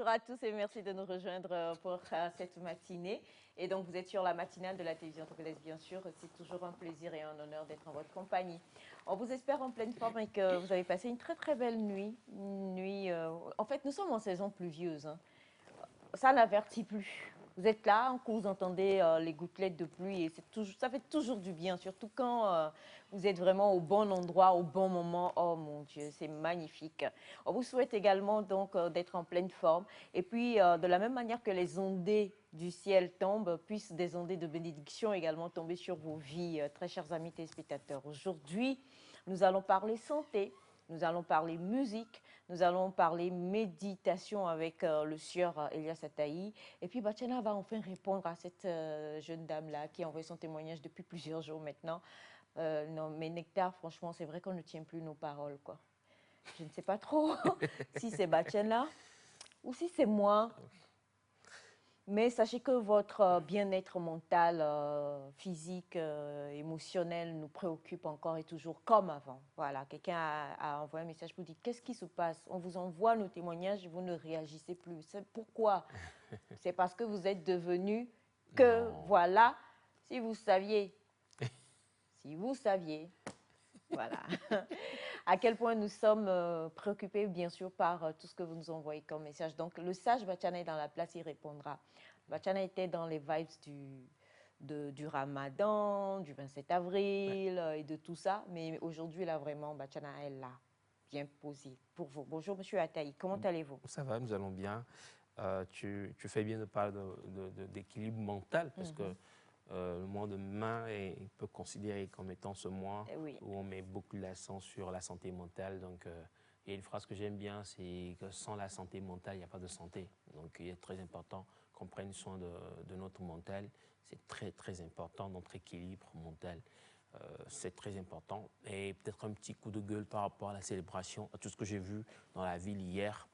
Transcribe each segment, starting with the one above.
Bonjour à tous et merci de nous rejoindre pour cette matinée. Et donc, vous êtes sur la matinale de la télévision togolaise, bien sûr. C'est toujours un plaisir et un honneur d'être en votre compagnie. On vous espère en pleine forme et que vous avez passé une très belle nuit. En fait, nous sommes en saison pluvieuse, hein. Ça n'avertit plus. Vous êtes là, vous entendez les gouttelettes de pluie et ça fait toujours du bien, surtout quand vous êtes vraiment au bon endroit, au bon moment. Oh mon Dieu, c'est magnifique. On vous souhaite également donc d'être en pleine forme. Et puis, de la même manière que les ondées du ciel tombent, puissent des ondées de bénédiction également tomber sur vos vies, très chers amis téléspectateurs. Aujourd'hui, nous allons parler santé. Nous allons parler musique, nous allons parler méditation avec le sieur Elias Ataï. Et puis Batiana va enfin répondre à cette jeune dame-là qui a envoyé son témoignage depuis plusieurs jours maintenant. Non, mais Nectar, franchement, c'est vrai qu'on ne tient plus nos paroles, quoi. Je ne sais pas trop si c'est Batiana ou si c'est moi. Mais sachez que votre bien-être mental, physique, émotionnel nous préoccupe encore et toujours comme avant. Voilà, quelqu'un a envoyé un message pour dire qu'est-ce qui se passe? On vous envoie nos témoignages, vous ne réagissez plus. Pourquoi? C'est parce que vous êtes devenu que, Non. voilà, si vous saviez, si vous saviez, voilà, à quel point nous sommes préoccupés, bien sûr, par tout ce que vous nous envoyez comme message. Donc, le sage Batiana est dans la place, il répondra. Batiana était dans les vibes du Ramadan, du 27 avril et de tout ça. Mais aujourd'hui, là, vraiment, Batiana est là, bien posée pour vous. Bonjour, monsieur Ataï, comment allez-vous? Ça va, nous allons bien. Tu fais bien de parler d'équilibre mental parce que le mois de mai est peut considéré comme étant ce mois Oui. où on met beaucoup l'accent sur la santé mentale. Donc, il y a une phrase que j'aime bien, c'est que sans la santé mentale, il n'y a pas de santé. Donc, il est très important qu'on prenne soin de notre mental. C'est très important, notre équilibre mental. C'est très important. Et peut-être un petit coup de gueule par rapport à la célébration, à tout ce que j'ai vu dans la ville hier.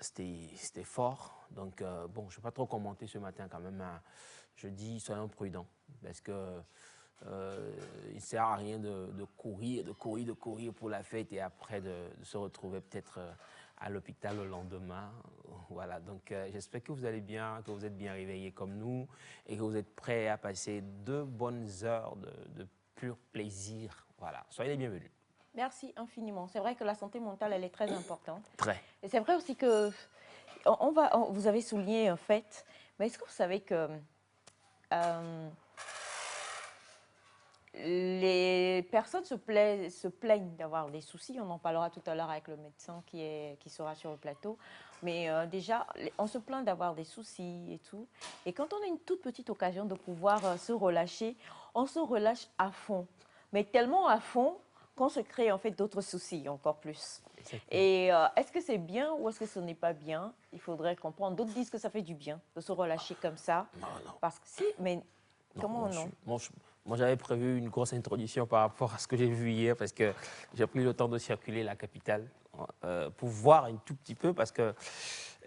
C'était fort. Donc, bon, je ne vais pas trop commenter ce matin quand même. Je dis, soyons prudents. Parce que il ne sert à rien de courir pour la fête et après de se retrouver peut-être à l'hôpital le lendemain. Voilà, donc j'espère que vous allez bien, que vous êtes bien réveillés comme nous et que vous êtes prêts à passer 2 bonnes heures de pur plaisir. Voilà, soyez les bienvenus. Merci infiniment. C'est vrai que la santé mentale, elle est très importante. Très. Et c'est vrai aussi que vous avez souligné un fait, mais est-ce que vous savez que les personnes se plaignent d'avoir des soucis. On en parlera tout à l'heure avec le médecin qui sera sur le plateau. Mais déjà, on se plaint d'avoir des soucis et tout. Et quand on a une toute petite occasion de pouvoir se relâcher, on se relâche à fond. Mais tellement à fond qu'on se crée en fait d'autres soucis encore plus. Exactement. Et est-ce que c'est bien ou est-ce que ce n'est pas bien? Il faudrait comprendre. D'autres disent que ça fait du bien de se relâcher comme ça. Non, non. Parce que si, mais Non, comment non? moi, j'avais prévu une grosse introduction par rapport à ce que j'ai vu hier parce que j'ai pris le temps de circuler la capitale pour voir un tout petit peu parce que...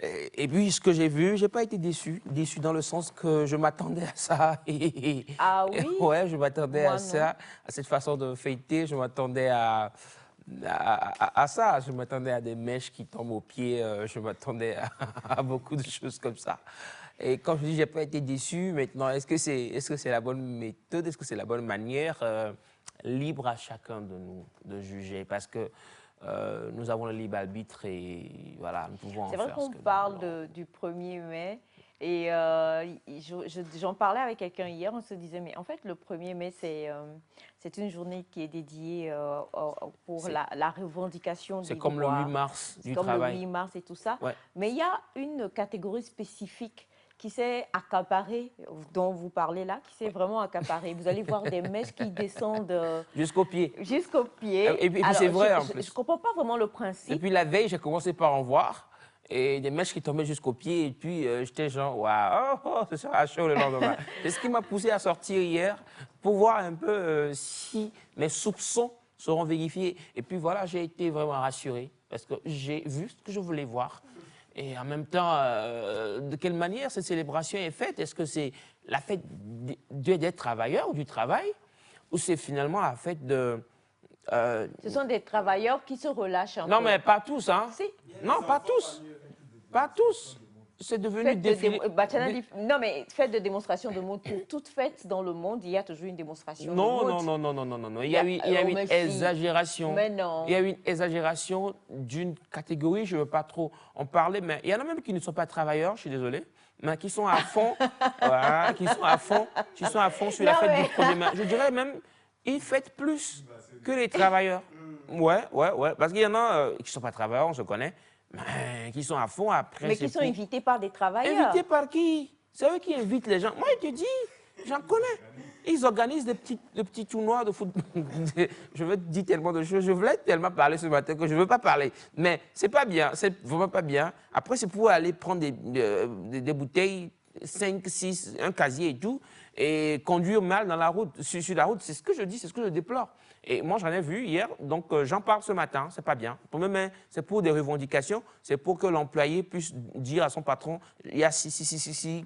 Et puis, ce que j'ai vu, je n'ai pas été déçu. Déçu dans le sens que je m'attendais à ça. Ah oui? Ouais, je m'attendais Moi à non. ça, à cette façon de fêter. Je m'attendais à ça. Je m'attendais à des mèches qui tombent aux pieds. Je m'attendais à beaucoup de choses comme ça. Et comme je dis, je n'ai pas été déçu. Maintenant, est-ce que c'est la bonne méthode? Est-ce que c'est la bonne manière? Libre à chacun de nous de juger parce que nous avons le libre arbitre et voilà, nous pouvons en C'est vrai faire ce qu'on que nous parle voulons. du 1er mai et j'en parlais avec quelqu'un hier, on se disait, mais en fait, le 1er mai, c'est une journée qui est dédiée pour C'est la revendication c'est des comme le 8 droits. mars C'est du comme le travail. 8 mars et tout ça. Ouais. Mais il y a une catégorie spécifique qui s'est accaparée, dont vous parlez là, qui s'est vraiment accaparée. Vous allez voir des mèches qui descendent Jusqu'au pied. jusqu'au pied. Et puis c'est Alors, vrai en je ne plus. comprends pas vraiment le Et principe. puis la veille, j'ai commencé par en voir. Et des mèches qui tombaient jusqu'au pied. Et puis j'étais genre, waouh, ce sera chaud le lendemain. C'est ce qui m'a poussé à sortir hier pour voir un peu si mes soupçons seront vérifiés. Et puis voilà, j'ai été vraiment rassuré parce que j'ai vu ce que je voulais voir. Et en même temps, de quelle manière cette célébration est faite? Est-ce que c'est la fête des travailleurs ou du travail? Ou c'est finalement la fête de... Ce sont des travailleurs qui se relâchent un Non, peu. mais pas tous, hein? Si. Non, pas tous. Pas tous. c'est devenu défilé. Non, mais fête de démonstration de mode. Pour toute fête dans le monde, il y a toujours une démonstration de Non, mode. non, non, non, non, non, non. Il y a eu une exagération. Mais non. Il y a eu une exagération d'une catégorie, je ne veux pas trop en parler, mais il y en a même qui ne sont pas travailleurs, je suis désolé, mais qui sont à fond, voilà, qui sont à fond sur la fête du 1er mai. Je dirais même, ils fêtent plus que les travailleurs. Ouais, parce qu'il y en a qui ne sont pas travailleurs, on se connaît, mais qui sont à fond après. Mais qui sont invités par des travailleurs. Invités par qui? C'est eux qui invitent les gens. Moi, je te dis, j'en connais. Ils organisent des petits tournois de football. Je veux te dire tellement de choses. Je voulais tellement parler ce matin que je ne veux pas parler. Mais c'est pas bien, c'est vraiment pas bien. Après, c'est pour aller prendre des bouteilles, 5, 6, un casier et tout, et conduire mal dans la route, sur la route. C'est ce que je dis, c'est ce que je déplore. Et moi, j'en ai vu hier, donc j'en parle ce matin, c'est pas bien. C'est pour des revendications, c'est pour que l'employé puisse dire à son patron, il y a si,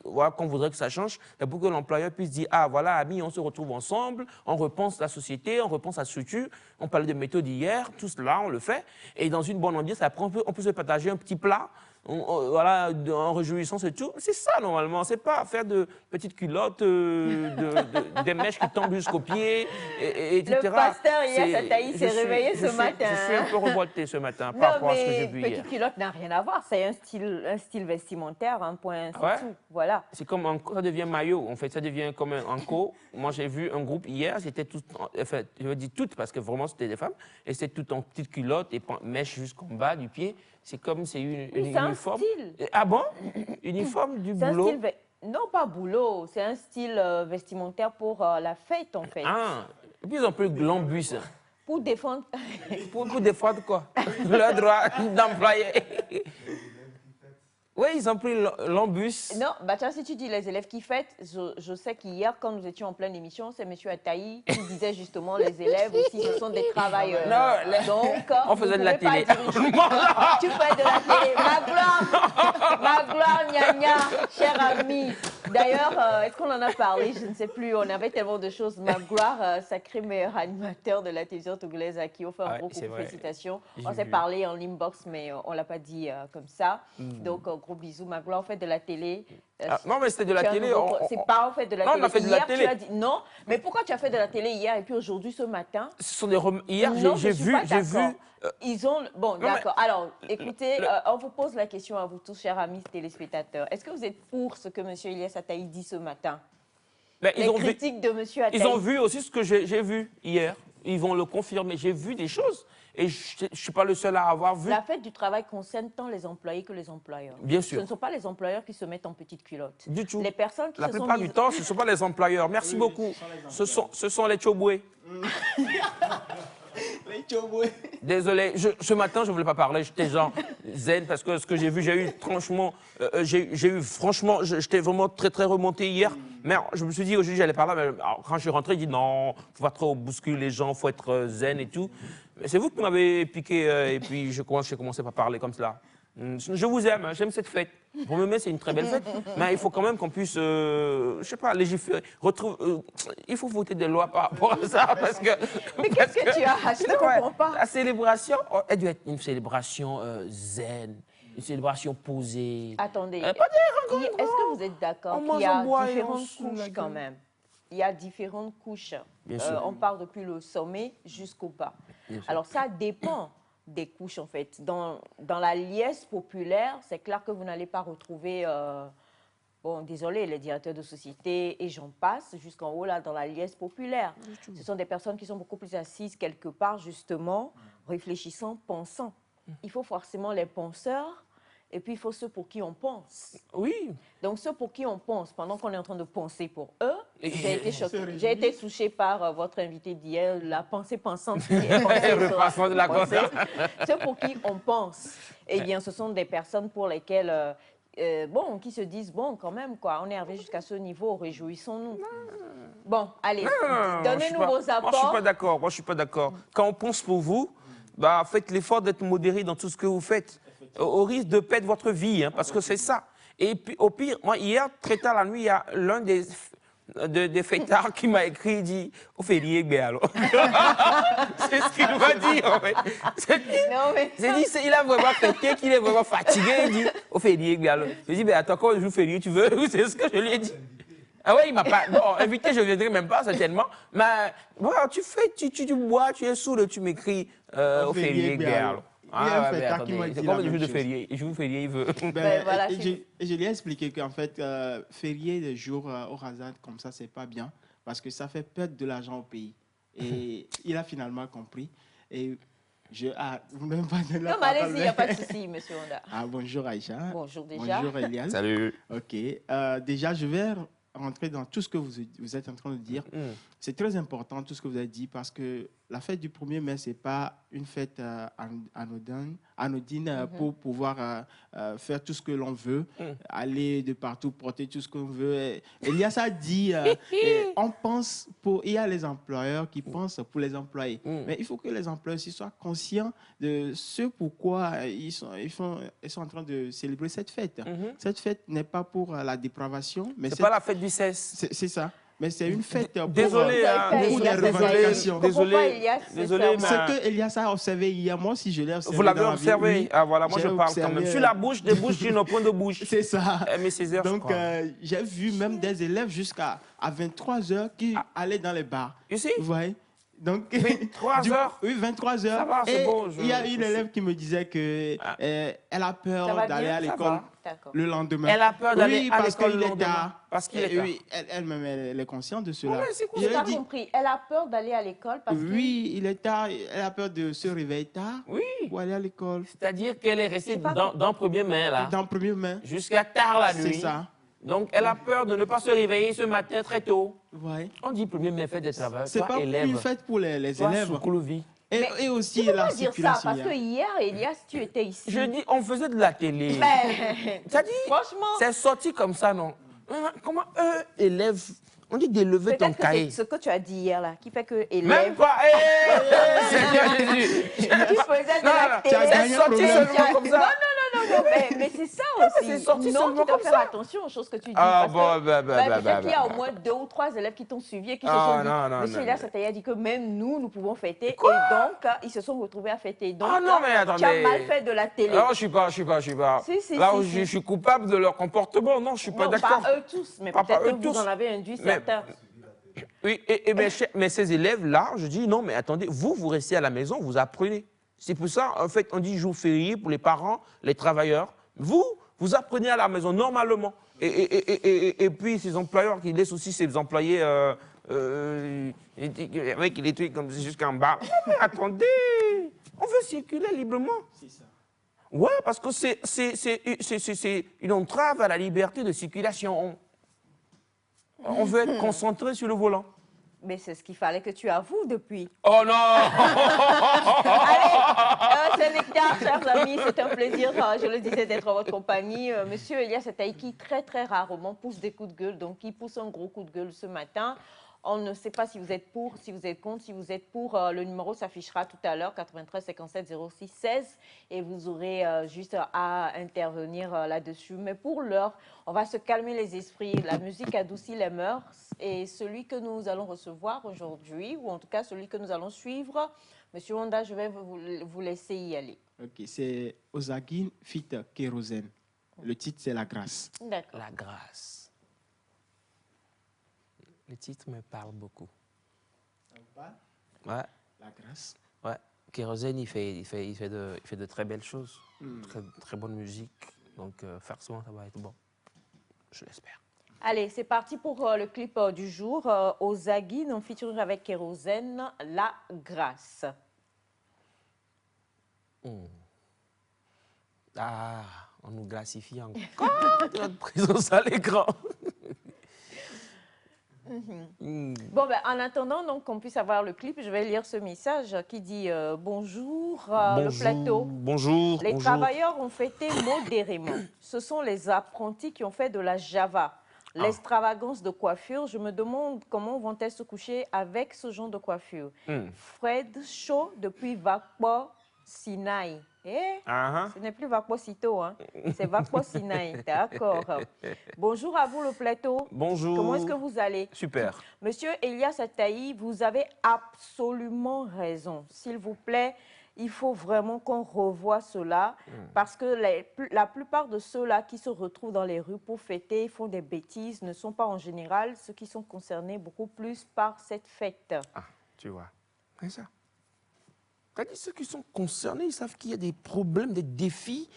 voilà, qu'on voudrait que ça change, et pour que l'employeur puisse dire, ah voilà, amis, on se retrouve ensemble, on repense la société, on repense la structure, on parlait de méthode hier, tout cela, on le fait, et dans une bonne ambiance, après, on peut se partager un petit plat, voilà, en réjouissance et tout. C'est ça, normalement. C'est pas faire de petites culottes, des mèches qui tombent jusqu'aux pieds, etc. Le pasteur, hier, Sataï s'est réveillé ce matin. Je suis un peu révolté ce matin par rapport à ce que j'ai vu hier. Petite culotte n'a rien à voir. C'est un style vestimentaire, un point, c'est tout. Voilà. C'est comme ça devient maillot. En fait, ça devient comme un anko. Moi, j'ai vu un groupe hier, c'était tout, enfin, je veux dire toutes, parce que vraiment, c'était des femmes, et c'était tout en petite culotte et mèche jusqu'en bas du pied. C'est comme c'est une uniforme. Style. Ah bon? Uniforme du boulot? Non, pas boulot. C'est un style vestimentaire pour la fête, en fait. Ah, et puis ils ont pris l'embus. Pour défendre... pour défendre quoi? Le droit d'employer. Oui, ils ont pris l'embus. Non, bah tiens, si tu dis les élèves qui fêtent, je sais qu'hier, quand nous étions en pleine émission, c'est M. Attaï qui disait justement les élèves aussi, ce sont des travailleurs. Non, donc, on faisait de la télé. Tu fais de la télé. Ma gloire, gna gna, cher ami. D'ailleurs, est-ce qu'on en a parlé? Je ne sais plus. On avait tellement de choses. Ma gloire, sacré meilleur animateur de la télévision togolaise à qui on fait un gros coup de félicitations. On s'est parlé en inbox, mais on ne l'a pas dit comme ça. Donc, gros bisous, ma gloire, on fait de la télé. Non, mais c'était de la télé. C'est pas en fait de la télé. On a fait de la télé. Tu as dit non, mais pourquoi tu as fait de la télé hier et puis aujourd'hui, ce matin? Ce sont des hier, j'ai vu. Ils ont... Bon, d'accord. Alors, écoutez, on vous pose la question à vous tous, chers amis téléspectateurs. Est-ce que vous êtes pour ce que M. Ilyes Attaï dit ce matin? Les critiques de M. Attaï. Ils ont vu aussi ce que j'ai vu hier. Ils vont le confirmer. J'ai vu des choses. Et je ne suis pas le seul à avoir vu. La fête du travail concerne tant les employés que les employeurs. Bien sûr. Ce ne sont pas les employeurs qui se mettent en petite culotte. Du tout. Les personnes qui La plupart du temps, ce ne sont pas les employeurs. Merci beaucoup. Ce sont les choboués. Les choboués. Désolé, ce matin, je ne voulais pas parler. J'étais genre zen parce que ce que j'ai vu, franchement, j'étais vraiment très, très remonté hier. Mais je me suis dit, aujourd'hui, j'allais parler. Mais quand je suis rentré, il dit non, il ne faut pas trop bousculer les gens, il faut être zen et tout. C'est vous qui m'avez piqué et puis j'ai commencé par parler comme cela. Je vous aime, j'aime cette fête. Pour me mettre, c'est une très belle fête. Mais il faut quand même qu'on puisse, je ne sais pas, légiférer. Il faut voter des lois par rapport à ça. Parce que, mais qu'est-ce que tu as? Je ne comprends pas. La célébration, elle doit être une célébration zen, une célébration posée. Attendez, pas des rencontres. Est-ce que vous êtes d'accord qu'il y a différentes couches quand même? Il y a différentes couches. Bien sûr. On part depuis le sommet jusqu'au bas. Alors ça dépend des couches en fait. Dans la liesse populaire, c'est clair que vous n'allez pas retrouver, bon désolé, les directeurs de société et j'en passe, jusqu'en haut là dans la liesse populaire. Ce sont des personnes qui sont beaucoup plus assises quelque part justement, réfléchissant, pensant. Il faut forcément les penseurs. Et puis, il faut ceux pour qui on pense. Oui. Donc, ceux pour qui on pense, pendant qu'on est en train de penser pour eux, j'ai été choquée. J'ai été touchée par votre invité d'hier, la pensée pensante. Repassement de la pensée. Ceux pour qui on pense, eh bien, ce sont des personnes pour lesquelles, bon, qui se disent, bon, quand même, quoi, on est arrivé jusqu'à ce niveau, réjouissons-nous. Bon, allez, donnez-nous vos apports. Moi, je ne suis pas d'accord. Moi, je suis pas d'accord. Quand on pense pour vous, bah, faites l'effort d'être modéré dans tout ce que vous faites. Au risque de perdre votre vie, hein, parce que c'est ça. Et puis, au pire, moi, hier, très tard la nuit, il y a l'un des de fêtard qui m'a écrit, il dit, au férié, ben alors. C'est ce qu'il m'a dit, en fait. Non, mais... J'ai dit, il a vraiment fêté, qu'il est vraiment fatigué, il dit, au férié, ben alors. J'ai dit, ben attends, quand je joue férié, tu veux? C'est ce que je lui ai dit. Ah ouais, il m'a pas... Bon, invité, je ne viendrai même pas, certainement. Mais, voilà, tu bois, tu es saoul, tu m'écris au férié, ben alors. Ah, ouais, attendez, c'est comme le jour de férié. Le jour de férié, il veut. Voilà, et je lui ai expliqué qu'en fait, férié des jours au hasard comme ça, c'est pas bien parce que ça fait perdre de l'argent au pays. Et il a finalement compris. Et vous même pas de la non, mais allez-y, il n'y a pas de souci, monsieur Honda. Bonjour Aïcha. Bonjour déjà. Bonjour Eliane. Salut. Ok. Déjà, je vais rentrer dans tout ce que vous êtes en train de dire. C'est très important tout ce que vous avez dit parce que la fête du 1er mai, ce n'est pas une fête anodine pour pouvoir faire tout ce que l'on veut, aller de partout, porter tout ce qu'on veut. Elias a dit, on pense il y a les employeurs qui pensent pour les employés. Mais il faut que les employeurs aussi soient conscients de ce pourquoi ils sont en train de célébrer cette fête. Cette fête n'est pas pour la dépravation. C'est pas la fête du cesse. C'est ça. Mais c'est une fête pour désolé, beaucoup de revendications. Désolé, ce que Elias a observé hier, moi aussi je l'ai observé. Vous l'avez observé? Oui. Ah voilà, moi je parle quand même. Sur la bouche, des bouches, j'ai nos points de bouche. C'est ça. Mais ces heures, donc j'ai vu même des élèves jusqu'à 23h qui allaient dans les bars. Ici? Vous voyez? Donc, 23 heures? Oui, 23 heures. Ça va, c'est bon. Il y a une élève qui me disait qu'elle a peur d'aller à l'école le lendemain. Elle a peur d'aller à l'école le lendemain. Parce qu'il est tard. Oui, elle-même, elle est consciente de cela. Je n'ai pas compris. Elle a peur d'aller à l'école parce que... Oui, il est tard. Elle a peur de se réveiller tard pour aller à l'école. C'est-à-dire qu'elle est restée dans 1er mai, là. Dans 1er mai. Jusqu'à tard la nuit. C'est ça. Donc, elle a peur de ne pas se réveiller ce matin très tôt. Ouais. On dit 1er mai, fête de travail. C'est pas une fête pour les élèves. Et aussi la circulation. Parce que hier, Elias, tu étais ici. Je dis, on faisait de la télé. Ça dit, franchement, c'est sorti comme ça, non? Comment eux, élèves, on dit d'élever ton cahier. C'est ce que tu as dit hier, là, qui fait que élèves... Même pas, Seigneur Jésus. Tu faisais de la télé. C'est sorti seulement comme ça. Non, mais c'est ça aussi. Non, tu dois faire attention aux choses que tu dis. Peut-être qu'il y a au moins 2 ou 3 élèves qui t'ont suivi et qui se sont dit, monsieur Elias a dit que même nous pouvons fêter. Et donc, ils se sont retrouvés à fêter. Donc, mais attendez. Tu as mal fait de la télé. Non, je suis pas. Là où je suis coupable de leur comportement. Non, je suis pas d'accord. Pas eux tous, mais peut-être que vous en avez induit certains. Oui, mais ces élèves-là, je dis, non, mais attendez, vous restez à la maison, vous apprenez. C'est pour ça, en fait, on dit jour férié pour les parents, les travailleurs. Vous apprenez à la maison, normalement. Et puis, ces employeurs qui laissent aussi ces employés avec les trucs comme jusqu'en bas. Mais attendez, on veut circuler librement. C'est ça. Ouais, parce que c'est une entrave à la liberté de circulation. On veut être concentré sur le volant. Mais c'est ce qu'il fallait que tu avoues depuis. Oh non! Allez, c'est Nectar, chers amis, c'est un plaisir, je le disais, d'être en votre compagnie. Monsieur Elias Ataï, qui très rarement pousse des coups de gueule, donc il pousse un gros coup de gueule ce matin. On ne sait pas si vous êtes pour, si vous êtes contre. Si vous êtes pour, le numéro s'affichera tout à l'heure, 93 57 06 16. Et vous aurez juste à intervenir là-dessus. Mais pour l'heure, on va se calmer les esprits. La musique adoucit les mœurs. Et celui que nous allons recevoir aujourd'hui, ou en tout cas celui que nous allons suivre, Monsieur Honda, je vais vous laisser y aller. Ok, c'est Ozagin Fit Kérosène. Le titre, c'est La Grâce. D'accord. La Grâce. Le titre me parle beaucoup. Ça vous parle? Ouais. La Grâce. Ouais. Kérosène, il fait de très belles choses. Très bonne musique. Donc, faire souvent, ça va être bon. Je l'espère. Allez, c'est parti pour le clip du jour. Ozagin, en featuring avec Kérosène, La Grâce. Ah, on nous gracifie encore notre présence à l'écran. Bon, ben, en attendant qu'on puisse avoir le clip, je vais lire ce message qui dit bonjour, le plateau. Bonjour. Les travailleurs ont fêté modérément. Ce sont les apprentis qui ont fait de la Java. L'extravagance de coiffure, je me demande comment vont-elles se coucher avec ce genre de coiffure. Fred Shaw depuis Vakpo Sinaï. Eh, Ah, ce n'est plus Vaposito, hein. C'est Vaposinaï. D'accord. Bonjour à vous, le plateau. bonjour. Comment est-ce que vous allez? Super. Monsieur Elias Ataï, vous avez absolument raison. S'il vous plaît, il faut vraiment qu'on revoie cela parce que la plupart de ceux-là qui se retrouvent dans les rues pour fêter, font des bêtises, ne sont pas en général ceux qui sont concernés beaucoup plus par cette fête. Ah, tu vois. C'est ça. C'est-à-dire ceux qui sont concernés, ils savent qu'il y a des problèmes, des défis.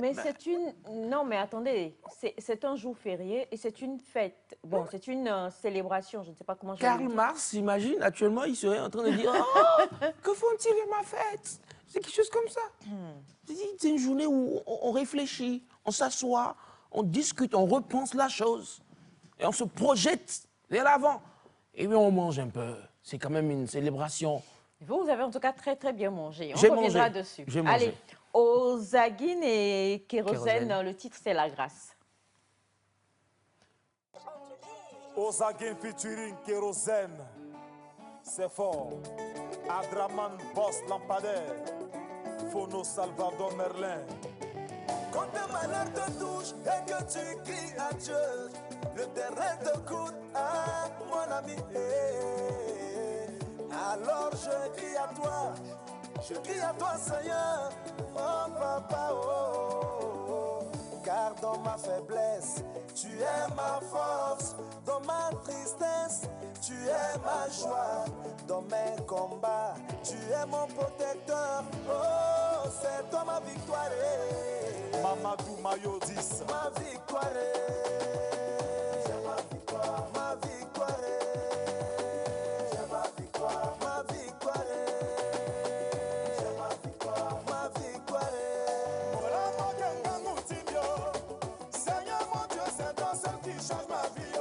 Mais c'est une... Non, mais attendez, c'est un jour férié et c'est une fête. Bon, c'est une célébration, je ne sais pas comment je vais le Karl dire. Marx, imagine, actuellement, il serait en train de dire « Oh, que font-ils à ma fête ?» C'est quelque chose comme ça. C'est une journée où on réfléchit, on s'assoit, on discute, on repense la chose. Et on se projette vers l'avant. Et puis on mange un peu. C'est quand même une célébration. Vous avez en tout cas très très bien mangé. On J'ai reviendra mangé. dessus. J'ai mangé. Allez, Ozagine et Kérosène, Kérosène. le titre c'est La Grâce. Ozagin featuring Kérosène, c'est fort. Adraman Boss Lampadaire, Phono Salvador Merlin. Quand tes malheurs te touchent et que tu cries à Dieu, le terrain te coûte, ah mon ami. Alors je crie à toi Seigneur, oh papa, oh. Car dans ma faiblesse, tu es ma force. Dans ma tristesse, tu es ma joie. Dans mes combats, tu es mon protecteur. Oh, c'est toi ma victoire. Mamadou Mayo 10. Ma victoire. C'est ma victoire. Ma victoire. C'est ma victoire. Ma victoire. C'est ma victoire. Ma victoire. Seigneur mon Dieu, c'est toi seul qui change ma vie.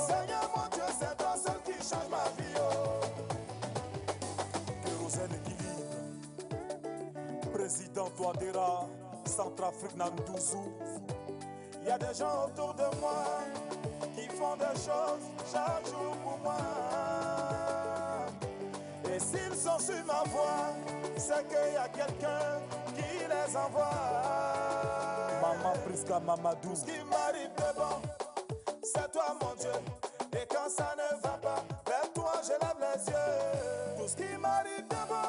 Seigneur mon Dieu, c'est toi seul qui change ma vie. Kérosène équilibre. Président Touadéra, Centrafrique Nandouzou. Il y a des gens autour de moi qui font des choses chaque jour pour moi. Et s'ils sont sur ma voie, c'est qu'il y a quelqu'un qui les envoie. Maman Priska Mamadou. Ce qui m'arrive de bon, c'est toi mon Dieu. Et quand ça ne va pas, vers toi je lève les yeux. Tout ce qui m'arrive de bon,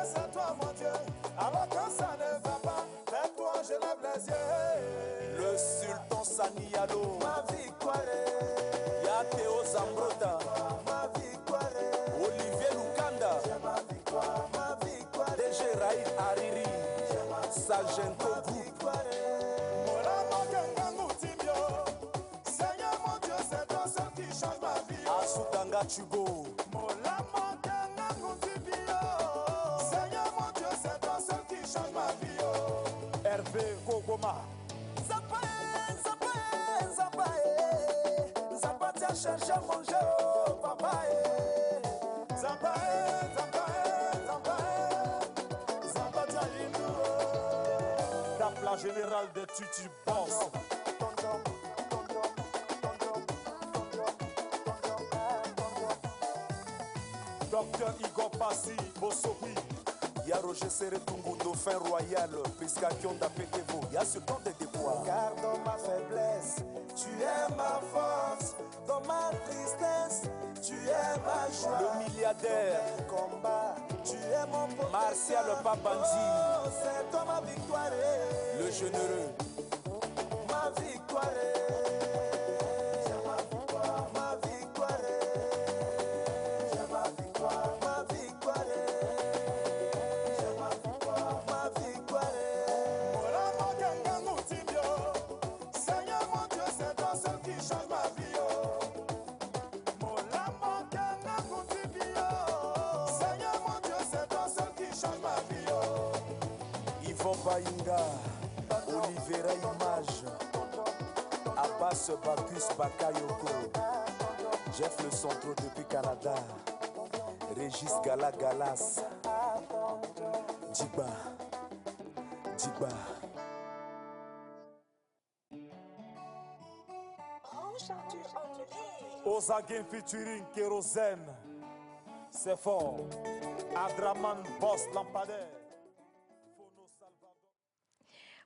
c'est toi mon Dieu. Alors quand ça ne va pas, vers toi je lève les yeux. Le sultan Sanialo, ma victoire. Y'a Théo Zambrota, ma victoire. Olivier Lukanda, ma victoire. Ma victoire. DG Raïd Hariri, Sargento Group. Seigneur mon Dieu, c'est toi seul qui change ma vie. Asutanga Chugo. Seigneur mon Dieu, c'est toi seul qui change ma vie. Hervé Kogoma. Zapa, t'as cherché à manger, oh papa. Zapa, t'as lindo. Tape la générale de Tutu Boss. Docteur Igor Passi, Bossobi. Y'a Roger Seretungu, Dauphin Royal, Priska Kionda Pekevo. Y'a Sultan de Débois. Car dans ma faiblesse, tu es ma force. Dans ma tristesse, tu es ma joie. Le milliardaire. Dans mes combats, tu es mon protecteur. Martial Papandji. Oh, c'est toi ma victoire. Le généreux. Ma victoire. Bainga, Olivera Image, Abbas Bacchus Bakayoko, Jeff Le Centro depuis Canada, Régis Gala Galas, Djiba, Djiba. Ozagin featuring Kérosène, C'est fort. Adraman Boss Lampadaire.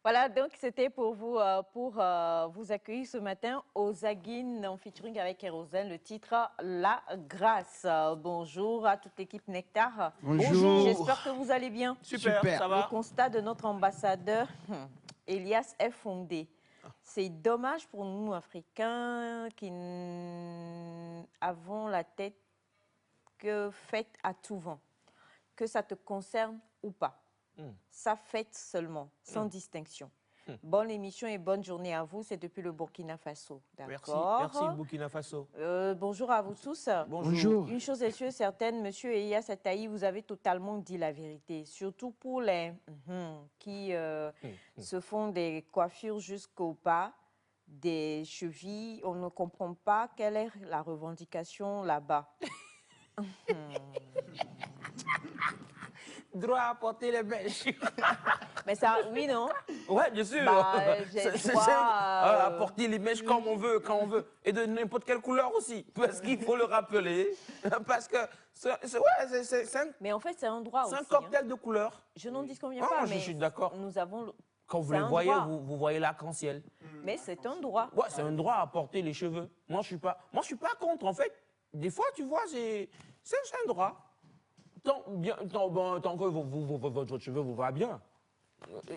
Voilà, donc c'était pour vous accueillir ce matin au Zaguine en featuring avec Kérosène, le titre La Grâce. Bonjour à toute l'équipe Nectar. Bonjour. J'espère que vous allez bien. Super, ça va. Le constat de notre ambassadeur, Elias, est fondé. C'est dommage pour nous, Africains, qui avons la tête que faite à tout vent, que ça te concerne ou pas. Ça fête seulement, sans distinction. Bonne émission et bonne journée à vous. C'est depuis le Burkina Faso. Merci, D'accord. merci Burkina Faso. Bonjour à vous tous. Bonjour. Une chose est sûre et certaine, Monsieur Elias Ataï, vous avez totalement dit la vérité. Surtout pour les qui se font des coiffures jusqu'au bas, des chevilles. On ne comprend pas quelle est la revendication là-bas. Droit à porter les mèches. Mais ça, oui, non? Ouais, bien sûr. Bah, j'ai droit à porter les mèches comme on veut, quand on veut. Et de n'importe quelle couleur aussi. Parce qu'il faut le rappeler. Parce que c'est Mais en fait, c'est un droit aussi. un cocktail de couleurs. Je n'en disconviens Ah, pas, je mais suis d'accord. nous avons... Quand vous c'est les un voyez, droit. vous voyez l'arc-en-ciel. Mais c'est un droit. Ouais, c'est un droit à porter les cheveux. Moi, je suis pas contre, en fait. Des fois, tu vois, c'est un droit. Tant que votre cheveu vous va bien.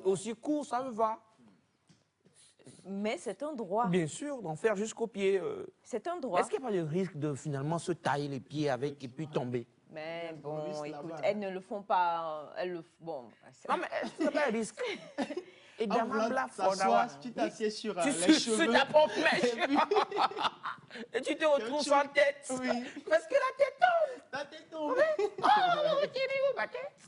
Aussi court, ça me va. Mais c'est un droit. Bien sûr, d'en faire jusqu'aux pieds. C'est un droit. Est-ce qu'il n'y a pas de risque de finalement se tailler les pieds avec et puis tomber? Mais bon, Maurice, écoute, là-bas. elles ne le font pas. Bon, Non, mais est-ce qu'il n'y a pas de risque? Et En voulant s'asseoir, tu t'assieds sur tu les sur cheveux. ta propre mèche. Et tu te retrouves sans tête. Oui. Parce que la tête tombe. Ta tête tombée.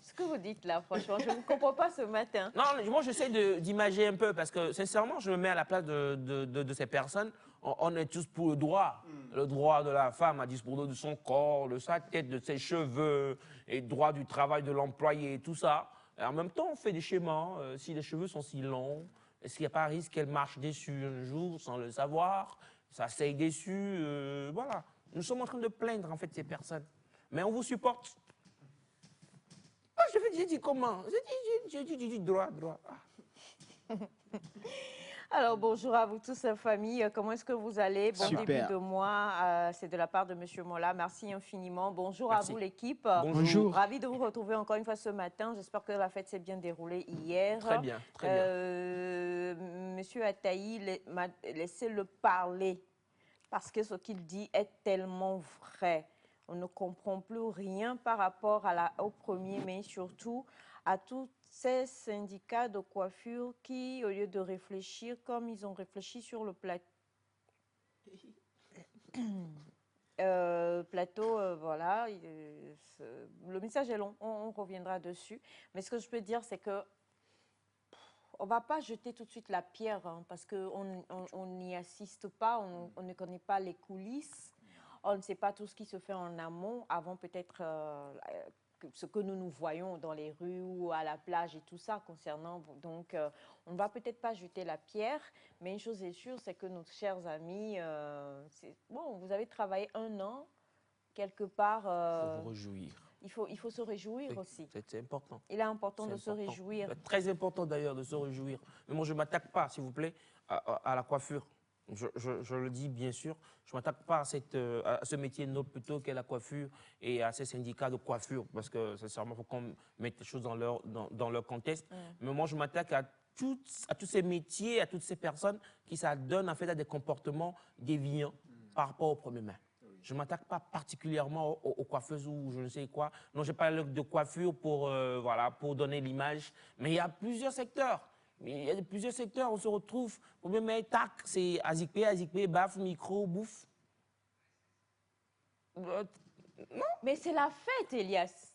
ce que vous dites là, franchement, je ne comprends pas ce matin. Non, moi j'essaie d'imager un peu parce que sincèrement, je me mets à la place de ces personnes. On est tous pour le droit de la femme à disposer de son corps, de sa tête, de ses cheveux, et le droit du travail de l'employé, tout ça. Et en même temps, on fait des schémas. Si les cheveux sont si longs, est-ce qu'il n'y a pas un risque qu'elle marche dessus un jour sans le savoir? Ça s'aille dessus, voilà. Nous sommes en train de plaindre en fait ces personnes. Mais on vous supporte. Ah, j'ai dit comment? J'ai dit droit. Ah. Alors, bonjour à vous tous, famille. Comment est-ce que vous allez? Bon Super. début de mois. C'est de la part de Monsieur Mola. Merci infiniment. Bonjour Merci. à vous, l'équipe. Bonjour. Ravi de vous retrouver encore une fois ce matin. J'espère que la fête s'est bien déroulée hier. Très bien, très bien. Monsieur Ataï, laissez-le parler. Parce que ce qu'il dit est tellement vrai. On ne comprend plus rien par rapport au premier, mais surtout à tous ces syndicats de coiffure qui, au lieu de réfléchir comme ils ont réfléchi sur le plateau, voilà, le message est long, on reviendra dessus. Mais ce que je peux dire, c'est que on ne va pas jeter tout de suite la pierre hein, parce qu'on n'y assiste pas, on ne connaît pas les coulisses, on ne sait pas tout ce qui se fait en amont avant peut-être ce que nous voyons dans les rues ou à la plage et tout ça concernant. Donc, on ne va peut-être pas jeter la pierre, mais une chose est sûre, c'est que nos chers amis, bon, vous avez travaillé 1 an quelque part. Il faut vous réjouir. Il faut se réjouir Oui, aussi. c'est important. Il est important de C'est se important. réjouir. C'est très important d'ailleurs de se réjouir. Mais moi, je ne m'attaque pas, s'il vous plaît, à la coiffure. Je le dis bien sûr, je ne m'attaque pas à ce métier noble plutôt qu'à la coiffure et à ces syndicats de coiffure, parce que sincèrement, il faut qu'on mette les choses dans leur contexte. Mais moi, je m'attaque à tous ces métiers, à toutes ces personnes qui s'adonnent en fait à des comportements déviants par rapport aux premières mains. Je ne m'attaque pas particulièrement aux coiffeuses ou je ne sais quoi. Non, je n'ai pas de coiffure voilà, pour donner l'image. Mais il y a plusieurs secteurs. Il y a plusieurs secteurs, on se retrouve, au même tac, c'est azikpé, baf, micro, bouffe. Mais c'est la fête, Elias.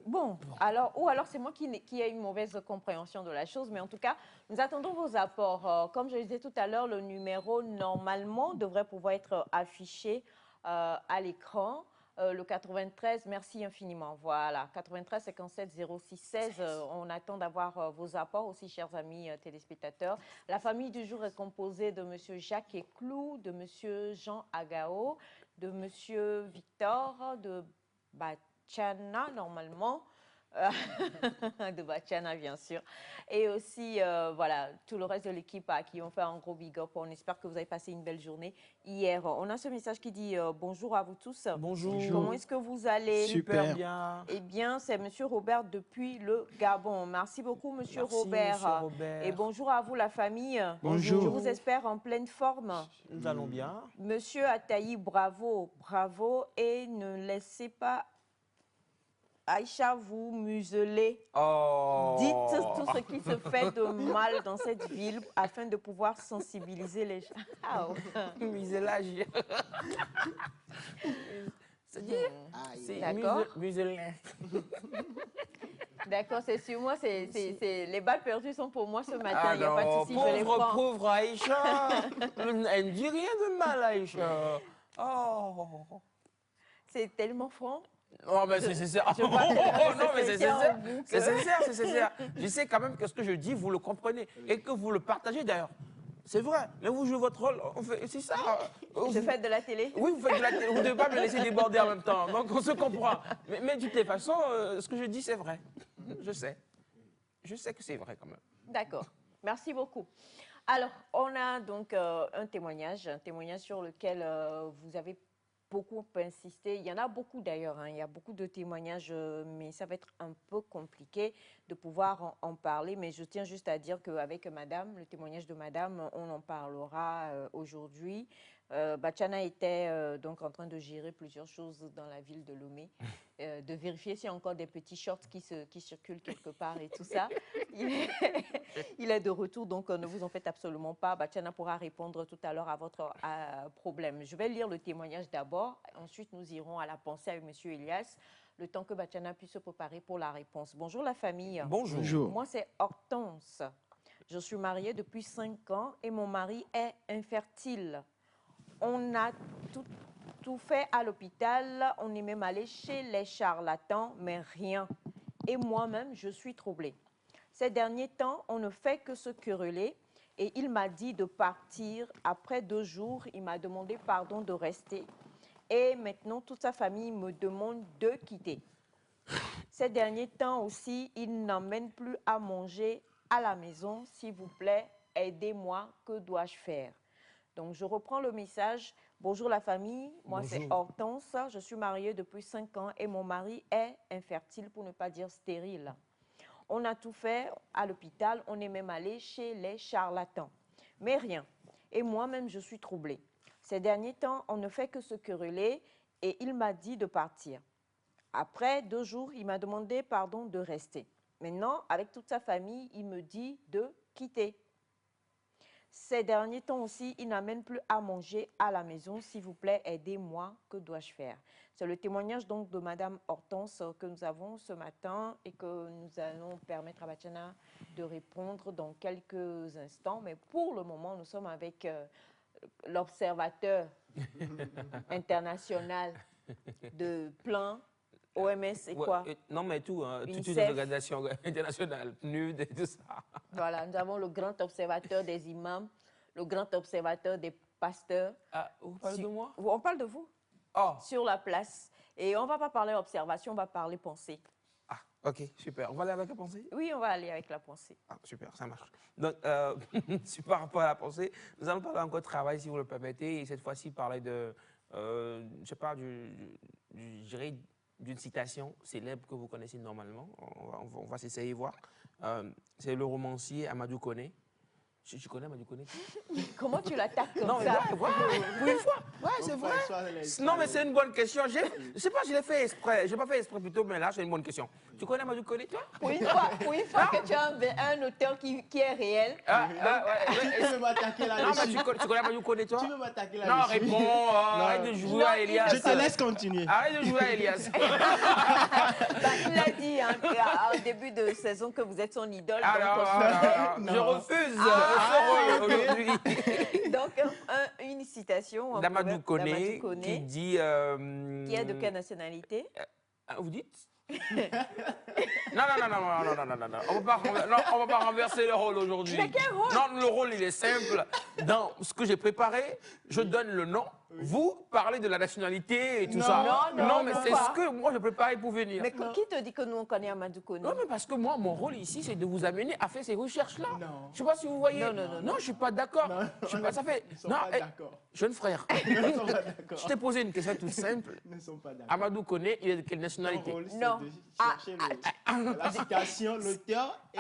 Bon, alors, ou alors c'est moi qui ai une mauvaise compréhension de la chose, mais en tout cas, nous attendons vos apports. Comme je le disais tout à l'heure, le numéro, normalement, devrait pouvoir être affiché à l'écran. Le 93, merci infiniment. Voilà, 93 57 06 16. On attend d'avoir vos apports aussi, chers amis téléspectateurs. La famille du jour est composée de M. Jacques Eclou, de M. Jean Agao, de M. Victor, de Bachana, normalement. De Bachana, bien sûr. Et aussi, voilà, tout le reste de l'équipe à qui on fait un gros big up. On espère que vous avez passé une belle journée hier. On a ce message qui dit bonjour à vous tous. Bonjour. Comment est-ce que vous allez? Super bien. Eh bien, c'est Monsieur Robert depuis le Gabon. Merci beaucoup, Monsieur Merci, Robert. Monsieur Robert. Et bonjour à vous, la famille. Bonjour. Je vous espère en pleine forme. Nous allons bien. Monsieur Ataï, bravo, bravo. Et ne laissez pas Aïcha vous museler. Oh. Dites tout ce qui se fait de mal dans cette ville afin de pouvoir sensibiliser les gens. Ah, ouais. Muselage. C'est-à-dire, c'est D'accord. muselage. D'accord, c'est sur moi. Les balles perdues sont pour moi ce matin. Ah Il n'y a pas de non, souci, je les prends. pauvre Aïcha. Elle ne dit rien de mal, Aïcha. Oh. C'est tellement franc. Oh, mais c'est sincère. je vois que Non, mais c'est c'est en sincère. boucle. C'est sincère, c'est sincère. Je sais quand même que ce que je dis, vous le comprenez et que vous le partagez d'ailleurs. C'est vrai. Mais vous jouez votre rôle. C'est ça. Je fais de la télé. Oui, vous faites de la télé. Vous ne devez pas me laisser déborder en même temps. Donc, on se comprend. Mais de toute façon, ce que je dis, c'est vrai. Je sais. Je sais que c'est vrai quand même. D'accord. Merci beaucoup. Alors, on a donc un témoignage sur lequel vous avez beaucoup insisté. Il y en a beaucoup d'ailleurs, hein. Il y a beaucoup de témoignages, mais ça va être un peu compliqué de pouvoir en parler. Mais je tiens juste à dire qu'avec Madame, le témoignage de Madame, on en parlera aujourd'hui. Bachana était donc en train de gérer plusieurs choses dans la ville de Lomé, de vérifier s'il y a encore des petits shorts qui circulent quelque part et tout ça. Il est de retour, donc ne vous en faites absolument pas. Bachana pourra répondre tout à l'heure à votre problème. Je vais lire le témoignage d'abord, ensuite nous irons à la pensée avec M. Elias, le temps que Bachana puisse se préparer pour la réponse. Bonjour la famille. Bonjour. Bonjour. Moi c'est Hortense. Je suis mariée depuis 5 ans et mon mari est infertile. On a tout fait à l'hôpital, on est même allé chez les charlatans, mais rien. Et moi-même, je suis troublée. Ces derniers temps, on ne fait que se quereller et il m'a dit de partir. Après 2 jours, il m'a demandé pardon de rester. Et maintenant, toute sa famille me demande de quitter. Ces derniers temps aussi, il n'emmène plus à manger à la maison. S'il vous plaît, aidez-moi, que dois-je faire? Donc, je reprends le message. Bonjour la famille, moi c'est Hortense, je suis mariée depuis 5 ans et mon mari est infertile, pour ne pas dire stérile. On a tout fait à l'hôpital, on est même allé chez les charlatans, mais rien. Et moi-même, je suis troublée. Ces derniers temps, on ne fait que se quereller et il m'a dit de partir. Après 2 jours, il m'a demandé pardon de rester. Maintenant, avec toute sa famille, il me dit de quitter. Ces derniers temps aussi, il n'amène plus à manger à la maison. S'il vous plaît, aidez-moi, que dois-je faire? C'est le témoignage donc de Madame Hortense que nous avons ce matin et que nous allons permettre à Bachana de répondre dans quelques instants. Mais pour le moment, nous sommes avec l'observateur international de plein OMS et quoi? Non, mais tout, hein, toutes les UNICEF. organisations internationales, PNUD et tout ça. Voilà, nous avons le grand observateur des imams, le grand observateur des pasteurs. Ah, vous parlez de moi? On parle de vous Oh, sur la place. Et on ne va pas parler observation, on va parler pensée. ah, ok, super. On va aller avec la pensée? Oui, on va aller avec la pensée. Ah, super, ça marche. Donc, par rapport à la pensée, nous allons parler encore de travail, si vous le permettez, et cette fois-ci parler de, je sais pas, je dirais d'une citation célèbre que vous connaissez normalement. On va s'essayer de voir. C'est le romancier Amadou Koné. Tu connais Amadou Koné? Comment tu l'attaques comme Non, mais ça? ouais, pour une fois. Ouais, c'est vrai. Non, mais c'est une bonne question. Je sais pas, je l'ai fait exprès. Je n'ai pas fait exprès plutôt, mais là, c'est une bonne question. Tu connais Amadou Koné, toi? Pour une fois que tu as un auteur qui est réel. Tu veux m'attaquer Non, mais là-dessus? tu connais Amadou Koné, toi? Tu veux m'attaquer Non, là-dessus? réponds. Arrête de jouer à Elias. Je te laisse continuer. Arrête de jouer à Elias. Il a dit hein, au début de saison que vous êtes son idole. Je refuse ce rôle aujourd'hui. Donc, une citation. D'Amadou Koné qui dit... Qui est de quelle nationalité? Vous dites? Non. On va pas renverser le rôle aujourd'hui. Mais quel rôle? Non, le rôle, il est simple. Dans ce que j'ai préparé, je donne le nom Vous parlez de la nationalité et tout Non, ça. non, mais non, c'est pas. ce que moi je préparais pour venir. Mais qui te dit que nous, on connaît Amadou Koné? Non, mais parce que moi, mon rôle ici, c'est de vous amener à faire ces recherches-là. Non. Je ne sais pas si vous voyez. Non, je ne suis pas d'accord. Ça fait. Ils ne sont pas d'accord. Jeune frère, Ils ne sont pas d'accord. je t'ai posé une question toute simple. Ils ne sont pas d'accord. Amadou Koné, il est de quelle nationalité? Mon rôle, c'est Non. de chercher la citation, l'auteur et,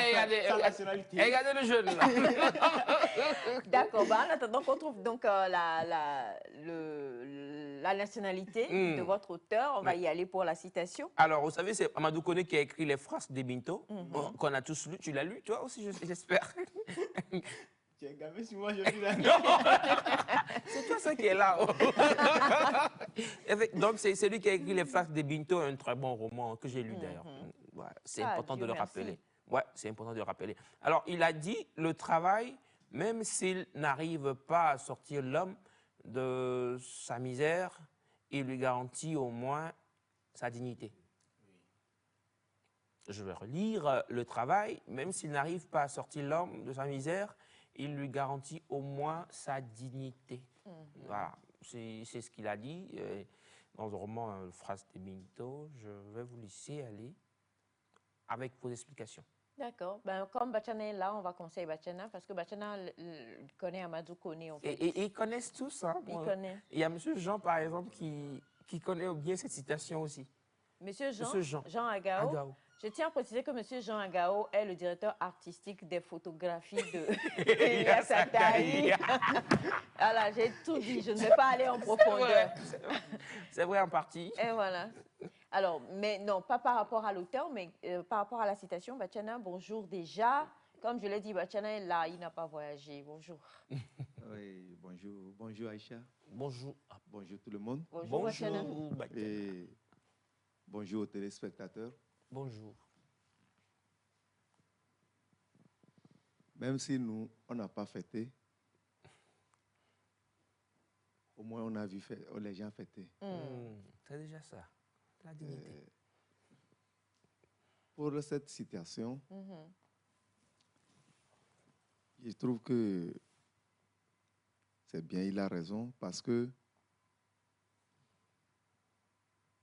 Regardez, sa nationalité. regardez le jeune là. D'accord. Bah, en attendant qu'on trouve donc la nationalité de votre auteur, on va y aller pour la citation. Alors, vous savez, c'est Amadou Koné qui a écrit les Frasques des Binto, qu'on a tous lu. Tu l'as lu, toi aussi, j'espère. Tu es gavé sur moi, je suis là. C'est toi ça qui est là. Donc, c'est lui qui a écrit les Frasques des Binto, un très bon roman que j'ai lu d'ailleurs. Ouais, c'est important Dieu de le merci. rappeler. Ouais, c'est important de le rappeler. Alors, il a dit, le travail, même s'il n'arrive pas à sortir l'homme de sa misère, il lui garantit au moins sa dignité. Je vais relire, le travail, même s'il n'arrive pas à sortir l'homme de sa misère, il lui garantit au moins sa dignité. Voilà, c'est ce qu'il a dit dans le roman Phrase des Minto. Je vais vous laisser aller avec vos explications. D'accord. Ben, comme Bachana est là, on va conseiller Bachana parce que Bachana connaît Amadou Koné. En fait. Et ils connaissent tous. Hein, Il connaît. Il y a M. Jean, par exemple, qui connaît bien cette citation aussi. Monsieur Monsieur Jean. Jean Agao. Agao. Je tiens à préciser que Monsieur Jean Agao est le directeur artistique des photographies de Elias Ataï. Voilà, j'ai tout dit. Je ne vais pas aller en profondeur. C'est vrai en partie. Et voilà. Alors, mais non, pas par rapport à l'auteur, mais par rapport à la citation. Bachana, bonjour déjà. Comme je l'ai dit, Bachana est là, il n'a pas voyagé. Bonjour. Oui, bonjour, bonjour Aïcha, Bonjour. bonjour tout le monde Bonjour, Bachana. Bachana. et bonjour aux téléspectateurs. Bonjour. Même si nous, on n'a pas fêté, au moins on a vu les gens fêter. C'est déjà ça, la dignité. Pour cette citation, je trouve que c'est bien, il a raison, parce que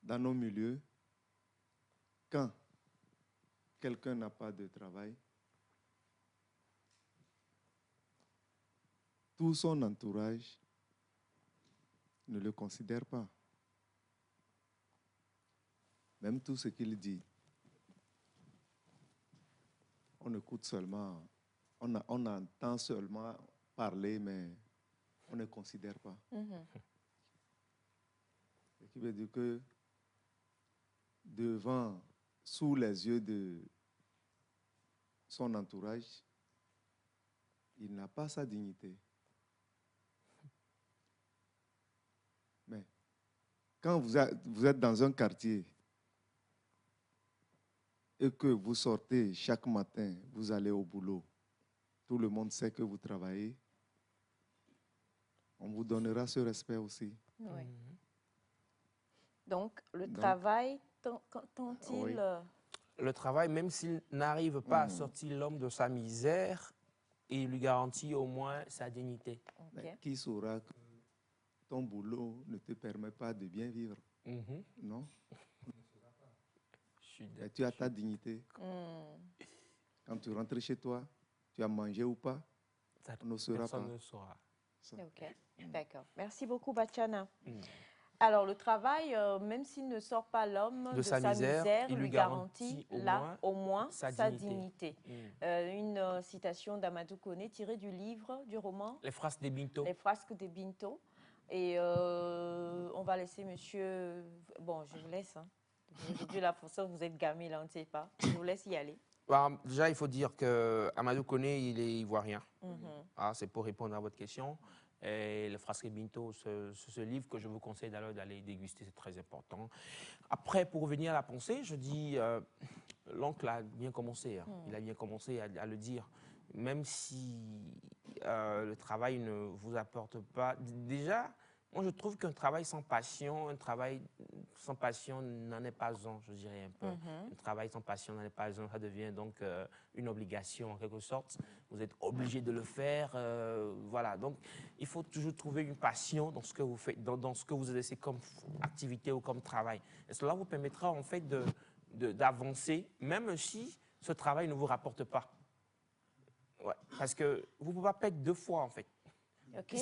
dans nos milieux, quand quelqu'un n'a pas de travail, tout son entourage ne le considère pas. Même tout ce qu'il dit, on écoute seulement, on entend seulement parler, mais on ne considère pas. Ce qui veut dire que sous les yeux de son entourage, il n'a pas sa dignité. Mais quand vous êtes dans un quartier et que vous sortez chaque matin, vous allez au boulot, tout le monde sait que vous travaillez, on vous donnera ce respect aussi. Oui. Donc, le travail, tend-il... Le travail, même s'il n'arrive pas à sortir l'homme de sa misère, il lui garantit au moins sa dignité. Mais qui saura que ton boulot ne te permet pas de bien vivre? Non? Mais tu as ta dignité. Quand tu rentres chez toi, tu as mangé ou pas, on ne saura pas. Personne ne saura. Ok, d'accord. Merci beaucoup, Bachana. Alors, le travail, même s'il ne sort pas l'homme de sa misère, lui garantit là, au moins sa dignité. Une citation d'Amadou Koné tirée du livre, du roman Les Frasques des Binto. Les Frasques des Binto. Et on va laisser monsieur... Bon, je vous laisse. Hein. Aujourd'hui, la façon vous êtes gamé, là, on ne sait pas. Je vous laisse y aller. Déjà, il faut dire qu'Amadou Koné, il est ivoirien. C'est pour répondre à votre question. Et le Frasque Binto, ce livre que je vous conseille d'aller déguster, c'est très important. Après, pour revenir à la pensée, je dis, l'oncle a bien commencé. Il a bien commencé à le dire. Même si le travail ne vous apporte pas... Déjà, moi, je trouve qu'un travail sans passion, un travail sans passion n'en est pas un, je dirais un peu. Un travail sans passion n'en est pas un, ça devient donc une obligation en quelque sorte. Vous êtes obligé de le faire, voilà. Donc, il faut toujours trouver une passion dans ce que vous faites, dans ce que vous exercez comme activité ou comme travail. Et cela vous permettra en fait d'avancer, même si ce travail ne vous rapporte pas. Ouais, parce que vous ne pouvez pas perdre deux fois en fait. OK.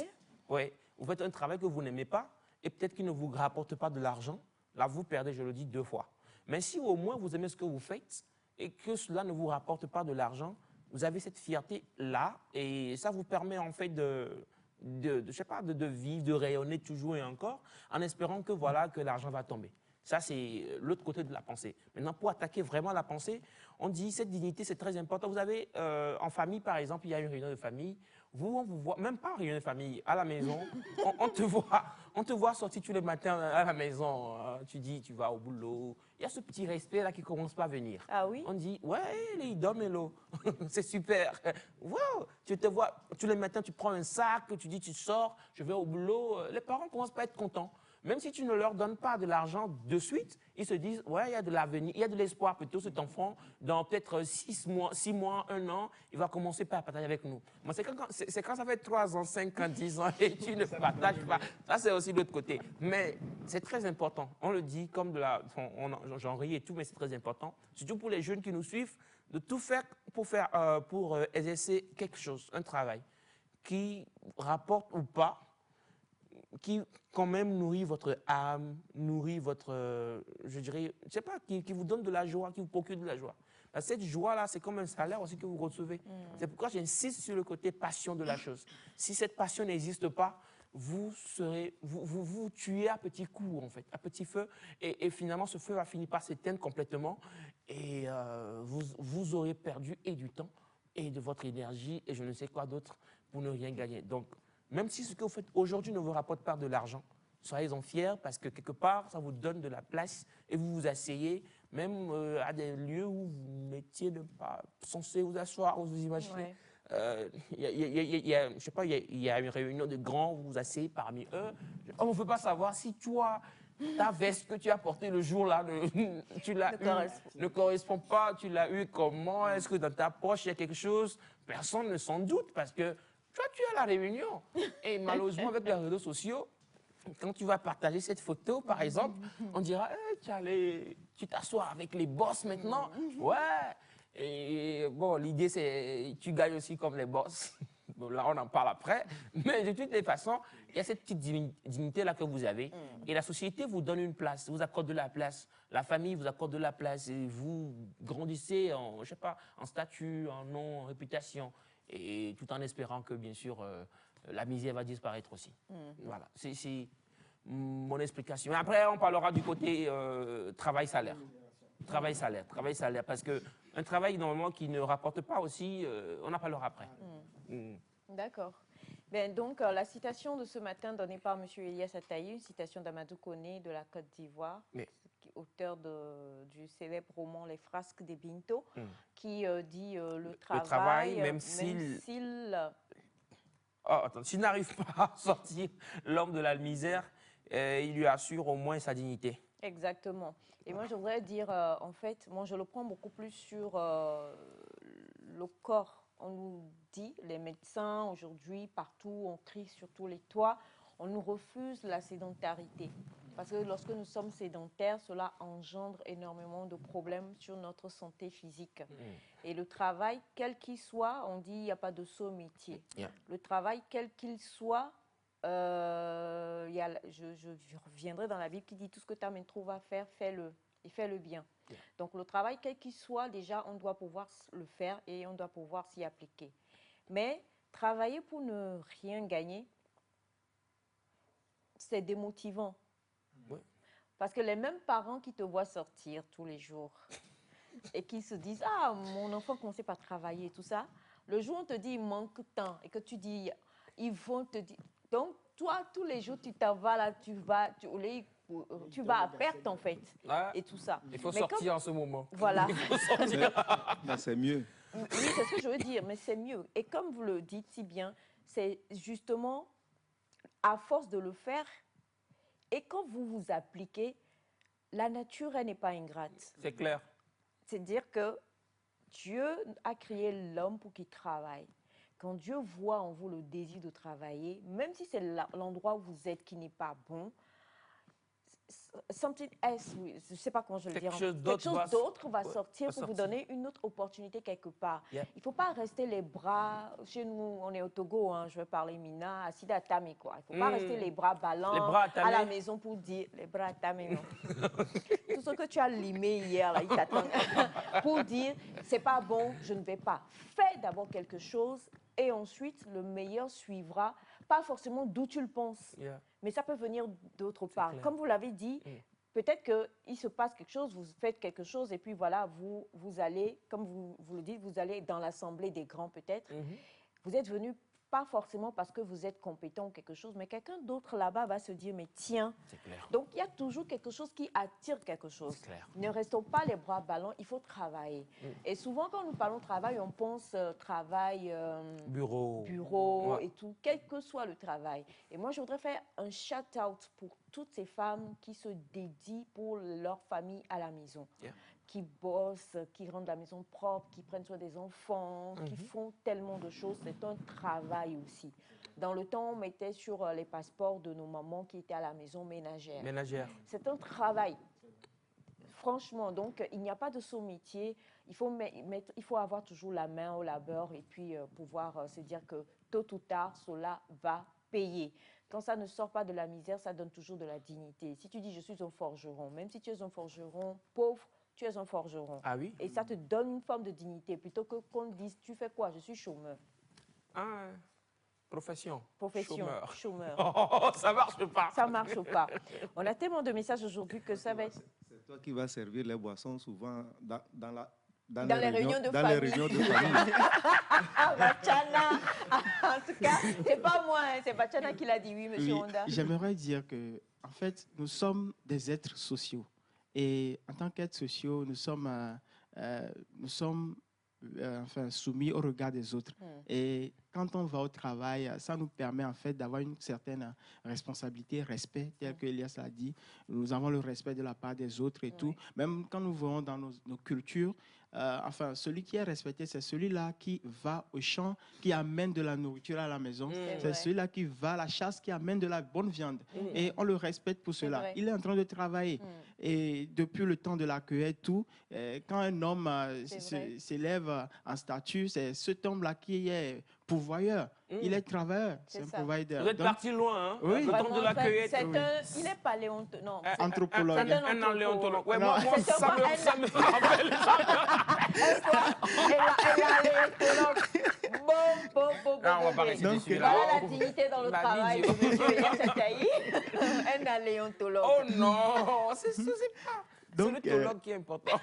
Ouais, vous faites un travail que vous n'aimez pas et peut-être qu'il ne vous rapporte pas de l'argent. Là, vous perdez, je le dis, deux fois. Mais si au moins vous aimez ce que vous faites et que cela ne vous rapporte pas de l'argent, vous avez cette fierté-là et ça vous permet en fait je sais pas, de vivre, de rayonner toujours et encore en espérant que, voilà, que l'argent va tomber. Ça, c'est l'autre côté de la pensée. Maintenant, pour attaquer vraiment la pensée, on dit cette dignité, c'est très important. Vous avez, en famille, par exemple, il y a une réunion de famille. Vous, on vous voit, même pas en réunion de famille, à la maison, on te voit sortir tous les matins à la maison. Tu dis, tu vas au boulot. Il y a ce petit respect-là qui commence pas à venir. Ah oui? On dit, ouais, il dorment, Hello. C'est super. Wow. Tu te vois, tous les matins, tu prends un sac, tu dis, tu sors, je vais au boulot. Les parents commencent pas à être contents. Même si tu ne leur donnes pas de l'argent de suite, ils se disent, ouais, il y a de l'avenir, il y a de l'espoir plutôt, cet enfant, dans peut-être 6 mois, 1 an, il va commencer par partager avec nous. Mais c'est quand ça fait 3 ans, 5 ans, 10 ans et tu ne partages pas. Ça, c'est aussi l'autre côté. Mais c'est très important. On le dit comme j'en ris et tout, mais c'est très important. Surtout pour les jeunes qui nous suivent, de tout faire pour exercer quelque chose, un travail qui rapporte ou pas, qui quand même nourrit votre âme, nourrit votre, je dirais, je sais pas, qui vous donne de la joie, qui vous procure de la joie. Parce que cette joie-là, c'est comme un salaire aussi que vous recevez. C'est pourquoi j'insiste sur le côté passion de la chose. Si cette passion n'existe pas, vous tuez à petit coup, en fait, à petit feu, et finalement, ce feu va finir par s'éteindre complètement, et vous aurez perdu et du temps, et de votre énergie, et je ne sais quoi d'autre, pour ne rien gagner. Donc, même si ce que vous faites aujourd'hui ne vous rapporte pas de l'argent, soyez-en fiers parce que quelque part, ça vous donne de la place et vous vous asseyez même à des lieux où vous n'étiez pas censé vous asseoir, vous imaginez. Je sais pas, il y a une réunion de grands, vous vous asseyez parmi eux. On ne veut pas savoir si toi, ta veste que tu as portée le jour-là, ne correspond pas, tu l'as eu comment, est-ce que dans ta poche il y a quelque chose? Personne ne s'en doute parce que toi, tu es à la réunion. Et malheureusement, avec les réseaux sociaux, quand tu vas partager cette photo, par exemple, on dira hey, tu t'assois avec les boss maintenant. Ouais. Et bon, l'idée, c'est tu gagnes aussi comme les boss. Bon, là, on en parle après. Mais de toutes les façons, il y a cette petite dignité-là que vous avez. Et la société vous donne une place, vous accorde de la place. La famille vous accorde de la place. Et vous grandissez en, je sais pas, en statut, en nom, en réputation. Et tout en espérant que, bien sûr, la misère va disparaître aussi. Voilà, c'est mon explication. Mais après, on parlera du côté travail-salaire. Travail-salaire, parce qu'un travail, normalement, qui ne rapporte pas aussi, on en parlera après. D'accord. Ben, donc, la citation de ce matin donnée par M. Elias Ataï, une citation d'Amadou Koné de la Côte d'Ivoire, auteur du célèbre roman Les Frasques des Binto, qui dit le travail, même s'il n'arrive pas à sortir l'homme de la misère, il lui assure au moins sa dignité. Exactement. Et moi, je voudrais dire, en fait, moi, je le prends beaucoup plus sur le corps. On nous dit, les médecins, aujourd'hui, partout, on crie sur tous les toits, on nous refuse la sédentarité. Parce que lorsque nous sommes sédentaires, cela engendre énormément de problèmes sur notre santé physique. Et le travail, quel qu'il soit, on dit il n'y a pas de saut métier. Le travail, quel qu'il soit, je reviendrai dans la Bible qui dit tout ce que ta main trouve à faire, fais-le et fais-le bien. Donc le travail, quel qu'il soit, déjà, on doit pouvoir le faire et on doit pouvoir s'y appliquer. Mais travailler pour ne rien gagner, c'est démotivant. Parce que les mêmes parents qui te voient sortir tous les jours et qui se disent « Ah, mon enfant commence par travailler » tout ça, le jour où on te dit « Il manque de temps » et que tu dis « Ils vont te dire… » Donc, toi, tous les jours, tu t'en vas là, tu vas à perte en fait, et tout ça. Il faut sortir en ce moment. Voilà. Mais c'est mieux. Oui, c'est ce que je veux dire, mais c'est mieux. Et comme vous le dites si bien, c'est justement à force de le faire, et quand vous vous appliquez, la nature, elle n'est pas ingrate. C'est clair. C'est-à-dire que Dieu a créé l'homme pour qu'il travaille. Quand Dieu voit en vous le désir de travailler, même si c'est l'endroit où vous êtes qui n'est pas bon, something else, je ne sais pas comment je le dire. Quelque chose d'autre va sortir pour vous donner une autre opportunité quelque part. Yeah. Il ne faut pas rester les bras, chez nous on est au Togo, hein, je vais parler Mina, assis à Tamé quoi. Il ne faut pas rester les bras ballants à la maison pour dire, les bras à Tamé non. Tout ce que tu as limé hier, là, il t'attend pour dire, c'est pas bon, je ne vais pas. Fais d'abord quelque chose et ensuite le meilleur suivra, pas forcément d'où tu le penses. Yeah. Mais ça peut venir d'autre part. Clair. Comme vous l'avez dit, peut-être qu'il se passe quelque chose, vous faites quelque chose et puis voilà, vous allez, comme vous le dites, vous allez dans l'assemblée des grands peut-être. Vous êtes venu pas forcément parce que vous êtes compétent ou quelque chose, mais quelqu'un d'autre là-bas va se dire, mais tiens. C'est clair. Donc, il y a toujours quelque chose qui attire quelque chose. C'est clair. Ne restons pas les bras ballants, il faut travailler. Et souvent, quand nous parlons travail, on pense travail... bureau et tout, quel que soit le travail. Et moi, je voudrais faire un shout-out pour toutes ces femmes qui se dédient pour leur famille à la maison. Yeah. Qui bossent, qui rendent la maison propre, qui prennent soin des enfants, qui font tellement de choses. C'est un travail aussi. Dans le temps, on mettait sur les passeports de nos mamans qui étaient à la maison ménagère. C'est un travail. Franchement, donc, il n'y a pas de sous-métier. Il faut avoir toujours la main au labeur et puis pouvoir se dire que tôt ou tard, cela va payer. Quand ça ne sort pas de la misère, ça donne toujours de la dignité. Si tu dis « je suis un forgeron », même si tu es un forgeron pauvre, tu es un forgeron. Ah oui? Et ça te donne une forme de dignité, plutôt que qu'on te dise « tu fais quoi? Je suis chômeur ». Ah, profession. Chômeur. Oh, ça marche pas. Ça marche pas. On a tellement de messages aujourd'hui que ça va être... C'est toi qui vas servir les boissons souvent dans les réunions de dans famille. les réunions de famille. Ah, Bachana. En tout cas, c'est pas moi, hein, c'est Bachana qui l'a dit, oui, monsieur Honda. J'aimerais dire que, en fait, nous sommes des êtres sociaux. Et en tant qu'êtres sociaux, nous sommes soumis au regard des autres. Et quand on va au travail, ça nous permet en fait d'avoir une certaine responsabilité, respect, tel que Elias l'a dit. Nous avons le respect de la part des autres et tout. Même quand nous voyons dans nos cultures, celui qui est respecté, c'est celui-là qui va au champ, qui amène de la nourriture à la maison. C'est celui-là qui va à la chasse, qui amène de la bonne viande. Et on le respecte pour cela. Il est en train de travailler. Et depuis le temps de la cueillette, tout, quand un homme s'élève en statut, c'est cet homme-là qui est pourvoyeur. Il est travailleur, c'est un provider. Vous êtes parti loin, hein? Oui. Le temps de la cueillette. Il n'est pas léontologue. Non. Anthropologue. C'est un paléontologue. Ouais, Non, moi, ça me rappelle. Elle a léontologue. Bon. On va pas rester Donc, dessus, Voilà là. la dignité dans le La travail de dignité. monsieur Elias Ataï. Elle a léontologue. Oh non, c'est pas... C'est Donc, l'éthologue qui est important.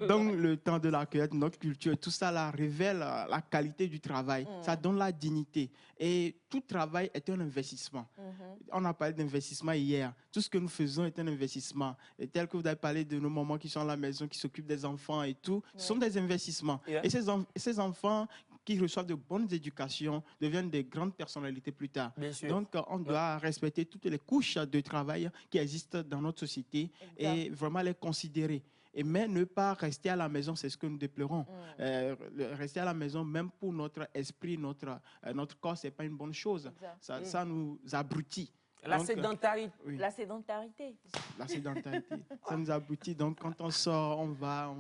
Donc, le temps de la cueillette, notre culture, tout ça là, révèle la qualité du travail. Ça donne la dignité. Et tout travail est un investissement. On a parlé d'investissement hier. Tout ce que nous faisons est un investissement. Et tel que vous avez parlé de nos mamans qui sont à la maison, qui s'occupent des enfants et tout, ce sont des investissements. Yeah. Et ces enfants qui reçoivent de bonnes éducations deviennent des grandes personnalités plus tard. Bien sûr. Donc, on doit respecter toutes les couches de travail qui existent dans notre société et vraiment les considérer. Mais ne pas rester à la maison, c'est ce que nous déplorons. Rester à la maison, même pour notre esprit, notre corps, ce n'est pas une bonne chose. Ça nous abrutit. La sédentarité. Oui. La sédentarité. La sédentarité. Ça nous abrutit. Donc, quand on sort, on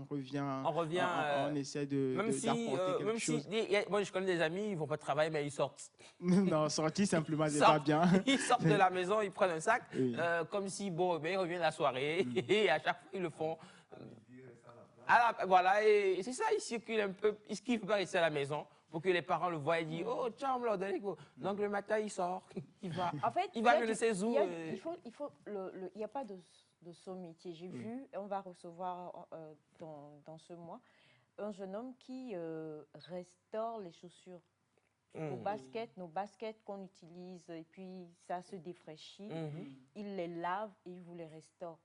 revient, on essaie d'apporter quelque chose. Moi, je connais des amis, ils ne vont pas travailler, mais ils sortent. Non, sortir simplement, c'est pas bien. Ils sortent de la maison, ils prennent un sac, comme si, bon, ils reviennent la soirée, et à chaque fois, ils le font. Voilà, et c'est ça, ils circulent un peu, ils ne kiffent pas rester à la maison. Pour que les parents le voient et disent « Oh, tiens, on me l'a donné. » Donc, le matin, il sort, il va, en fait, il va mener ses ous. Il n'y a pas de saut-métier. J'ai vu, on va recevoir dans ce mois, un jeune homme qui restaure les chaussures. Nos baskets qu'on utilise, et puis ça se défraîchit. Il les lave et il vous les restaure.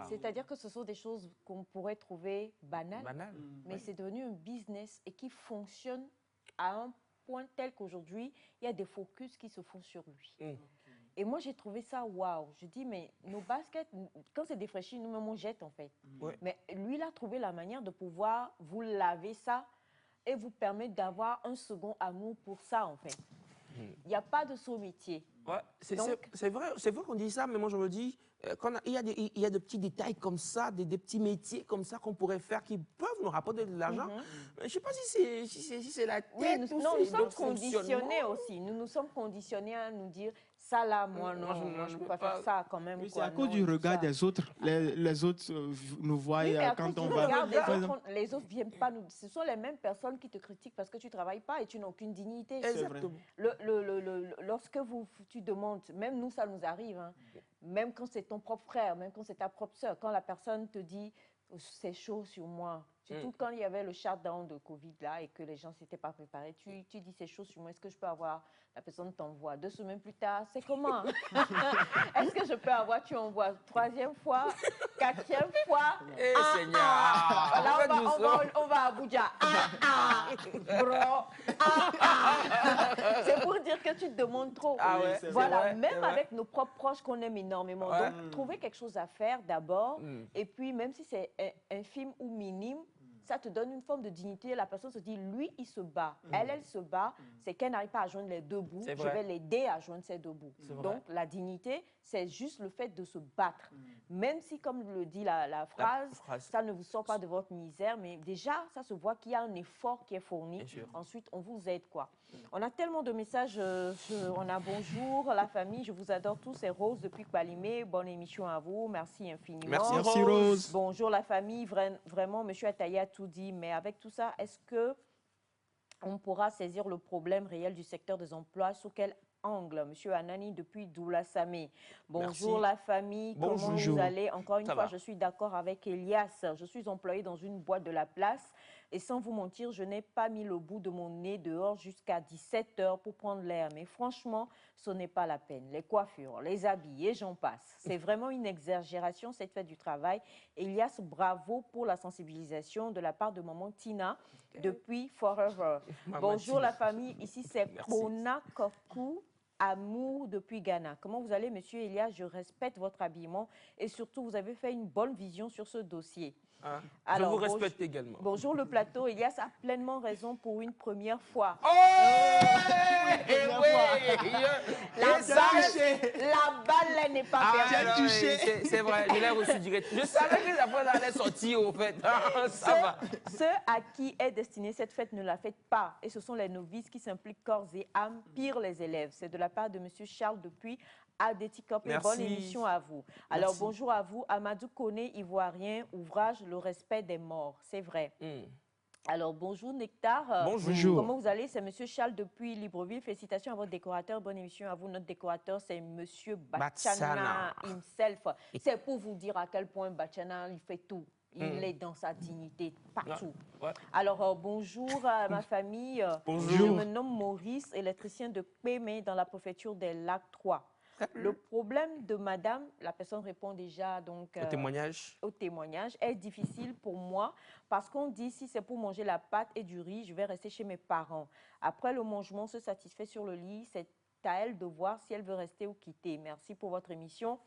C'est-à-dire que ce sont des choses qu'on pourrait trouver banales, mais c'est devenu un business et qui fonctionne à un point tel qu'aujourd'hui, il y a des focus qui se font sur lui. Et moi, j'ai trouvé ça waouh. Je dis, mais nos baskets, quand c'est défraîchi, nous-mêmes, on jette en fait. Ouais. Mais lui, il a trouvé la manière de pouvoir vous laver ça et vous permettre d'avoir un second amour pour ça en fait. Il n'y a pas de sous-métier. Ouais, Donc- c'est vrai qu'on dit ça, mais moi je me dis, il y a des petits détails comme ça, des petits métiers comme ça qu'on pourrait faire qui peuvent nous rapporter de l'argent. Je ne sais pas si c'est la tête Oui, ou non, nous c'est sommes notre fonctionnement. conditionnés aussi. Nous nous sommes conditionnés à nous dire, ça là, moi non, moi je peux pas faire ça quand même. Oui, c'est quoi, à cause non, du et tout regard ça. des autres. Les autres nous voient Oui, mais à quand cause on du va. regard des Par exemple, autres, les autres viennent pas nous. Ce sont les mêmes personnes qui te critiquent parce que tu travailles pas et tu n'as aucune dignité. Exactement. Lorsque tu demandes, même nous ça nous arrive, hein, même quand c'est ton propre frère, même quand c'est ta propre soeur, quand la personne te dit oh, c'est chaud sur moi, surtout quand il y avait le shutdown de Covid là et que les gens ne s'étaient pas préparés, tu dis c'est chaud sur moi, est-ce que je peux avoir, la personne t'envoie 2 semaines plus tard, c'est comment? Est-ce que je peux avoir, tu envoies 3e fois, 4e fois, Eh Seigneur, là, faites doucement. on va à Abuja. Bro. C'est pour dire que tu te demandes trop. Ah ouais, c'est Voilà, vrai, c'est même vrai. avec nos propres proches qu'on aime énormément. Ouais. Donc, trouver quelque chose à faire d'abord. Et puis, même si c'est infime ou minime, ça te donne une forme de dignité. La personne se dit, lui, il se bat. Elle se bat. C'est qu'elle n'arrive pas à joindre les 2 bouts. C'est Je vrai. vais l'aider à joindre ces 2 bouts. C'est vrai. Donc, la dignité, c'est juste le fait de se battre. Même si, comme le dit la phrase, phrase. ça ne vous sort pas de votre misère, mais déjà, ça se voit qu'il y a un effort qui est fourni. Bien sûr. Ensuite, on vous aide, quoi. On a tellement de messages. On a bonjour, la famille, je vous adore tous. C'est Rose depuis Kbalimé. Bonne émission à vous. Merci infiniment. Merci, Merci Rose. Rose. Bonjour la famille, vraiment, Monsieur Ataïa a tout dit, mais avec tout ça, est-ce que on pourra saisir le problème réel du secteur des emplois? Sous quel angle? Monsieur Anani depuis Doula-Samé. Bonjour Merci. la famille, comment Bonjour. vous allez? Encore une Ça fois, va. je suis d'accord avec Elias. Je suis employée dans une boîte de la place et sans vous mentir, je n'ai pas mis le bout de mon nez dehors jusqu'à 17 h pour prendre l'air. Mais franchement, ce n'est pas la peine. Les coiffures, les habits et j'en passe. C'est vraiment une exagération cette fête du travail. Elias, bravo pour la sensibilisation de la part de maman Tina depuis Forever. Maman Bonjour Tina. la famille, ici c'est Merci. Kona Koku. Amour depuis Ghana. Comment vous allez, monsieur Elias? Je respecte votre habillement et surtout, vous avez fait une bonne vision sur ce dossier. Hein? Alors, je vous respecte également. Bonjour le plateau. Elias a pleinement raison pour une première fois. Oh, La Et ça, balle elle n'est pas Ah, perdue. non, c'est vrai, je l'ai reçu direct. Je savais que la fois allait sortir au fait. Ça va. Ceux à qui est destinée cette fête ne la fêtent pas. Et ce sont les novices qui s'impliquent corps et âme, pire les élèves. C'est de la part de monsieur Charles depuis Adéticop. Merci. Bonne émission à vous. Alors Merci. bonjour à vous. Amadou Koné, Ivoirien, ouvrage Le respect des morts. C'est vrai. Alors, bonjour Nectar. Bonjour. Comment vous allez? C'est Monsieur Charles depuis Libreville. Félicitations à votre décorateur. Bonne émission à vous. Notre décorateur, c'est Monsieur Bachana himself. C'est pour vous dire à quel point Bachana, il fait tout. Il est dans sa dignité partout. Ouais. Alors, bonjour à ma famille. Bonjour. Je me nomme Maurice, électricien de Pémé dans la préfecture des Lacs 3. Le problème de madame, la personne répond déjà donc, Au témoignage. au témoignage, est difficile pour moi parce qu'on dit si c'est pour manger la pâte et du riz, je vais rester chez mes parents. Après le mangement, se satisfait sur le lit, c'est à elle de voir si elle veut rester ou quitter. Merci pour votre émission.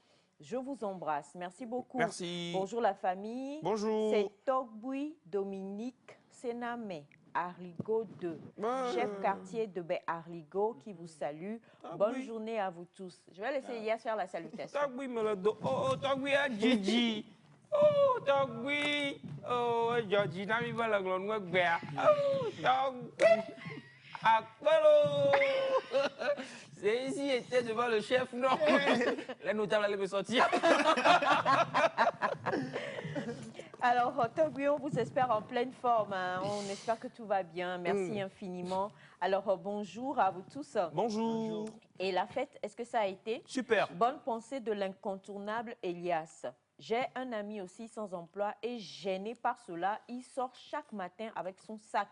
Je vous embrasse. Merci beaucoup. Merci. Bonjour la famille. Bonjour. C'est Togboui Dominique Sénamé. Arligo 2, Ouais. chef quartier de Arligo qui vous salue. Bonne journée à vous tous. Je vais laisser Elias faire la salutation. Togui me le do. Oh, Togui a Gigi. Oh, Togui. Oh, Georgie, n'a pas la glonne. Oh, Togui. Aquelo. C'est ici, était devant le chef, non? Les notables allaient me sortir. Alors, Togui, on vous espère en pleine forme. Hein. On espère que tout va bien. Merci infiniment. Alors, bonjour à vous tous. Bonjour. Et la fête, est-ce que ça a été? Super. Bonne pensée de l'incontournable Elias. J'ai un ami aussi sans emploi et gêné par cela, il sort chaque matin avec son sac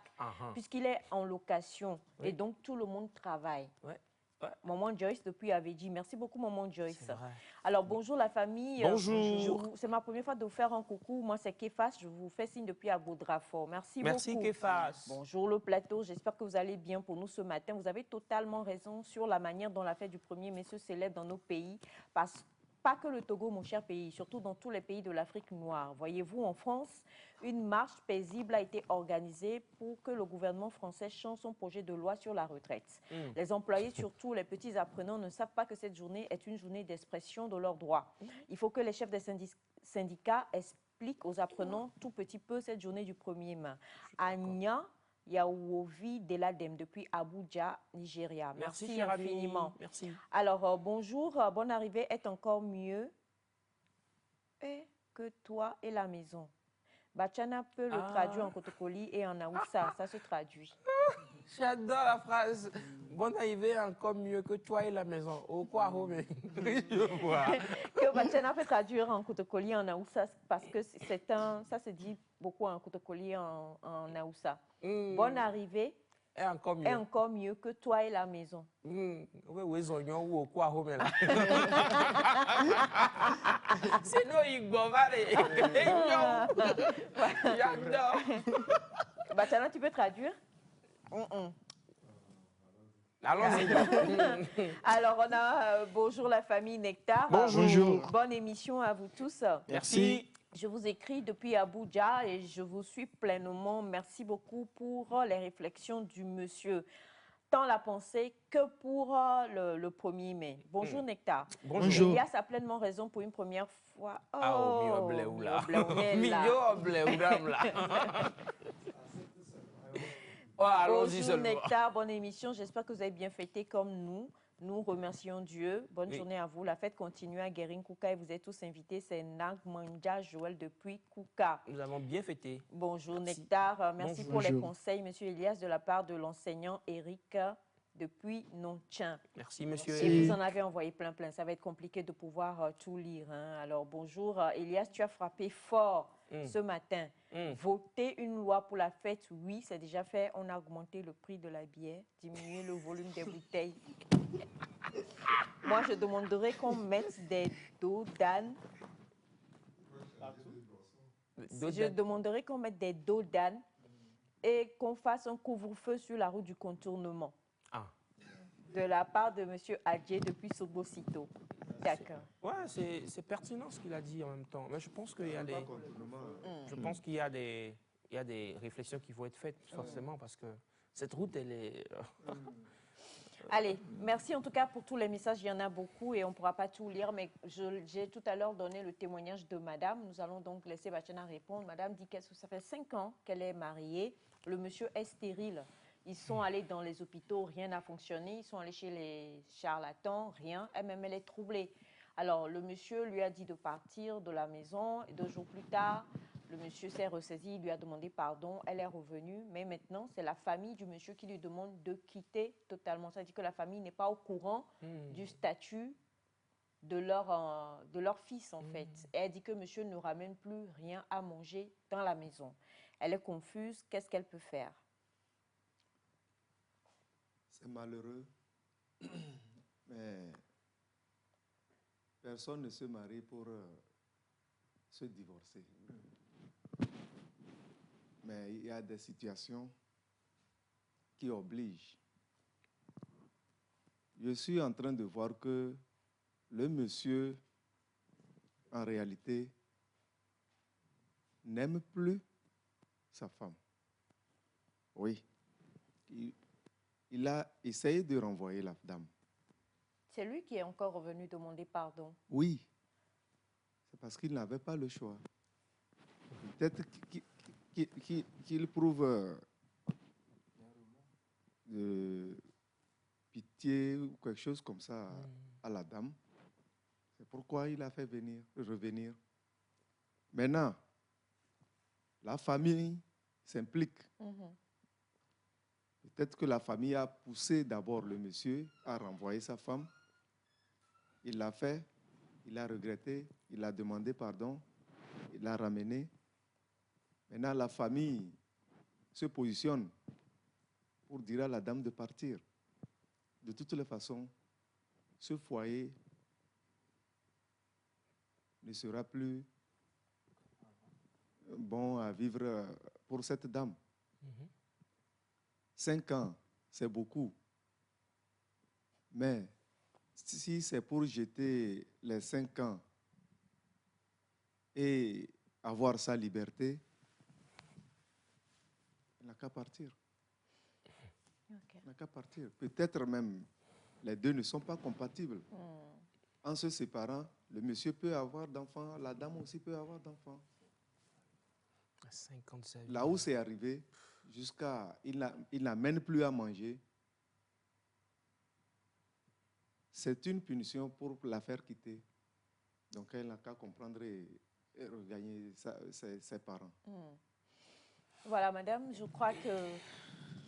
puisqu'il est en location et donc tout le monde travaille. Ouais. Maman Joyce depuis Aveji. Merci beaucoup, Maman Joyce. C'est vrai. Alors, bonjour la famille. Bonjour. C'est ma première fois de vous faire un coucou. Moi, c'est Kefas. Je vous fais signe depuis Aboudrafort. Merci beaucoup. Merci, Kefas. Bonjour le plateau. J'espère que vous allez bien pour nous ce matin. Vous avez totalement raison sur la manière dont la fête du 1er mai se célèbre dans nos pays. Pas que le Togo, mon cher pays, surtout dans tous les pays de l'Afrique noire. Voyez-vous, en France, une marche paisible a été organisée pour que le gouvernement français change son projet de loi sur la retraite. Les employés, surtout les petits apprenants, ne savent pas que cette journée est une journée d'expression de leurs droits. Il faut que les chefs des syndicats expliquent aux apprenants tout petit peu cette journée du 1er mai. Anya Yaouovi Deladem depuis Abuja, Nigeria. Merci cher ami. infiniment. Merci. Alors, bonjour, bonne arrivée est encore mieux que toi et la maison. Bachana peut le traduire en Kotokoli et en Aoussa, ça se traduit. J'adore la phrase. Bonne arrivée encore mieux que toi et la maison. Au quoi, Homé? Je vois. Que Bachana peut traduire en Kotokoli et en Aoussa parce que ça se dit beaucoup en Kotokoli et en Aoussa. Bonne arrivée Et encore mieux. est encore mieux que toi et la maison. Oui, oui, oignons ou au quoi, Homé là. C'est nous, Igbo, allez. J'adore. Bachana, tu peux traduire? Allons-y. Alors, on a bonjour la famille Nectar. Bonjour. Bonne émission à vous tous. Merci. Je vous écris depuis Abuja et je vous suis pleinement. Merci beaucoup pour les réflexions du monsieur. Tant la pensée que pour le 1er mai. Bonjour Nectar. Bonjour. Elias a pleinement raison pour une première fois. Ah, au mieux, là. Allons-y Bonjour seulement. Nectar, bonne émission. J'espère que vous avez bien fêté comme nous. Nous remercions Dieu. Bonne journée à vous. La fête continue à Guérin Kouka et vous êtes tous invités. C'est Nagmanja Joël depuis Kouka. Nous avons bien fêté. Bonjour Merci. Nectar. Merci Bonjour. pour les Bonjour. conseils, Monsieur Elias, de la part de l'enseignant Eric depuis Nontchin. Merci, monsieur. Et vous en avez envoyé plein. Ça va être compliqué de pouvoir tout lire. Hein. Alors, bonjour. Elias, tu as frappé fort ce matin. Voter une loi pour la fête, oui, c'est déjà fait. On a augmenté le prix de la bière, diminué le volume des bouteilles. Moi, je demanderais qu'on mette des dos d'âne. Je demanderais qu'on mette des dos d'âne et qu'on fasse un couvre-feu sur la route du contournement. Ah. De la part de M. Adjé depuis Sobosito. D'accord. Ouais, c'est pertinent ce qu'il a dit en même temps. Mais je pense qu'il y a des, il y a des réflexions qui vont être faites forcément parce que cette route, elle est... Allez, merci en tout cas pour tous les messages. Il y en a beaucoup et on ne pourra pas tout lire, mais j'ai tout à l'heure donné le témoignage de madame. Nous allons donc laisser Bachana répondre. Madame dit que ça fait 5 ans qu'elle est mariée. Le monsieur est stérile. Ils sont allés dans les hôpitaux, rien n'a fonctionné. Ils sont allés chez les charlatans, rien. Elle-même, elle est troublée. Alors, le monsieur lui a dit de partir de la maison. Et 2 jours plus tard, le monsieur s'est ressaisi, il lui a demandé pardon. Elle est revenue. Mais maintenant, c'est la famille du monsieur qui lui demande de quitter totalement. Ça veut dire que la famille n'est pas au courant du statut de leur fils, en fait. Et elle dit que monsieur ne ramène plus rien à manger dans la maison. Elle est confuse. Qu'est-ce qu'elle peut faire? C'est malheureux, mais personne ne se marie pour se divorcer. Mais il y a des situations qui obligent. Je suis en train de voir que le monsieur, en réalité, n'aime plus sa femme. Oui. Il a essayé de renvoyer la dame. C'est lui qui est encore revenu demander pardon. Oui, c'est parce qu'il n'avait pas le choix. Peut-être qu'il prouve de pitié ou quelque chose comme ça à la dame. C'est pourquoi il a fait revenir. Maintenant, la famille s'implique. Peut-être que la famille a poussé d'abord le monsieur à renvoyer sa femme. Il l'a fait, il a regretté, il a demandé pardon, il l'a ramené. Maintenant, la famille se positionne pour dire à la dame de partir. de toutes les façons, ce foyer ne sera plus bon à vivre pour cette dame. 5 ans, c'est beaucoup. Mais si c'est pour jeter les 5 ans et avoir sa liberté, elle n'a qu'à partir. Ok. Elle n'a qu'à partir. Peut-être même, les deux ne sont pas compatibles. En se séparant, le monsieur peut avoir d'enfants, la dame aussi peut avoir d'enfants. À 57. Là où c'est arrivé, jusqu'à... Il n'amène plus à manger. C'est une punition pour la faire quitter. Donc elle n'a qu'à comprendre et regagner ses parents. Voilà, madame, je crois que...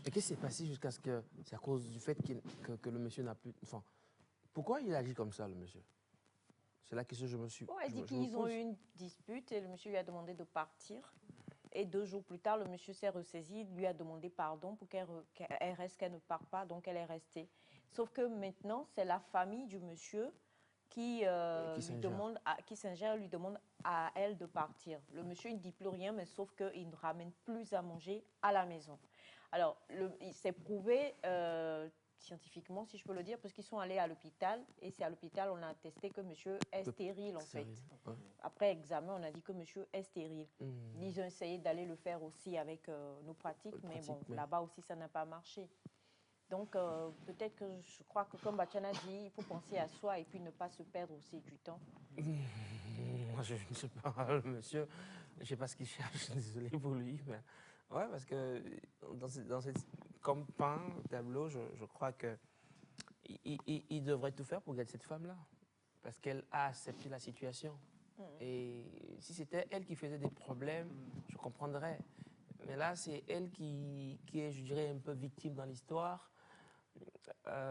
Et qu'est-ce qui s'est passé jusqu'à ce que... C'est à cause du fait que le monsieur n'a plus... Enfin, pourquoi il agit comme ça, le monsieur? C'est la question que je me suis... Bon, elle dit je me qu'ils ont pose. eu une dispute et le monsieur lui a demandé de partir. Et 2 jours plus tard, le monsieur s'est ressaisi, lui a demandé pardon pour qu'elle reste, qu'elle ne parte pas, donc elle est restée. Sauf que maintenant, c'est la famille du monsieur qui s'ingère, lui demande à elle de partir. Le monsieur il ne dit plus rien, mais sauf qu'il ne ramène plus à manger à la maison. Alors, il s'est prouvé scientifiquement, si je peux le dire, parce qu'ils sont allés à l'hôpital, et c'est à l'hôpital on a attesté que monsieur est stérile, en fait. Ouais. Après examen, on a dit que monsieur est stérile. Ils ont essayé d'aller le faire aussi avec nos pratiques, mais bon, là-bas aussi, ça n'a pas marché. Donc, peut-être que je crois que, comme Bachana dit, il faut penser à soi et puis ne pas se perdre aussi du temps. Moi, je ne sais pas, le monsieur, je ne sais pas ce qu'il cherche, désolé pour lui. Mais... Ouais, parce que comme peint, tableau, je crois que il devrait tout faire pour garder cette femme-là. Parce qu'elle a accepté la situation. Et si c'était elle qui faisait des problèmes, je comprendrais. Mais là, c'est elle qui est, je dirais, un peu victime dans l'histoire.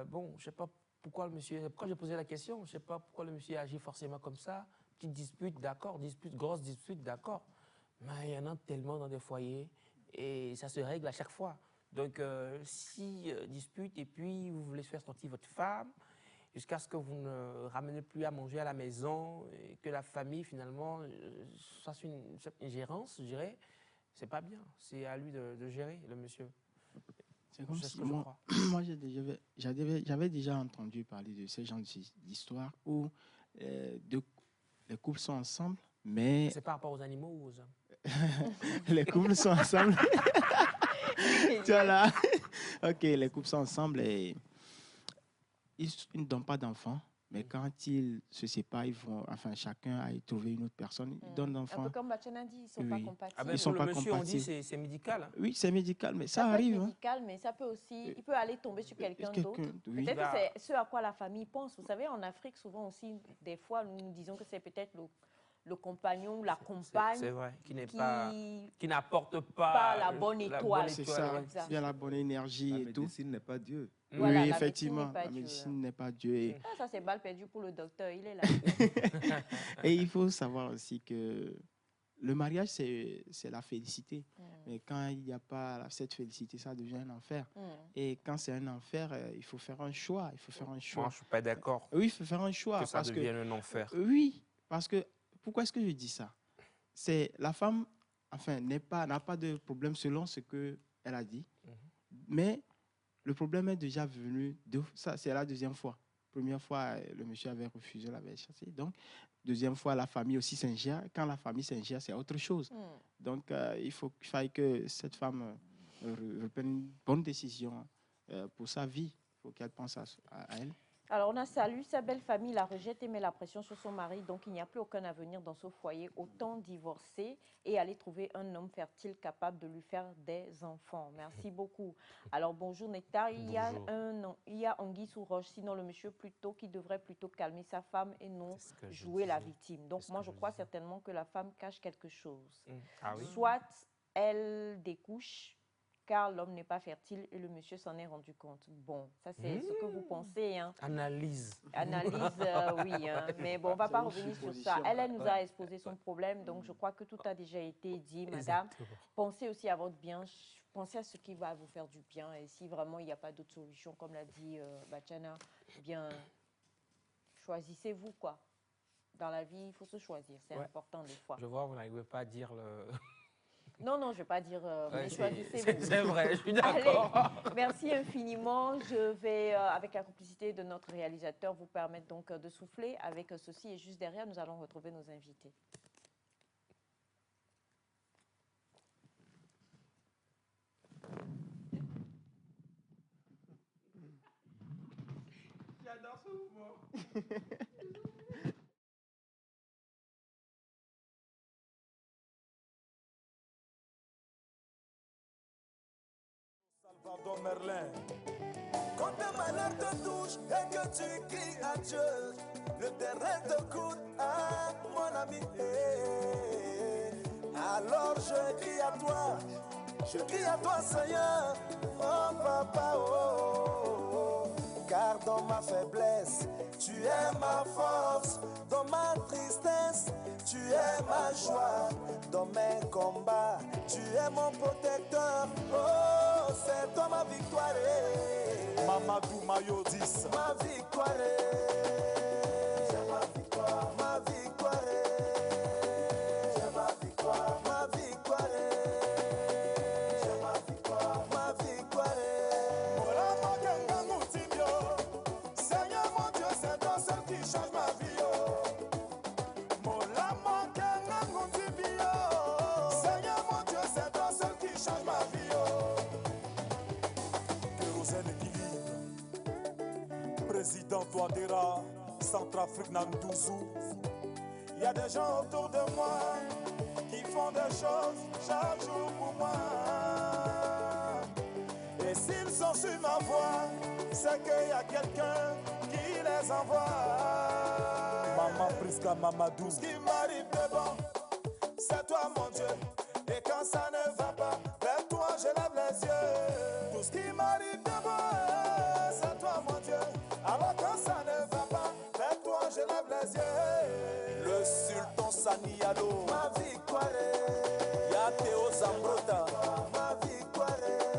Bon, je ne sais pas pourquoi le monsieur... Pourquoi j'ai posé la question, je ne sais pas pourquoi le monsieur agit forcément comme ça. Petite dispute, d'accord. Dispute, grosse dispute, d'accord. Mais il y en a tellement dans des foyers et ça se règle à chaque fois. Donc, si dispute et puis vous voulez faire sortir votre femme jusqu'à ce que vous ne ramenez plus à manger à la maison et que la famille, finalement, fasse une gérance, je dirais, c'est pas bien. C'est à lui de gérer, le monsieur. C'est comme C'est si ce que je crois. moi j'avais déjà entendu parler de ce genre d'histoire où les couples sont ensemble, mais C'est par rapport aux animaux ou aux hommes? les couples sont ensemble. Tu vois là? Ok, les couples sont ensemble et ils ne donnent pas d'enfants. Mais quand ils se séparent, ils vont, enfin, chacun aille trouver une autre personne, ils donnent Un d'enfants. peu comme Bachana dit, ils ne sont pas Oui. compatibles. Ah ben Ils sont pour pas le monsieur, on dit compatibles. c'est médical. Hein. Oui, c'est médical, mais ça peut arrive. être Hein. médical, mais ça peut aussi, il peut aller tomber sur quelqu'un d'autre. Oui. Peut-être que c'est ce à quoi la famille pense. Vous savez, en Afrique, souvent aussi, des fois, nous disons que c'est peut-être le compagnon ou la compagne C'est vrai, qui n'apporte pas, pas la bonne étoile. C'est ça, Exact. bien la bonne énergie La et tout. médecine n'est pas Dieu. Voilà, Oui, la effectivement, médecine n'est pas la Dieu, médecine n'est pas Dieu. Et, Ah, ça, c'est balle perdue pour le docteur, il est là. et il faut savoir aussi que le mariage, c'est la félicité. Mais quand il n'y a pas cette félicité, ça devient un enfer. Et quand c'est un enfer, il faut faire un choix. Il faut faire un choix. Moi, je ne suis pas d'accord Oui, il faut faire un choix. que ça devienne un enfer. Oui, parce que, pourquoi est-ce que je dis ça? C'est la femme, enfin, n'a pas de problème selon ce qu'elle a dit. Mais le problème est déjà venu, ça c'est la deuxième fois. Première fois, le monsieur avait refusé, l'avait chassé. Donc, deuxième fois, la famille aussi s'ingère. Quand la famille s'ingère, c'est autre chose. Donc, il faille que cette femme reprenne une bonne décision pour sa vie. Il faut qu'elle pense à elle. Alors, on a salué sa belle famille, la rejette et met la pression sur son mari. Donc, il n'y a plus aucun avenir dans ce foyer. Autant divorcer et aller trouver un homme fertile capable de lui faire des enfants. Merci beaucoup. Alors, bonjour Nectar. Il y a Anguille sous roche. Sinon, le monsieur plutôt qui devrait plutôt calmer sa femme et non jouer la victime. Donc, moi, je crois certainement que la femme cache quelque chose. Ah oui. Soit elle découche car l'homme n'est pas fertile et le monsieur s'en est rendu compte. Bon, ça c'est ce que vous pensez. Hein. Analyse. Analyse, oui, hein. Mais bon, on ne va pas revenir sur ça. Elle nous a exposé son problème, donc je crois que tout a déjà été dit, madame. Exactement. Pensez aussi à votre bien, pensez à ce qui va vous faire du bien. Et si vraiment il n'y a pas d'autre solution, comme l'a dit Bachana, eh bien, choisissez-vous, quoi. Dans la vie, il faut se choisir, c'est important des fois. Je vois, vous n'arrivez pas à dire le... Non, non, je ne vais pas dire, mais choisissez-vous. C'est vrai, je suis d'accord. Merci infiniment. Je vais, avec la complicité de notre réalisateur, vous permettre donc de souffler avec ceci. Et juste derrière, nous allons retrouver nos invités. J'adore ce mouvement. Salvador Merlin. Quand un malheur te touche et que tu cries à Dieu, le terrain te coûte, ah, mon ami. Alors je crie à toi, Seigneur, oh papa, oh. Car dans ma faiblesse, tu es ma force, dans ma tristesse, tu es ma joie, dans mes combats, tu es mon protecteur, oh, c'est toi ma victoire. Mamadou Mayo 10. Ma victoire. C'est ma victoire. Ma victoire. C'est ma victoire. Ma victoire. C'est ma victoire. Ma victoire. Voilà mon Kengangu Tibio. Seigneur mon Dieu, c'est toi seul qui change ma vie. Mola mon Kengangu Tibio. Seigneur mon Dieu, c'est toi seul qui change ma vie. Kérosène équilibre. Président Touadéra, Centrafrique Nandouzou. Il y a des gens autour de moi qui font des choses chaque jour pour moi. Et s'ils sont sur ma voie, c'est qu'il y a quelqu'un qui les envoie. Maman Priska Mamadou. Ce qui m'arrive de bon, c'est toi mon Dieu. Et quand ça ne va pas, vers toi je lève les yeux. Tout ce qui m'arrive de bon, c'est toi mon Dieu. Alors quand ça ne va pas, vers toi je lève les yeux. Le sultan Sanialo, ma victoire. Yateo Zambrota, ma victoire.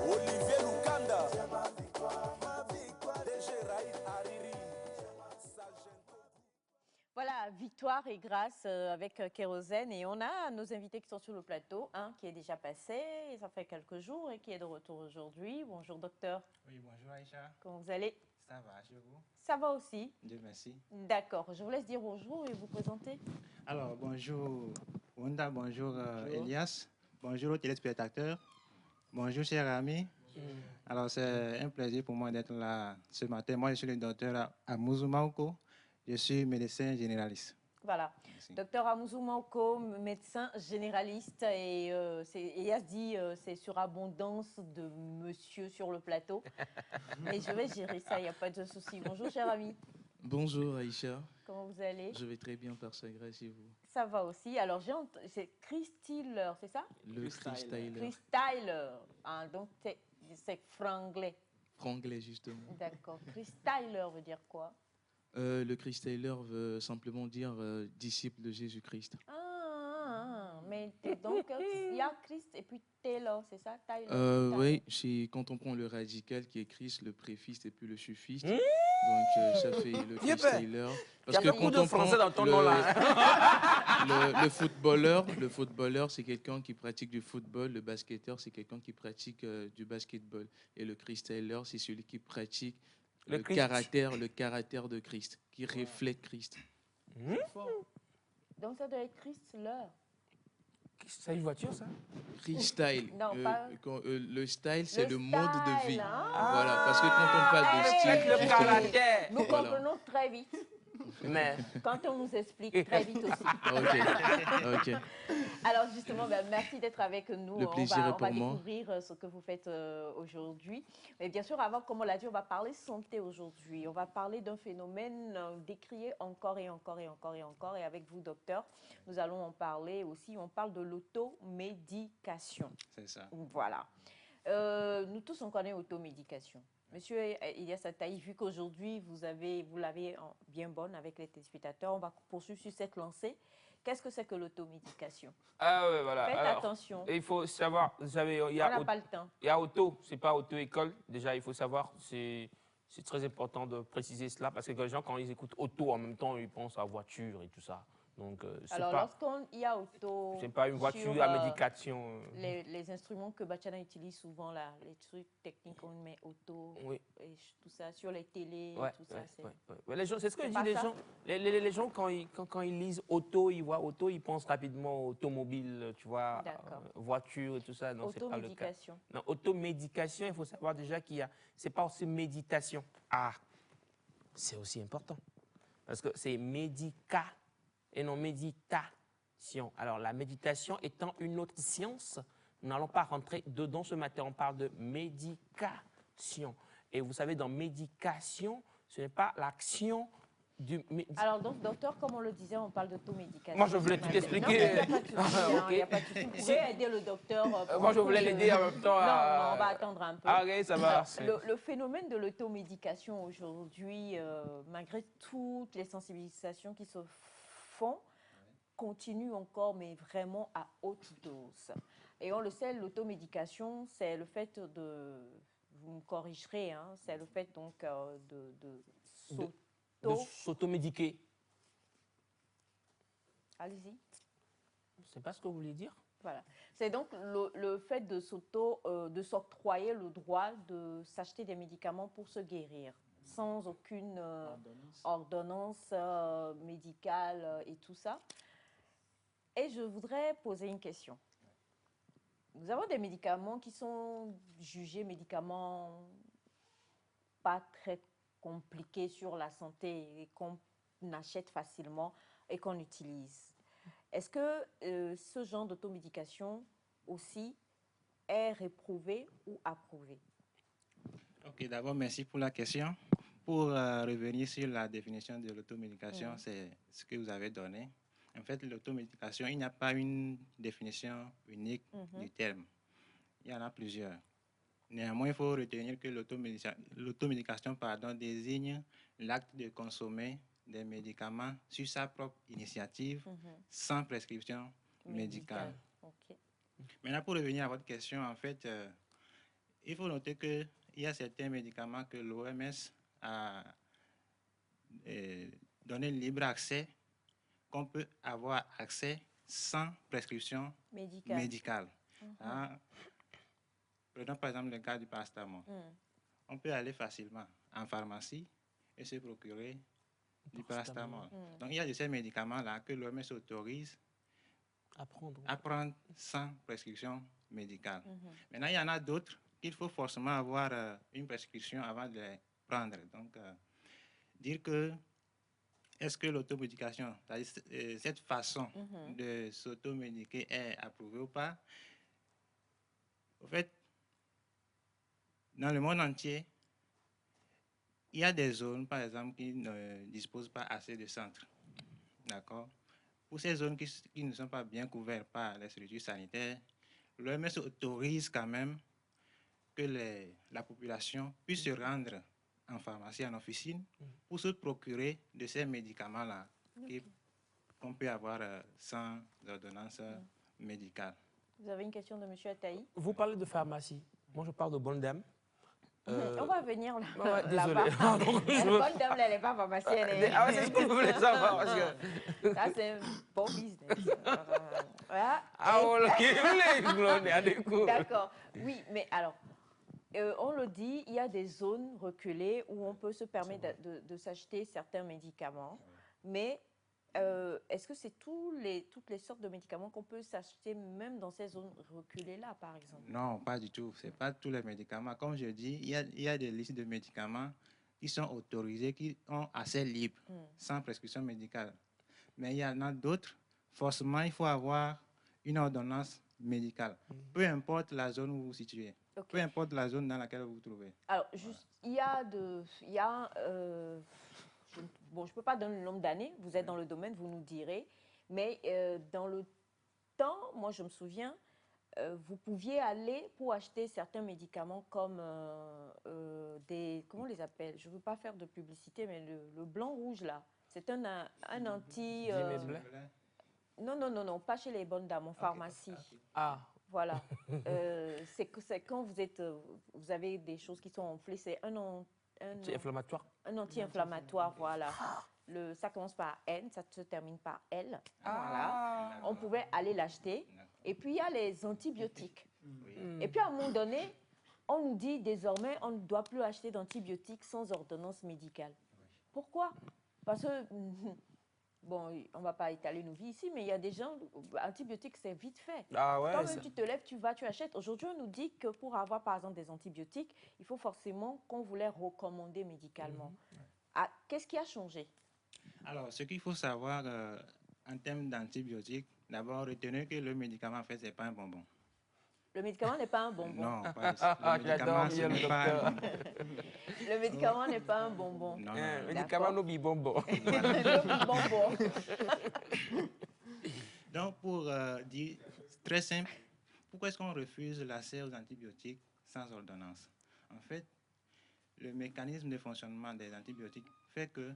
Olivier Lukanda, ma victoire. Ma victoire. DG Raïd Hariri. Voilà, victoire et grâce avec Kérosène. Et on a nos invités qui sont sur le plateau, un qui est déjà passé, et ça fait quelques jours, et qui est de retour aujourd'hui. Bonjour docteur. Oui, bonjour Aïcha. Comment vous allez? Ça va chez vous? Ça va aussi. Dieu merci. D'accord, je vous laisse dire bonjour et vous présenter. Alors, bonjour Wanda, bonjour, Elias, bonjour aux téléspectateurs, bonjour chers amis. Alors, c'est un plaisir pour moi d'être là ce matin. Moi, je suis le docteur Amouzou Maoko, je suis médecin généraliste. Voilà, Merci. docteur Amouzou Maoko, médecin généraliste, et Elias dit c'est surabondance de monsieur sur le plateau. Mais je vais gérer ça, il n'y a pas de souci. Bonjour cher ami. Bonjour Aïcha, Comment vous allez? je vais très bien par sa grâce et vous. Ça va aussi. Alors, c'est Chris Tyler, c'est ça? Le freestyler, Chris Tyler. Ah, donc, c'est franglais. franglais justement. D'accord. Chris Tyler veut dire quoi? Le freestyler veut simplement dire disciple de Jésus-Christ. Mais donc, il y a Christ et puis Taylor, c'est ça? Tyler. Oui, quand on prend le radical qui est Christ, le préfixe et puis le suffixe. Donc ça fait le freestyler. Parce que quand on prend dans ton nom là. le footballeur, c'est quelqu'un qui pratique du football. Le basketteur, c'est quelqu'un qui pratique du basketball. Et le freestyler, c'est celui qui pratique Le le Christ. caractère de Christ, qui reflète Christ. Donc, ça doit être Christ leur. C'est une voiture, ça? Freestyle. Non, pas- Le style, c'est le mode de vie. Ah. Voilà, parce que quand on parle de style, Avec le justement, caractère. Nous Voilà. comprenons très vite. Mais Quand on nous explique très vite aussi. ok. Alors justement, merci d'être avec nous. Le plaisir on est va pour moi. découvrir ce que vous faites aujourd'hui. Mais bien sûr, avant, comme on l'a dit, on va parler santé aujourd'hui. On va parler d'un phénomène décrié encore et encore et encore et encore. Et avec vous, docteur, nous allons en parler aussi. On parle de l'automédication. C'est ça. Voilà. Nous tous, on connaît automédication. Monsieur Ilyas Ataï, vu qu'aujourd'hui, vous l'avez bien bonne avec les téléspectateurs, on va poursuivre sur cette lancée. Qu'est-ce que c'est que l'automédication? Ah ouais, voilà. Faites Alors, attention. il faut savoir, vous savez, On n'a pas le temps. il y a auto, c'est pas auto-école. Déjà, il faut savoir, c'est très important de préciser cela parce que les gens, quand ils écoutent auto, en même temps, ils pensent à voiture et tout ça. Donc, alors, lorsqu'il y a auto... c'est pas une voiture sur, à médication. Les instruments que Bachana utilise souvent, là, les trucs techniques, on met auto, Oui. et tout ça, sur les télés, Ouais, tout ça. Ouais, c'est ce que je dis, pas les ça? gens, les gens quand ils lisent auto, ils voient auto, ils pensent rapidement automobile, tu vois, voiture et tout ça. Non, c'est pas le cas. Automédication. Non, automédication, il faut savoir déjà c'est pas aussi méditation. Ah, c'est aussi important. Parce que c'est médica et non méditation. Alors, la méditation étant une autre science, nous n'allons pas rentrer dedans ce matin. On parle de médication. Et vous savez, dans médication, ce n'est pas l'action du... Alors, donc, docteur, comme on le disait, on parle d'automédication. Moi, je voulais tout expliquer. Non, il n'y a pas de souci. Vous pouvez aider le docteur. Moi, je voulais l'aider en même temps. Non, on va attendre un peu. Ah, ok, ça va. Alors, le phénomène de l'automédication aujourd'hui, malgré toutes les sensibilisations qui se font, continue encore, mais vraiment à haute dose. Et on le sait, l'automédication, c'est le fait de... Vous me corrigerez, hein, c'est le fait donc de s'automédiquer. Allez-y. C'est pas ce que vous voulez dire? Voilà. C'est donc le fait de s'octroyer le droit de s'acheter des médicaments pour se guérir, sans aucune ordonnance médicale et tout ça. Et je voudrais poser une question. Nous avons des médicaments qui sont jugés médicaments pas très compliqués sur la santé et qu'on achète facilement et qu'on utilise. Est-ce que ce genre d'automédication aussi est réprouvé ou approuvé? Ok, d'abord, merci pour la question. Pour revenir sur la définition de l'automédication, c'est ce que vous avez donné. En fait, l'automédication, il n'y a pas une définition unique du terme. Il y en a plusieurs. Néanmoins, il faut retenir que l'automédication désigne l'acte de consommer des médicaments sur sa propre initiative, sans prescription médicale. Okay. Maintenant, pour revenir à votre question, en fait, il faut noter qu'il y a certains médicaments que l'OMS a donné libre accès, qu'on peut avoir accès sans prescription médicale. Hein? Prenons par exemple le cas du paracétamol. On peut aller facilement en pharmacie et se procurer du paracétamol. Donc, il y a de ces médicaments-là que l'OMS autorise à prendre sans prescription médicale. Maintenant, il y en a d'autres qu'il faut forcément avoir une prescription avant de les prendre. Donc, dire que est-ce que l'automédication, cette façon de s'automédiquer est approuvée ou pas? En fait, dans le monde entier, il y a des zones, par exemple, qui ne disposent pas assez de centres. D'accord? Pour ces zones qui ne sont pas bien couvertes par les structures sanitaires, l'OMS autorise quand même que la population puisse se rendre en pharmacie, en officine, pour se procurer de ces médicaments-là qu'on peut avoir sans ordonnance médicale. Vous avez une question de M. Ataï? Vous parlez de pharmacie. Moi, je parle de bonne dame. On va venir là. Ouais, désolé. La bonne dame, elle n'est pas pharmacienne. Ah, c'est ce que vous voulez savoir. Parce que... Ça, c'est un bon business. Voilà. D'accord. Oui, mais alors, on le dit, il y a des zones reculées où on peut se permettre de s'acheter certains médicaments. Mais est-ce que c'est toutes les sortes de médicaments qu'on peut s'acheter même dans ces zones reculées-là, par exemple? Non, pas du tout. Ce n'est pas tous les médicaments. Comme je dis, il y a des listes de médicaments qui sont autorisés, qui sont assez libres, sans prescription médicale. Mais il y en a d'autres, forcément, il faut avoir une ordonnance médicale. Peu importe la zone où vous vous situez. Okay. Peu importe la zone dans laquelle vous vous trouvez. Alors, juste, bon, je ne peux pas donner le nombre d'années, vous êtes dans le domaine, vous nous direz, mais dans le temps, moi je me souviens, vous pouviez aller pour acheter certains médicaments comme comment on les appelle? Je ne veux pas faire de publicité, mais le blanc-rouge, là, c'est un anti... non, non, non, non, pas chez les bonnes dames, en pharmacie. Ah. Voilà. C'est quand vous avez des choses qui sont enflées, c'est un anti-inflammatoire. Un anti-inflammatoire, voilà. Ça commence par N, ça se termine par L. Voilà. On pouvait aller l'acheter. Et puis, il y a les antibiotiques. Et puis, à un moment donné, on nous dit désormais, on ne doit plus acheter d'antibiotiques sans ordonnance médicale. Pourquoi? Parce que, bon, on ne va pas étaler nos vies ici, mais il y a des gens, antibiotiques, c'est vite fait. Ah ouais, quand même, tu te lèves, tu vas, tu achètes. Aujourd'hui, on nous dit que pour avoir, par exemple, des antibiotiques, il faut forcément qu'on vous les recommande médicalement. Qu'est-ce qui a changé? Alors, ce qu'il faut savoir en termes d'antibiotiques, d'abord, retenez que le médicament, en fait, ce n'est pas un bonbon. Le médicament n'est pas un bonbon. Non, pas le médicament, ce n'est pas un bonbon. Le médicament n'est pas un bonbon. Non, le médicament n'est pas bonbon. Donc, pour dire très simple, pourquoi est-ce qu'on refuse l'accès aux antibiotiques sans ordonnance? En fait, le mécanisme de fonctionnement des antibiotiques fait que,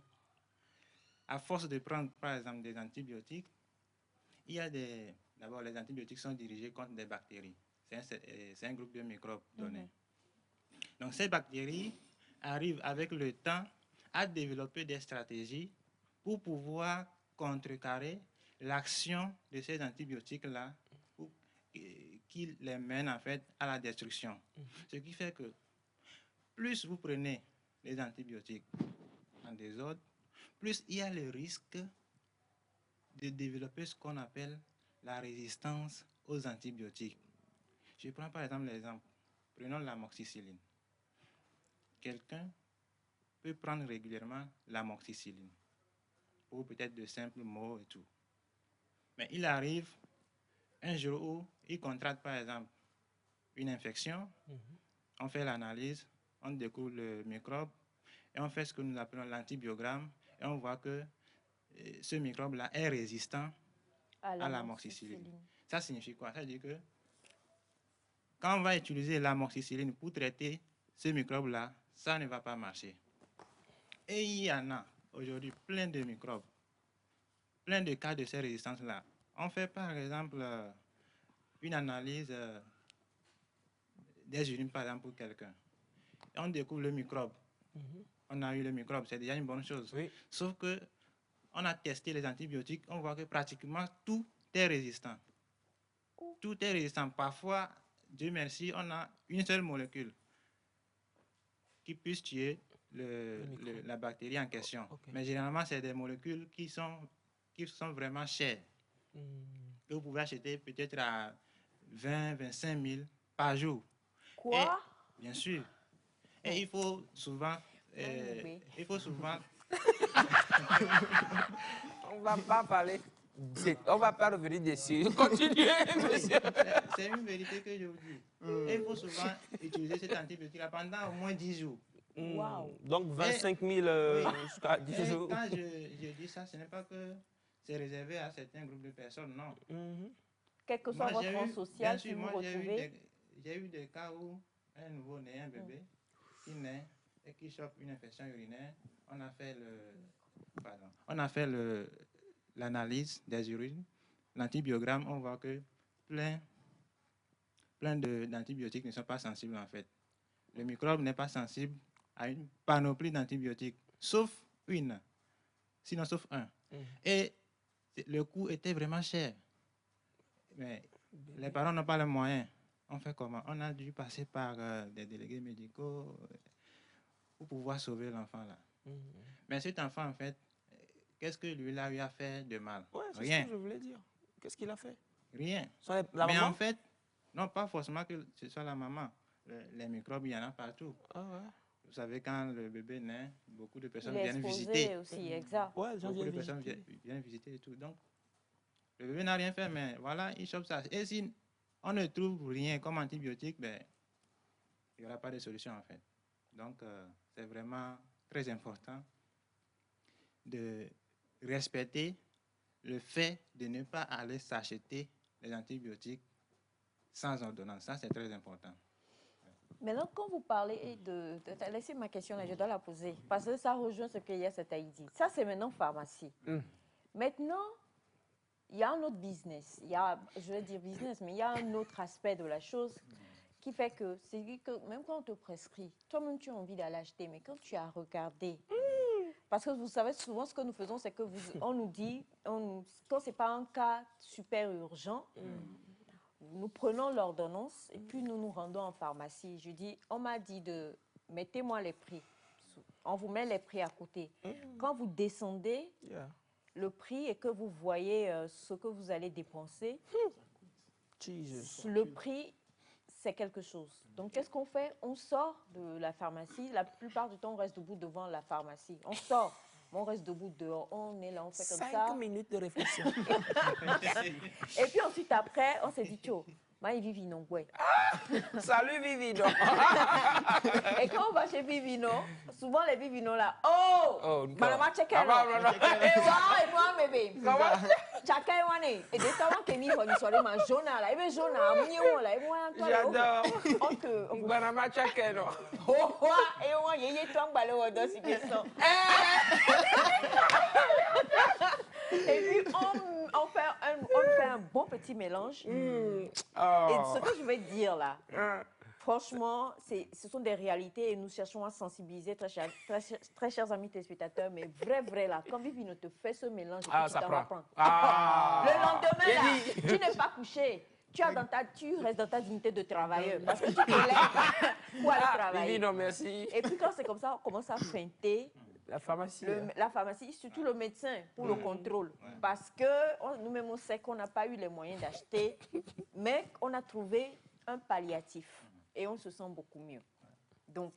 à force de prendre, par exemple, des antibiotiques, il y a d'abord, les antibiotiques sont dirigés contre des bactéries. C'est un groupe de microbes donné. Donc, ces bactéries arrivent avec le temps à développer des stratégies pour pouvoir contrecarrer l'action de ces antibiotiques-là qui les mènent en fait à la destruction. Ce qui fait que plus vous prenez les antibiotiques en désordre, plus il y a le risque de développer ce qu'on appelle la résistance aux antibiotiques. Je prends par exemple l'exemple, prenons l'amoxicilline. Quelqu'un peut prendre régulièrement l'amoxicilline pour peut-être de simples maux et tout. Mais il arrive un jour où il contracte par exemple une infection, on fait l'analyse, on découvre le microbe et on fait ce que nous appelons l'antibiogramme et on voit que ce microbe-là est résistant à l'amoxicilline. Ça signifie quoi? Ça veut dire que quand on va utiliser l'amoxicilline pour traiter ce microbe-là, ça ne va pas marcher. Et il y en a aujourd'hui plein de microbes, plein de cas de ces résistances-là. On fait par exemple une analyse des urines, par exemple, pour quelqu'un. Et on découvre le microbe. On a eu le microbe, c'est déjà une bonne chose. Oui. Sauf que on a testé les antibiotiques, on voit que pratiquement tout est résistant. Tout est résistant. Parfois, Dieu merci, on a une seule molécule qui puisse tuer la bactérie en question. Mais généralement, c'est des molécules qui sont vraiment chères. Que vous pouvez acheter peut-être à 20, 25 000 par jour. Quoi? Et, bien sûr. Et il faut souvent... On va pas parler... On va pas revenir dessus. Continuez, monsieur. C'est une vérité que je vous dis. Et il faut souvent utiliser cet antibiotique pendant au moins 10 jours. Wow. Donc 25 000 jusqu'à 10 jours. Quand je dis ça, ce n'est pas que c'est réservé à certains groupes de personnes, non. Quel que soit votre rang social, si vous retrouvez... J'ai eu des cas où un nouveau-né, un bébé, qui naît et qui chope une infection urinaire. On a fait l'analyse des urines, l'antibiogramme, on voit que plein d'antibiotiques ne sont pas sensibles en fait. Le microbe n'est pas sensible à une panoplie d'antibiotiques, sauf une, sinon sauf un. Et le coût était vraiment cher. Mais les parents n'ont pas les moyens. On fait comment? On a dû passer par des délégués médicaux pour pouvoir sauver l'enfant là. Mais cet enfant, en fait, qu'est-ce que lui a fait de mal? Rien. C'est ce que je voulais dire. Qu'est-ce qu'il a fait? Rien. Mais en fait, non, pas forcément que ce soit la maman. Les microbes, il y en a partout. Ah ouais. Vous savez, quand le bébé naît, beaucoup de personnes viennent visiter. Aussi, exact. Ouais, beaucoup de personnes viennent visiter et tout. Donc, le bébé n'a rien fait, mais voilà, il chope ça. Et si on ne trouve rien comme antibiotique, ben, il n'y aura pas de solution en fait. Donc, c'est vraiment très important de respecter le fait de ne pas aller s'acheter les antibiotiques sans ordonnance. Ça, c'est très important. Maintenant, quand vous parlez laissez ma question là, je dois la poser. Parce que ça rejoint ce que Yass a dit. Ça, c'est maintenant pharmacie. Maintenant, il y a un autre business. Il y a, je vais dire business, mais il y a un autre aspect de la chose qui fait que, c'est que même quand on te prescrit, toi-même tu as envie d'aller acheter, mais quand tu as regardé, parce que vous savez, souvent ce que nous faisons, c'est que on nous dit, quand ce n'est pas un cas super urgent, nous prenons l'ordonnance et puis nous nous rendons en pharmacie. Je dis, on m'a dit de mettez-moi les prix. On vous met les prix à côté. Quand vous descendez le prix et que vous voyez ce que vous allez dépenser, le prix, c'est quelque chose. Donc, qu'est-ce qu'on fait? On sort de la pharmacie. La plupart du temps, on reste debout devant la pharmacie. On sort. On reste debout dehors. On est là, on fait comme ça. 5 minutes de réflexion. Et puis ensuite, après, on s'est dit, tcho, Vivino, ouais. Salut Vivino. Et quand on va chez Vivino, souvent les Vivino là, oh, madame, check it out. Et moi, bébé. Check it out. Et des temps que mi honi soirée ma jona là, et bien jona, mignon là, et moi toi là. J'adore. Madame, check it out. Oh, et moi, yé toi m'balé au dos si question. Et puis on fait un bon petit mélange. Et ce que je vais dire là, franchement, ce sont des réalités et nous cherchons à sensibiliser très chers amis téléspectateurs, mais vrai là, quand Vivino te fait ce mélange, tu t'en vas prendre. Le lendemain là, tu n'es pas couché. Tu restes dans ta dignité de travailleur parce que tu te lèves pour aller travailler. Vivino, merci. Et puis quand c'est comme ça, on commence à feinter. La pharmacie. La pharmacie, surtout le médecin pour le contrôle. Parce que nous-mêmes, on sait qu'on n'a pas eu les moyens d'acheter, mais on a trouvé un palliatif et on se sent beaucoup mieux. Donc,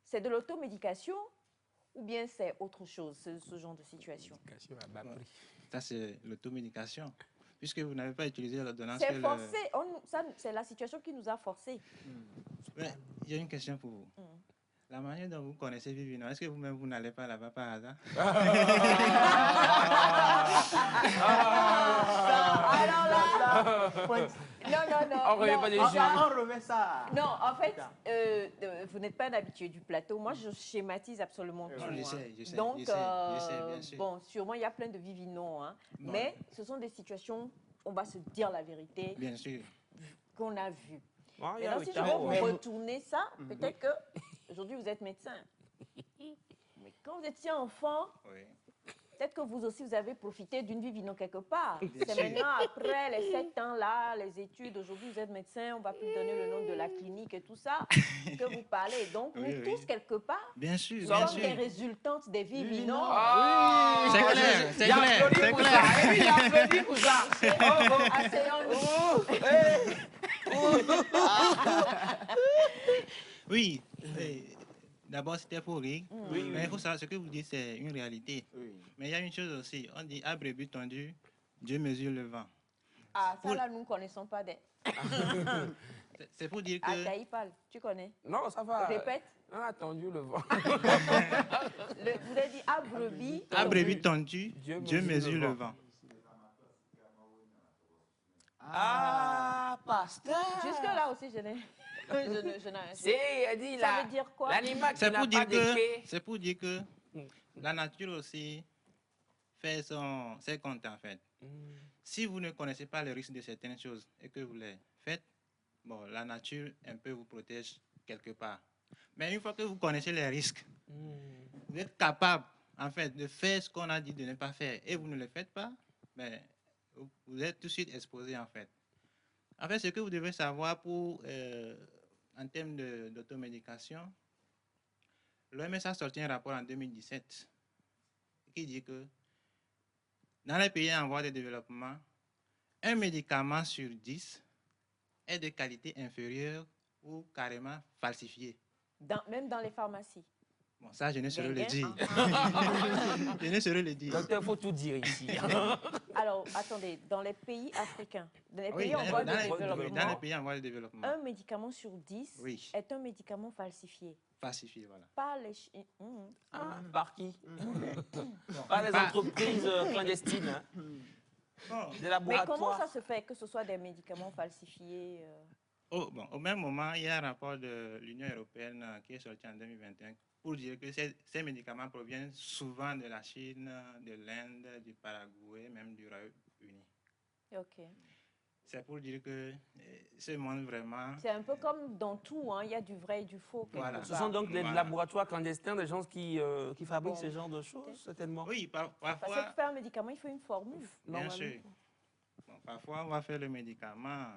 c'est de l'automédication ou bien c'est autre chose, ce genre de situation? Ça, c'est l'automédication. Puisque vous n'avez pas utilisé l'ordonnance. C'est forcé. C'est la situation qui nous a forcés. Il y a une question pour vous. La manière dont vous connaissez Vivino, est-ce que vous-même, vous n'allez pas là-bas par hasard? Alors là, non. On remet pas des jeux. On remet ça. Non, en fait, vous n'êtes pas un habitué du plateau. Moi, je schématise absolument tout. Je sais. Donc, je sais, bien sûr. bon, sûrement, il y a plein de Vivino, hein, mais ce sont des situations, on va se dire la vérité, bien sûr, qu'on a vues. Ah, Maintenant, si je vais vous retourner ça, peut-être que aujourd'hui vous êtes médecin. Mais quand vous étiez enfant, peut-être que vous aussi vous avez profité d'une Vivino quelque part. C'est maintenant après les 7 ans là, les études, aujourd'hui vous êtes médecin, on va plus donner le nom de la clinique et tout ça, que vous parlez. Donc nous tous quelque part, bien sûr, sommes des résultantes des Vivino. C'est clair, c'est clair, c'est clair. Il a applaudi pour ça. Oui, d'abord c'était pour rire, mais il faut savoir ce que vous dites, c'est une réalité. Mais il y a une chose aussi, on dit arbre et but tendu, Dieu mesure le vent. Ah, ça là, nous ne connaissons pas des. C'est pour dire que. Ah, Taïpal, tu connais? Non, ça va. Répète. On a attendu le vent. Vous avez dit arbre et but tendu, Dieu mesure le vent. Ah, pasteur. Jusque là aussi, je n'ai rien. C'est, dit là. Ça veut dire quoi? L'animal qui n'a pas de quai. C'est pour dire que la nature aussi fait ses comptes en fait. Si vous ne connaissez pas les risques de certaines choses et que vous les faites, bon, la nature un peu vous protège quelque part. Mais une fois que vous connaissez les risques, vous êtes capable en fait de faire ce qu'on a dit de ne pas faire et vous ne le faites pas, mais vous êtes tout de suite exposé en fait. En fait, ce que vous devez savoir en termes d'automédication, l'OMS a sorti un rapport en 2017 qui dit que dans les pays en voie de développement, un médicament sur 10 est de qualité inférieure ou carrément falsifié. Même dans les pharmacies. Bon, ça, je ne saurais le dire. Je ne saurais le dire. Docteur, il faut tout dire ici. Alors, attendez, dans les pays africains, dans les pays en voie de développement, un médicament sur 10 est un médicament falsifié. Falsifié, voilà. Par les... Par qui? Par les entreprises clandestines. Bon. Des Mais laboratoires. comment ça se fait que ce soit des médicaments falsifiés Au même moment, il y a un rapport de l'Union européenne qui est sorti en 2021 pour dire que ces médicaments proviennent souvent de la Chine, de l'Inde, du Paraguay, même du Royaume-Uni. Ok. C'est pour dire que ce monde vraiment... C'est un peu comme dans tout, hein, il y a du vrai et du faux. Voilà. Ce sont donc des Voilà. laboratoires clandestins, des gens qui fabriquent Bon, ce genre de choses, certainement. Oui, Parce que parfois, pour faire un médicament, il faut une formule. bien Normalement. sûr. Bon, parfois, on va faire le médicament,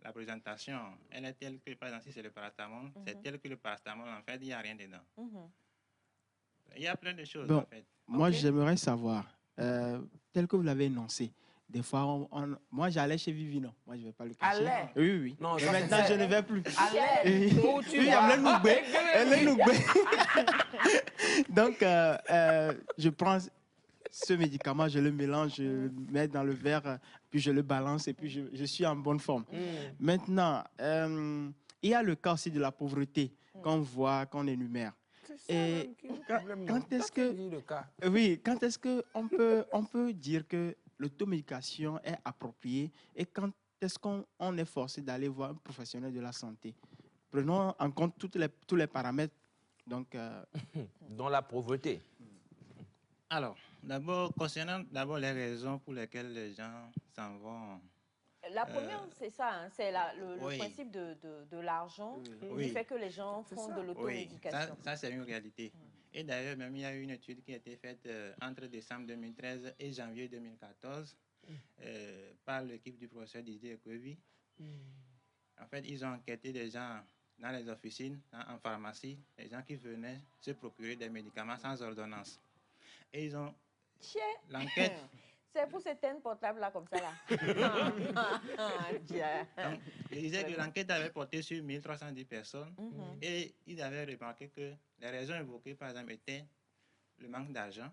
la présentation, elle est telle que, par exemple, si c'est le paracétamol, c'est tel que le paracétamol, en fait, il n'y a rien dedans. Mhm. Il y a plein de choses, Bon, en fait. moi, Ok. j'aimerais savoir, tel que vous l'avez énoncé, des fois, moi, j'allais chez Vivino. Moi, je ne vais pas le cacher. Allais? Oui, oui, oui. Non, Mais ça, maintenant, c'est- je ne vais plus. Allez, Oui, où tu oui, vas? elle est nougbée. Donc, je prends ce médicament, je le mélange, je le mets dans le verre, puis je le balance et puis je suis en bonne forme. Maintenant, il y a le cas aussi de la pauvreté qu'on voit, qu'on énumère. C'est ça Et même qui est le quand problème, non? est-ce Toi, tu que- dis le cas. Oui, quand est-ce qu'on peut dire que l'automédication est appropriée et quand est-ce qu'on est forcé d'aller voir un professionnel de la santé? Prenons en compte tous les paramètres. Donc, Dans la pauvreté. Alors, concernant les raisons pour lesquelles les gens s'en vont. La première, c'est ça, hein, c'est le Oui. principe de l'argent Oui. qui fait que les gens font de Oui, l'automédication. ça c'est une réalité. Et d'ailleurs, même il y a eu une étude qui a été faite entre décembre 2013 et janvier 2014 par l'équipe du professeur Didier Ekwevi. En fait, ils ont enquêté des gens dans les officines, en pharmacie, les gens qui venaient se procurer des médicaments sans ordonnance. Et ils ont Tiens, l'enquête. c'est pour ces têtes portables-là comme ça, là. Tiens. Donc, il disait que l'enquête avait porté sur 1310 personnes Mhm. et ils avaient remarqué que les raisons évoquées, par exemple, étaient le manque d'argent,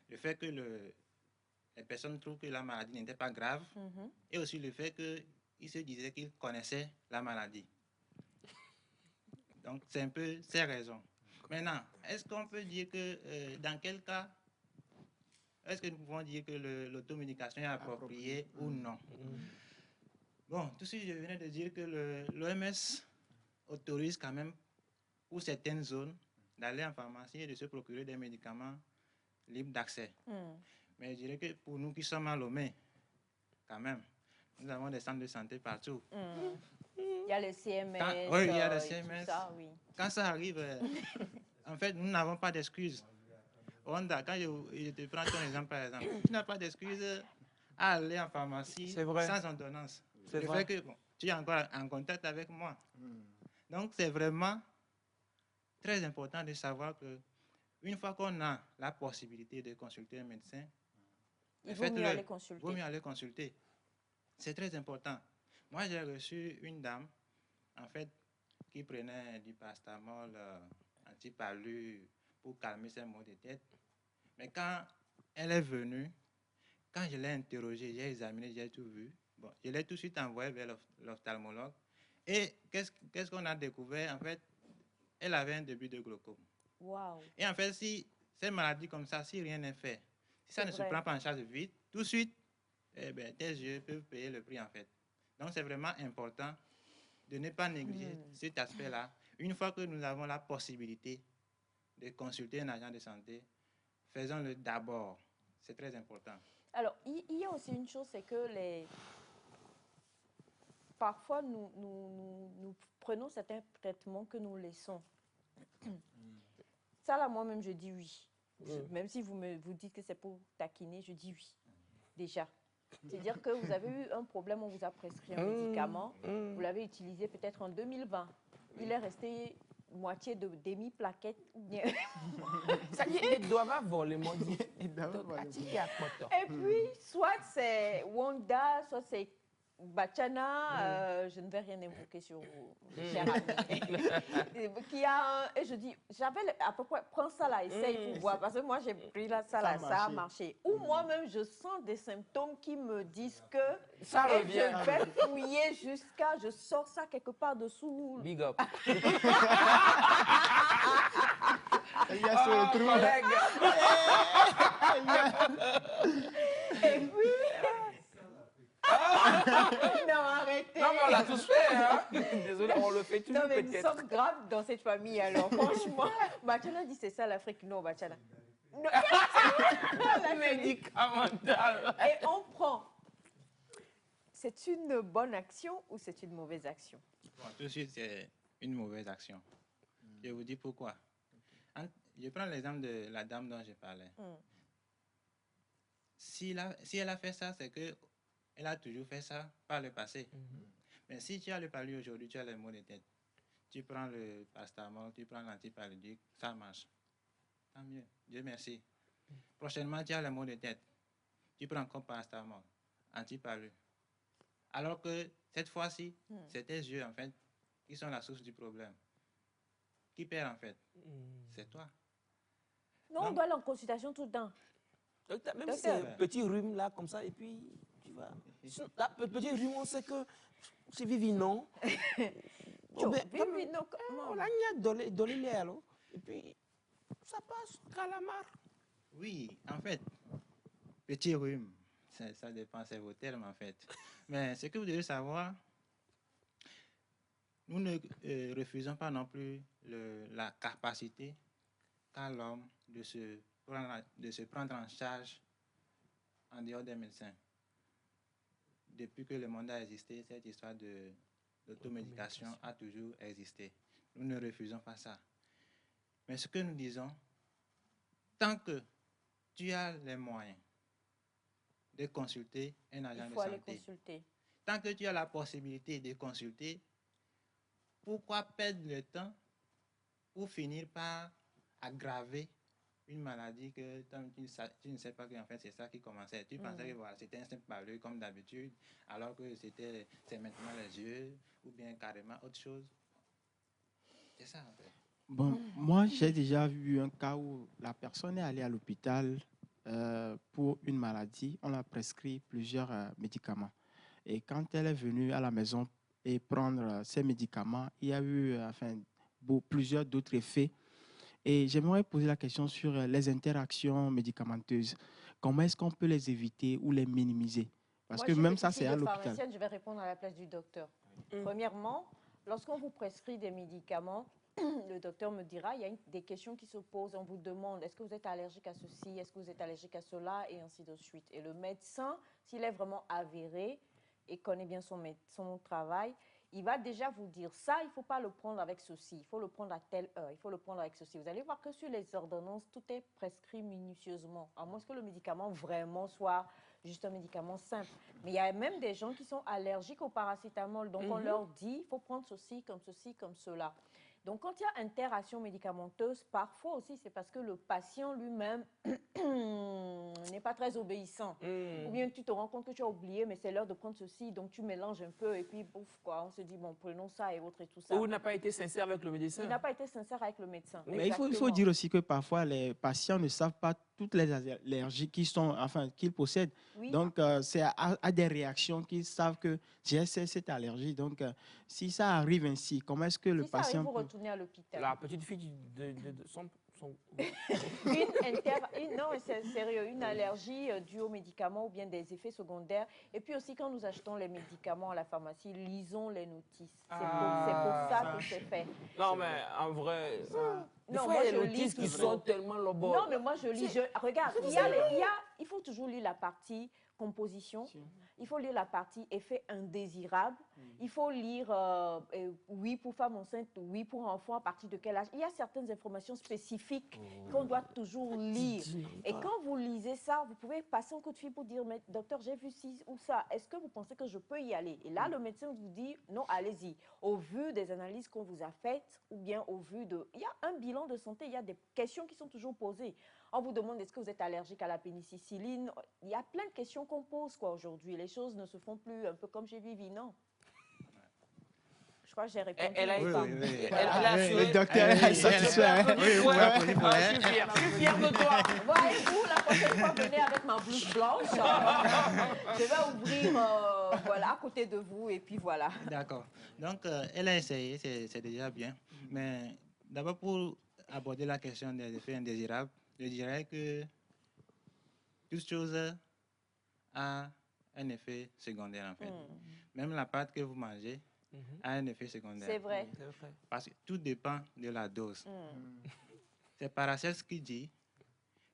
le fait que les personnes trouvent que la maladie n'était pas grave Mhm. et aussi le fait qu'ils se disaient qu'ils connaissaient la maladie. Donc, c'est un peu ces raisons. Maintenant, est-ce qu'on peut dire que dans quel cas, est-ce que nous pouvons dire que l'automédication est appropriée ou non? Bon, tout de suite, je venais de dire que l'OMS autorise quand même, pour certaines zones, d'aller en pharmacie et de se procurer des médicaments libres d'accès. Mhm. Mais je dirais que pour nous qui sommes à Lomé, quand même, nous avons des centres de santé partout. Mhm. Il y a le CMS. Oui, il y a le et tout CMS. ça, oui. Quand ça arrive, en fait, nous n'avons pas d'excuses. Wanda, quand je te prends ton exemple, par exemple, tu n'as pas d'excuses à aller en pharmacie C'est vrai. sans ordonnance. C'est Le vrai. fait que bon, tu es encore en contact avec moi. Donc, c'est vraiment très important de savoir que une fois qu'on a la possibilité de consulter un médecin, Il vaut mieux faites-le. aller consulter. Vaut mieux aller consulter. C'est très important. Moi, j'ai reçu une dame, en fait, qui prenait du paracétamol anti-palu pour calmer ses maux de tête. Mais quand elle est venue, quand je l'ai interrogée, j'ai examiné, j'ai tout vu. Bon, je l'ai tout de suite envoyée vers l'ophtalmologue. Et qu'est-ce qu'on a découvert? En fait, elle avait un début de glaucome. Waouh. Et en fait, si ces maladies comme ça, si rien n'est fait, si ça C'est ne vrai. se prend pas en charge vite, tout de suite, eh ben, tes yeux peuvent payer le prix en fait. Donc, c'est vraiment important de ne pas négliger cet aspect-là. Une fois que nous avons la possibilité de consulter un agent de santé, faisons-le d'abord. C'est très important. Alors, il y a aussi une chose, c'est que parfois, nous prenons certains traitements que nous laissons. Ça, là, moi-même, je dis oui. Même si vous dites que c'est pour taquiner, je dis oui, déjà. C'est-à-dire que vous avez eu un problème, on vous a prescrit un médicament, vous l'avez utilisé peut-être en 2020. Il est resté moitié de demi-plaquette. ou bien- Ça y est, ils doivent avoir les maudits. il doit avoir le- Et puis, soit c'est Wanda, soit c'est Bachana, je ne vais rien invoquer sur vous, cher ami. Qui a et je dis, j'avais à peu près, prends ça là, essaye pour voir, parce que moi j'ai pris là, ça là, ça a marché. Ou moi-même, je sens des symptômes qui me disent que Ça et revient. je vais fouiller jusqu'à, je sors ça quelque part dessous. Big up. Il y a sur le trou. Collègue. Non, arrêtez. Non, mais on l'a tous fait, hein. Désolé, on le fait toujours Non, mais nous peut-être. sommes graves dans cette famille, alors franchement. Bachana dit c'est ça l'Afrique. Non, Bachana. Non, Médicamental. et on prend. C'est une bonne action ou c'est une mauvaise action? Bon, tout de suite, c'est une mauvaise action. Je vous dis pourquoi. Je prends l'exemple de la dame dont je parlais. Si elle a fait ça, c'est qu'elle a toujours fait ça par le passé. Mais si tu as le palu aujourd'hui, tu as les maux de tête. Tu prends le pastamol, tu prends l'antipaludique, ça marche. Tant mieux, Dieu merci. Prochainement, tu as les maux de tête. Tu prends encore pastamol, antipalu. Alors que cette fois-ci, c'est tes yeux, en fait, qui sont la source du problème. Qui perd, en fait? C'est toi. Non, on doit aller en consultation tout le temps. Docteur, même si c'est un petit rhume là, comme ça, et puis tu vas. Là, petit rhume, on sait que c'est Vivi, non? Vivi, non, comment? On l'a donné l'air, alors. Et puis, ça passe, calamar. Oui, en fait, petit rhume, ça dépend, c'est vos termes, en fait. Mais ce que vous devez savoir, nous ne refusons pas non plus la capacité qu'a l'homme de se prendre en charge en dehors des médecins. Depuis que le monde a existé, cette histoire d'automédication a toujours existé. Nous ne refusons pas ça. Mais ce que nous disons, tant que tu as les moyens de consulter un agent de santé, tant que tu as la possibilité de consulter, pourquoi perdre le temps pour finir par aggraver une maladie que tu ne sais pas qu'en fait c'est ça qui commençait. Tu pensais que voilà, c'était un simple palu comme d'habitude, alors que c'est maintenant les yeux ou bien carrément autre chose. C'est ça en fait. Bon, moi j'ai déjà vu un cas où la personne est allée à l'hôpital pour une maladie. On a prescrit plusieurs médicaments. Et quand elle est venue à la maison et prendre ces médicaments, il y a eu plusieurs d'autres effets. Et j'aimerais poser la question sur les interactions médicamenteuses. Comment est-ce qu'on peut les éviter ou les minimiser? Parce Moi, que même ça, c'est à l'hôpital. Je vais répondre à la place du docteur. Premièrement, lorsqu'on vous prescrit des médicaments, le docteur me dira, il y a des questions qui se posent. On vous demande, est-ce que vous êtes allergique à ceci, est-ce que vous êtes allergique à cela, et ainsi de suite. Et le médecin, s'il est vraiment avéré et connaît bien son travail, il va déjà vous dire ça, il ne faut pas le prendre avec ceci, il faut le prendre à telle heure, il faut le prendre avec ceci. Vous allez voir que sur les ordonnances, tout est prescrit minutieusement, à moins que le médicament vraiment soit juste un médicament simple. Mais il y a même des gens qui sont allergiques au paracétamol, donc on leur dit, il faut prendre ceci, comme cela. Donc, quand il y a interaction médicamenteuse, parfois aussi, c'est parce que le patient lui-même n'est pas très obéissant. Ou bien tu te rends compte que tu as oublié, mais c'est l'heure de prendre ceci, donc tu mélanges un peu et puis, bouf, quoi, on se dit, bon, prenons ça et autres et tout ça. Ou n'a pas été sincère avec le médecin. Il n'a pas été sincère avec le médecin. Mais il faut dire aussi que parfois, les patients ne savent pas toutes les allergies qu'ils possèdent. Oui. Donc, c'est à des réactions qu'ils savent que j'ai cette allergie. Donc, si ça arrive ainsi, comment est-ce que le patient... Si ça arrive, vous retournez à l'hôpital. La petite fille de son... Non, c'est sérieux, une allergie due aux médicaments ou bien des effets secondaires. Et puis aussi, quand nous achetons les médicaments à la pharmacie, lisons les notices. C'est pour ça que c'est fait. Non, mais en vrai... Non, moi, je lis qui sont tellement lobos. Non, mais moi, je lis. Regarde, il faut toujours lire la partie composition. Il faut lire la partie effet indésirable. Il faut lire oui pour femme enceinte, oui pour enfant, à partir de quel âge. Il y a certaines informations spécifiques qu'on doit toujours lire. Et quand vous lisez ça, vous pouvez passer un coup de fil pour dire, mais docteur, j'ai vu ci ou ça. Est-ce que vous pensez que je peux y aller? Et là, le médecin vous dit, non, allez-y. Au vu des analyses qu'on vous a faites, ou bien au vu de... Il y a un bilan de santé, il y a des questions qui sont toujours posées. On vous demande, est-ce que vous êtes allergique à la pénicilline? Il y a plein de questions qu'on pose aujourd'hui. Les choses ne se font plus un peu comme chez Vivi, non? Je crois que j'ai répondu. Elle a le docteur est satisfait. Je suis fier de toi. Voyez-vous, la prochaine fois, venez avec ma blouse blanche. Je vais ouvrir voilà, à côté de vous et puis voilà. D'accord. Donc, elle a essayé, c'est déjà bien. Mais d'abord, pour aborder la question des effets indésirables, je dirais que toute chose a un effet secondaire, en fait. Même la pâte que vous mangez a un effet secondaire. C'est vrai. Parce que tout dépend de la dose. C'est Paracelse qui dit,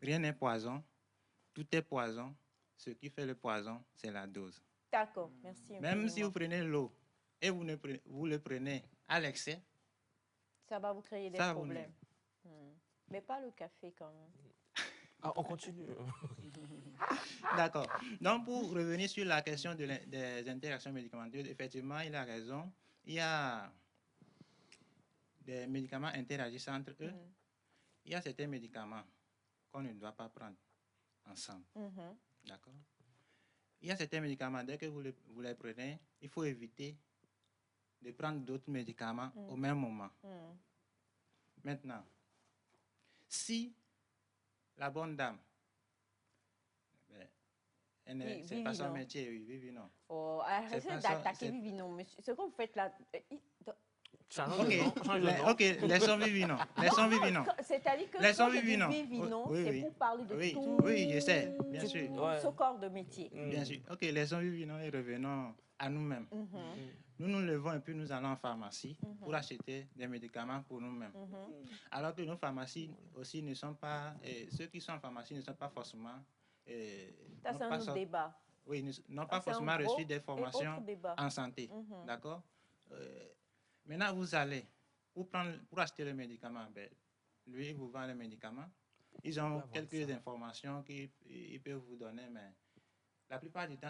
rien n'est poison, tout est poison. Ce qui fait le poison, c'est la dose. D'accord, merci. Même si vous infiniment. prenez l'eau et vous le prenez à l'excès, Ça va vous créer des ça va vous problèmes. Mais pas le café quand même. Ah, on continue. D'accord. Donc, pour revenir sur la question des interactions médicamenteuses, effectivement, il a raison. Il y a des médicaments interagissant entre eux. Il y a certains médicaments qu'on ne doit pas prendre ensemble. D'accord. Il y a certains médicaments, dès que vous les prenez, il faut éviter de prendre d'autres médicaments au même moment. Maintenant, si la bonne dame, c'est pas son métier, oui, Vivino. Oh, C'est arrêtez pas d'attaquer ça, Vivino, monsieur. Ce que vous faites là. Change de nom, change de nom. Ok, laissons Vivino. Laissons Vivino. C'est-à-dire que Laissons quand je dis Vivino. Vivino, Oui, c'est oui. pour parler de Oui, tout, oui, je sais, bien sûr. ce corps de métier. Bien sûr. Ok, laissons Vivino et revenons à nous-mêmes. Nous nous levons et puis nous allons en pharmacie pour acheter des médicaments pour nous-mêmes. Alors que nos pharmacies aussi ne sont pas, ceux qui sont en pharmacie ne sont pas forcément. Ça, c'est un autre débat. Oui, n'ont pas c'est un forcément gros reçu des et formations autre débat. en santé. D'accord. Maintenant, vous allez pour acheter le médicament. Ben, lui, il vous vend le médicament. Ils ont quelques informations qu'ils peuvent vous donner, mais la plupart du temps,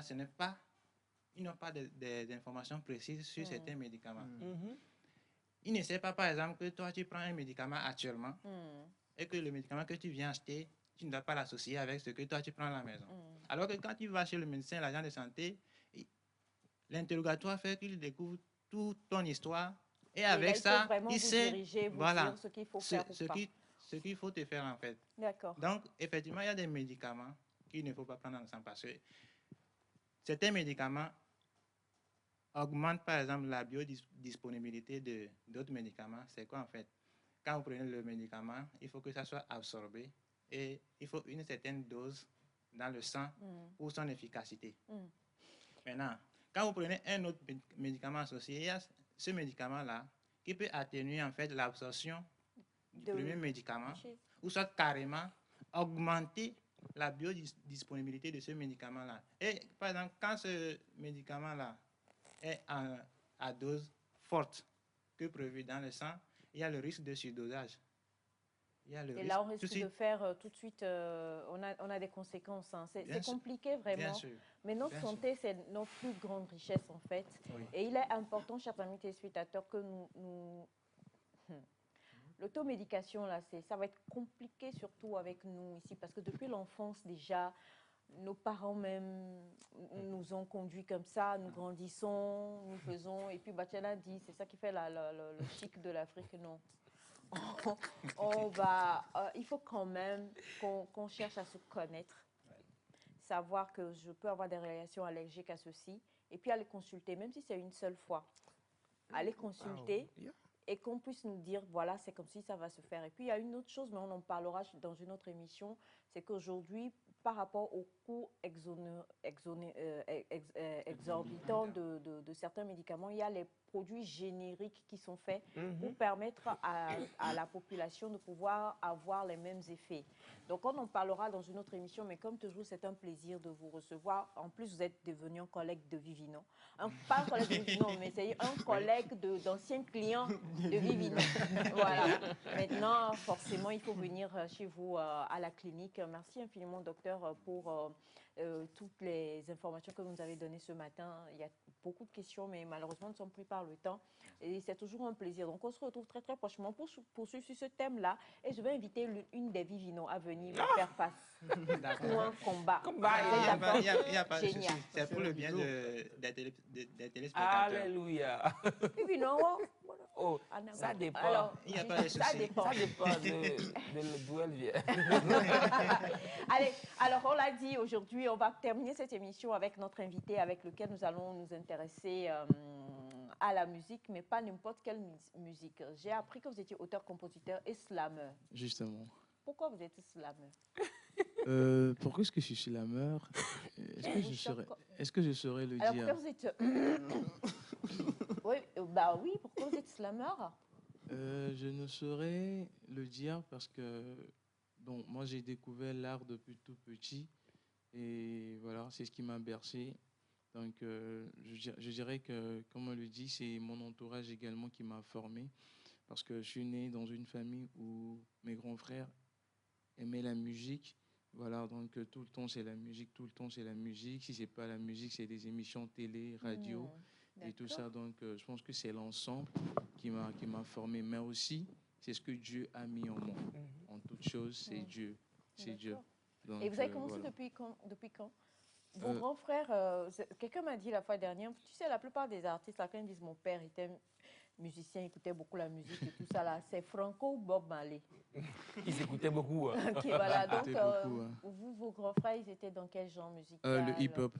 ils n'ont pas des informations précises sur certains médicaments. Ils ne savent pas, par exemple, que toi, tu prends un médicament actuellement et que le médicament que tu viens acheter, tu ne dois pas l'associer avec ce que toi, tu prends à la maison. Alors que quand tu vas chez le médecin, l'agent de santé, l'interrogatoire fait qu'il découvre toute ton histoire et avec ça, il sait dire ce qu'il faut faire ou pas. Ce qu'il faut te faire en fait. D'accord. Donc, effectivement, il y a des médicaments qu'il ne faut pas prendre ensemble parce que certains médicaments augmentent par exemple la biodisponibilité d'autres médicaments. C'est quoi en fait? Quand vous prenez le médicament, il faut que ça soit absorbé et il faut une certaine dose dans le sang pour son efficacité. Maintenant, quand vous prenez un autre médicament associé, il y a ce médicament-là qui peut atténuer en fait l'absorption du premier médicament ou soit carrément augmenter la biodisponibilité de ce médicament-là. Et par exemple, quand ce médicament-là est à dose forte que prévu dans le sang, il y a le risque de surdosage. Et là, on risque de faire tout de suite, on a des conséquences. Hein. C'est compliqué vraiment. Mais notre santé, c'est notre plus grande richesse en fait. Oui. Et il est important, chers amis téléspectateurs, que nous l'automédication, là, ça va être compliqué surtout avec nous ici, parce que depuis l'enfance déjà, nos parents même nous ont conduits comme ça, nous grandissons, nous faisons, et puis Batiana dit, c'est ça qui fait le chic de l'Afrique, non. Il faut quand même qu'on cherche à se connaître, savoir que je peux avoir des réactions allergiques à ceci, et puis aller consulter, même si c'est une seule fois, aller consulter et qu'on puisse nous dire, voilà, c'est comme si ça va se faire. Et puis, il y a une autre chose, mais on en parlera dans une autre émission, c'est qu'aujourd'hui, par rapport au coût exorbitant de certains médicaments, il y a les produits génériques qui sont faits pour permettre à la population de pouvoir avoir les mêmes effets. Donc, on en parlera dans une autre émission, mais comme toujours, c'est un plaisir de vous recevoir. En plus, vous êtes devenu un collègue de Vivino. Pas un collègue de Vivino, mais c'est un collègue d'anciens clients de Vivino. Voilà. Maintenant, forcément, il faut venir chez vous à la clinique. Merci infiniment, docteur, pour toutes les informations que vous nous avez données ce matin. Il y a beaucoup de questions, mais malheureusement, nous sommes pris par le temps. Et c'est toujours un plaisir. Donc, on se retrouve très, très prochainement pour poursuivre sur ce thème-là. Et je vais inviter une des Vivino à venir me faire face pour un combat. Il n'y a pas de souci. C'est pour le bien des téléspectateurs. Alléluia. Vivino, oh, ça dépend. Alors, il n'y a pas de souci. Ça dépend d'où elle vient. Allez, alors on l'a dit, aujourd'hui, on va terminer cette émission avec notre invité avec lequel nous allons nous intéresser à la musique, mais pas n'importe quelle musique. J'ai appris que vous étiez auteur-compositeur et slammer. Justement. Pourquoi vous êtes slammer? Pourquoi est-ce que je suis slammer? Est-ce que je saurais le Alors, dire? pourquoi vous êtes... oui, bah oui, pourquoi vous êtes slammer? Je ne saurais le dire parce que, bon, moi j'ai découvert l'art depuis tout petit et voilà, c'est ce qui m'a bercé. Donc, je dirais que, comme on le dit, c'est mon entourage également qui m'a formé parce que je suis né dans une famille où mes grands frères aimaient la musique. Voilà, donc tout le temps c'est la musique, tout le temps c'est la musique. Si c'est pas la musique, c'est des émissions télé, radio et tout ça. Donc, je pense que c'est l'ensemble qui m'a formé. Mais aussi, c'est ce que Dieu a mis en moi. En toute chose, c'est Dieu. C'est Dieu. Donc, et vous avez commencé voilà. depuis quand? Vos grands frères, quelqu'un m'a dit la fois dernière, tu sais, la plupart des artistes, là, quand ils disent mon père était musicien, écoutait beaucoup la musique et tout ça, là, c'est Franco ou Bob Marley. Ils écoutaient beaucoup. Ok, voilà. Donc, beaucoup, hein. vous, vos grands frères, ils étaient dans quel genre musical? Le hip-hop.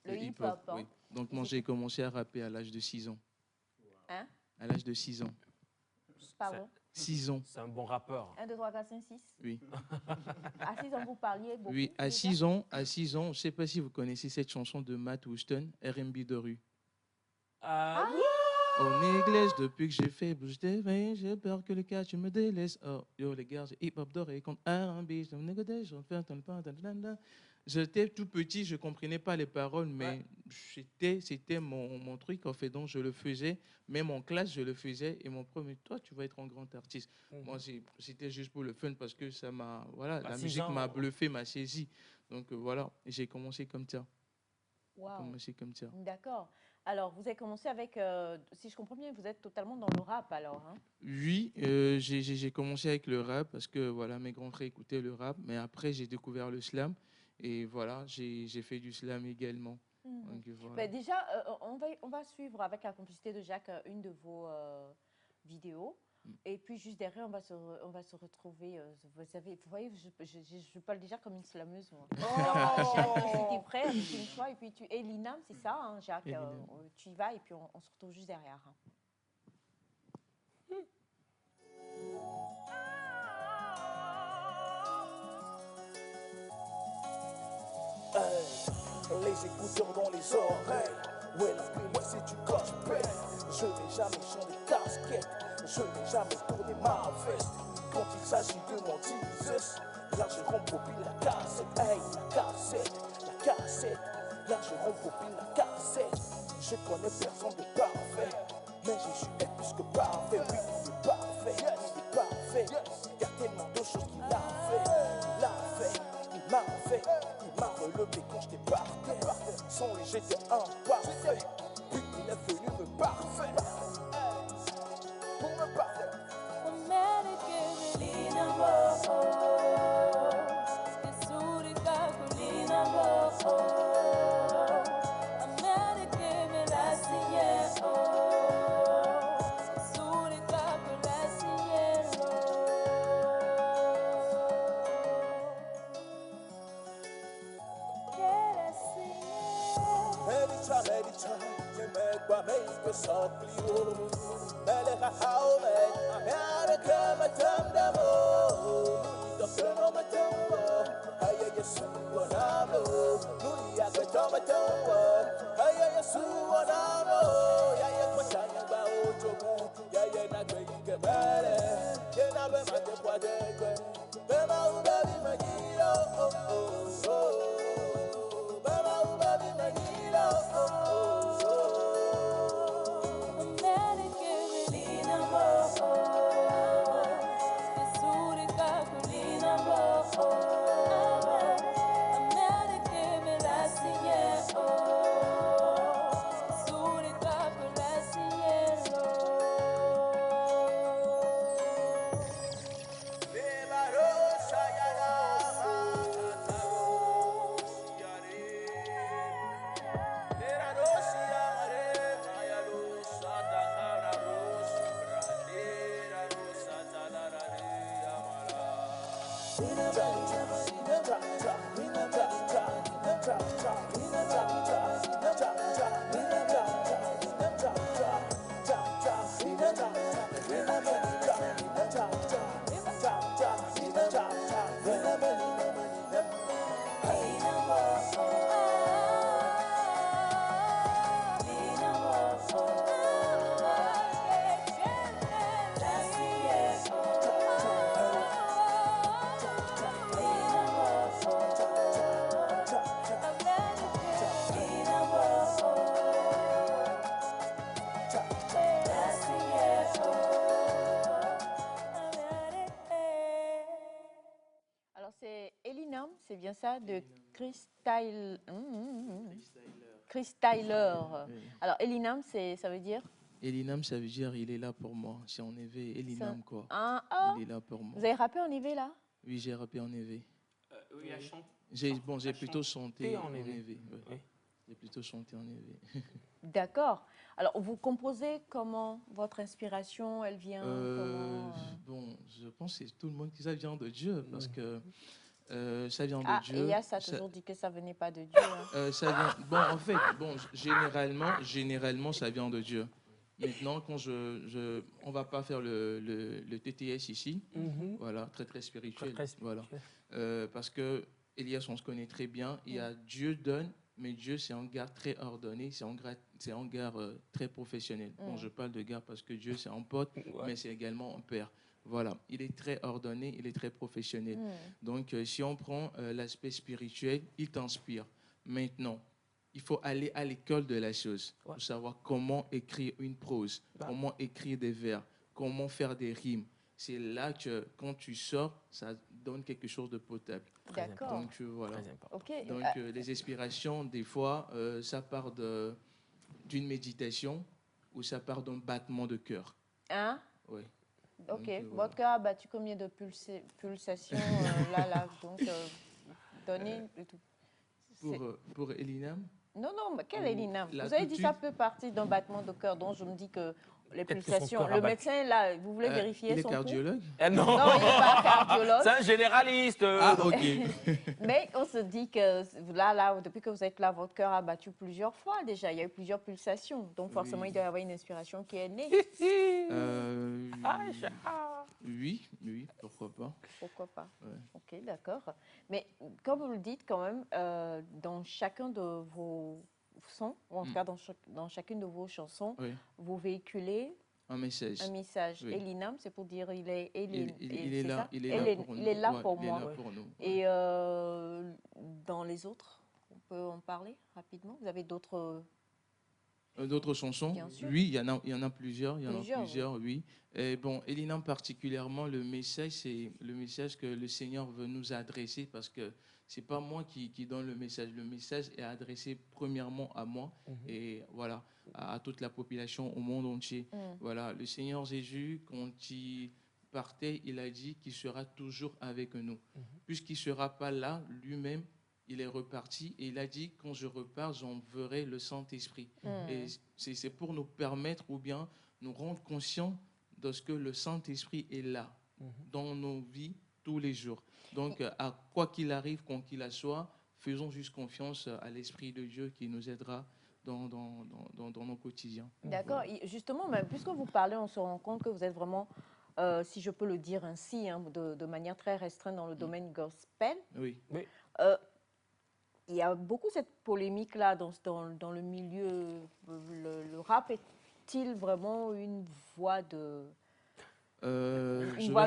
Le hip-hop, hein? Oui. Donc, moi, j'ai commencé à rapper à l'âge de 6 ans. Hein? À l'âge de 6 ans. Pardon? 6 ans. C'est un bon rappeur. 1, 2, 3, 4, 5, 6? Oui. À 6 ans, vous parliez beaucoup? Oui, à déjà? 6 ans, je ne sais pas si vous connaissez cette chanson de Matt Houston, R&B de rue. Ah, oui. On est église depuis que j'ai fait bouge des veins, j'ai peur que le cas tu me délaisses. Oh, yo les gars, j'ai hip-hop doré contre R&B, je me négocier, je fais un pas. J'étais tout petit, je ne comprenais pas les paroles, mais c'était mon truc en fait, donc je le faisais. Même en classe, je le faisais. Et mon premier, toi, tu vas être un grand artiste. Moi, c'était juste pour le fun parce que ça m'a, voilà, la musique m'a bluffé, m'a saisi. Donc voilà, j'ai commencé comme ça. Wow. Comme ça. D'accord. Alors, vous avez commencé avec, si je comprends bien, vous êtes totalement dans le rap alors, hein? Oui, j'ai commencé avec le rap parce que voilà, mes grands frères écoutaient le rap, mais après j'ai découvert le slam et voilà, j'ai fait du slam également. Donc, voilà. Ben déjà, on va suivre avec la complicité de Jacques une de vos vidéos. Et puis juste derrière, on va se retrouver. Vous voyez, je parle déjà comme une slameuse, moi. Alors, Jacques, si tu es prêt, avec une fois, et puis et Linam, c'est ça, hein, Jacques. Tu y vas et puis on se retrouve juste derrière. Hein. Hey, les écouteurs dans les oreilles. Ouais, la pluie, moi c'est du gospel. Je n'ai jamais changé de casquette. Je n'ai jamais tourné ma veste. Quand il s'agit de mon Jesus, là je rembobine la cassette. Hey, la cassette. Là je rembobine la cassette. Je connais personne de parfait, mais Jésus est plus que parfait. Oui, il est parfait, il est parfait. Il y a tellement de choses qu'il a fait. Il l'a fait, il m'a fait. Il m'a relevé quand j'étais par terre. Sans lui j'étais imparfait. Puis il est venu me parfait. Pour me parfait. Anytime you make what make us softly, Melech Haomed, America, my Tamdamo, the Feno Matambo, Aya Yesu, and Amo, Luya Gatomatambo, Aya Yesu, and Amo, Yaya Matanya Bao, Yaya Nagay Gabare, Yenabe Mataquade, Bema Ubabi Magiro, Bema Ubabi Magiro. bien ça? De Chris Tyler. Chris Tyler. Oui. Alors, Elinam, ça veut dire? Elinam, ça veut dire il est là pour moi. C'est en éveil. Elinam, quoi. Ah, Il est là pour moi. vous avez rappé en EV là? Oui, j'ai rappé en éveil. Oui, elle chante. J'ai plutôt chanté en en éveil. éveil. Ouais. Oui. J'ai plutôt chanté en éveil. D'accord. Alors, vous composez comment? Votre inspiration, elle vient comment? Bon, je pense que c'est tout le monde qui ça vient de Dieu parce que ça vient de Ah, Dieu. Elias a Ça- toujours dit que ça venait pas de Dieu. Hein. ça vient, bon, en fait, bon, généralement, ça vient de Dieu. Maintenant, quand on va pas faire le TTS ici, voilà, très spirituel, Très, très voilà, spirituel. parce que Elias, on se connaît très bien. Il y a Dieu donne, mais Dieu c'est un gars très ordonné, c'est un gars très professionnel. Bon, je parle de gars parce que Dieu c'est un pote, mais c'est également un père. Voilà, il est très ordonné, il est très professionnel. Donc, si on prend l'aspect spirituel, il t'inspire. Maintenant, il faut aller à l'école de la chose pour savoir comment écrire une prose, comment écrire des vers, comment faire des rimes. C'est là que, quand tu sors, ça donne quelque chose de potable. D'accord. Donc, voilà. Très important. Ok. Donc, les inspirations, des fois, ça part d'une méditation ou ça part d'un battement de cœur. Hein? Oui. Ok. Donc, voilà. Votre cœur a battu combien de pulsations là? Donc, donnez. Pour Elinam, Non, mais quel Elinam? là, Vous avez tout dit de ça suite. peut partir d'un battement de cœur, donc je me dis que les Peut-être que son pulsations. cœur a Le battu. médecin, là, vous voulez vérifier il est son pouls? cardiologue. Eh non, Non, il n'est pas cardiologue. c'est un généraliste. Ah, ok. Mais on se dit que là, depuis que vous êtes là, votre cœur a battu plusieurs fois déjà. Il y a eu plusieurs pulsations. Donc forcément, il doit y avoir une inspiration qui est née. Oui, pourquoi pas. Pourquoi pas? Ouais. Ok, d'accord. Mais comme vous le dites quand même, dans chacun de vos sons, ou en tout cas dans chacune de vos chansons, Oui, vous véhiculez un message. un message. Oui. Elinam, c'est pour dire il est Il est là, ça? il est là pour nous. Il est là Ouais, pour il est moi. là pour nous. Et dans les autres, on peut en parler rapidement? Vous avez d'autres... D'autres chansons? Bien sûr. Oui, il y en a plusieurs. Plusieurs, Oui. Et bon, Elinam particulièrement, le message, c'est le message que le Seigneur veut nous adresser parce que c'est pas moi qui donne le message. Le message est adressé premièrement à moi et voilà, à toute la population au monde entier. Voilà, le Seigneur Jésus, quand il partait, il a dit qu'il sera toujours avec nous. Puisqu'il ne sera pas là, lui-même, il est reparti et il a dit, quand je repars, j'enverrai le Saint-Esprit. Et c'est pour nous permettre ou bien nous rendre conscients de ce que le Saint-Esprit est là dans nos vies tous les jours. Donc, à quoi qu'il arrive, quand qu'il en soit, faisons juste confiance à l'Esprit de Dieu qui nous aidera dans nos quotidiens. D'accord. Et justement, mais puisque vous parlez, on se rend compte que vous êtes vraiment, si je peux le dire ainsi, hein, de manière très restreinte dans le domaine gospel. Oui. Il y a beaucoup cette polémique-là dans le milieu. Le rap est-il vraiment une voie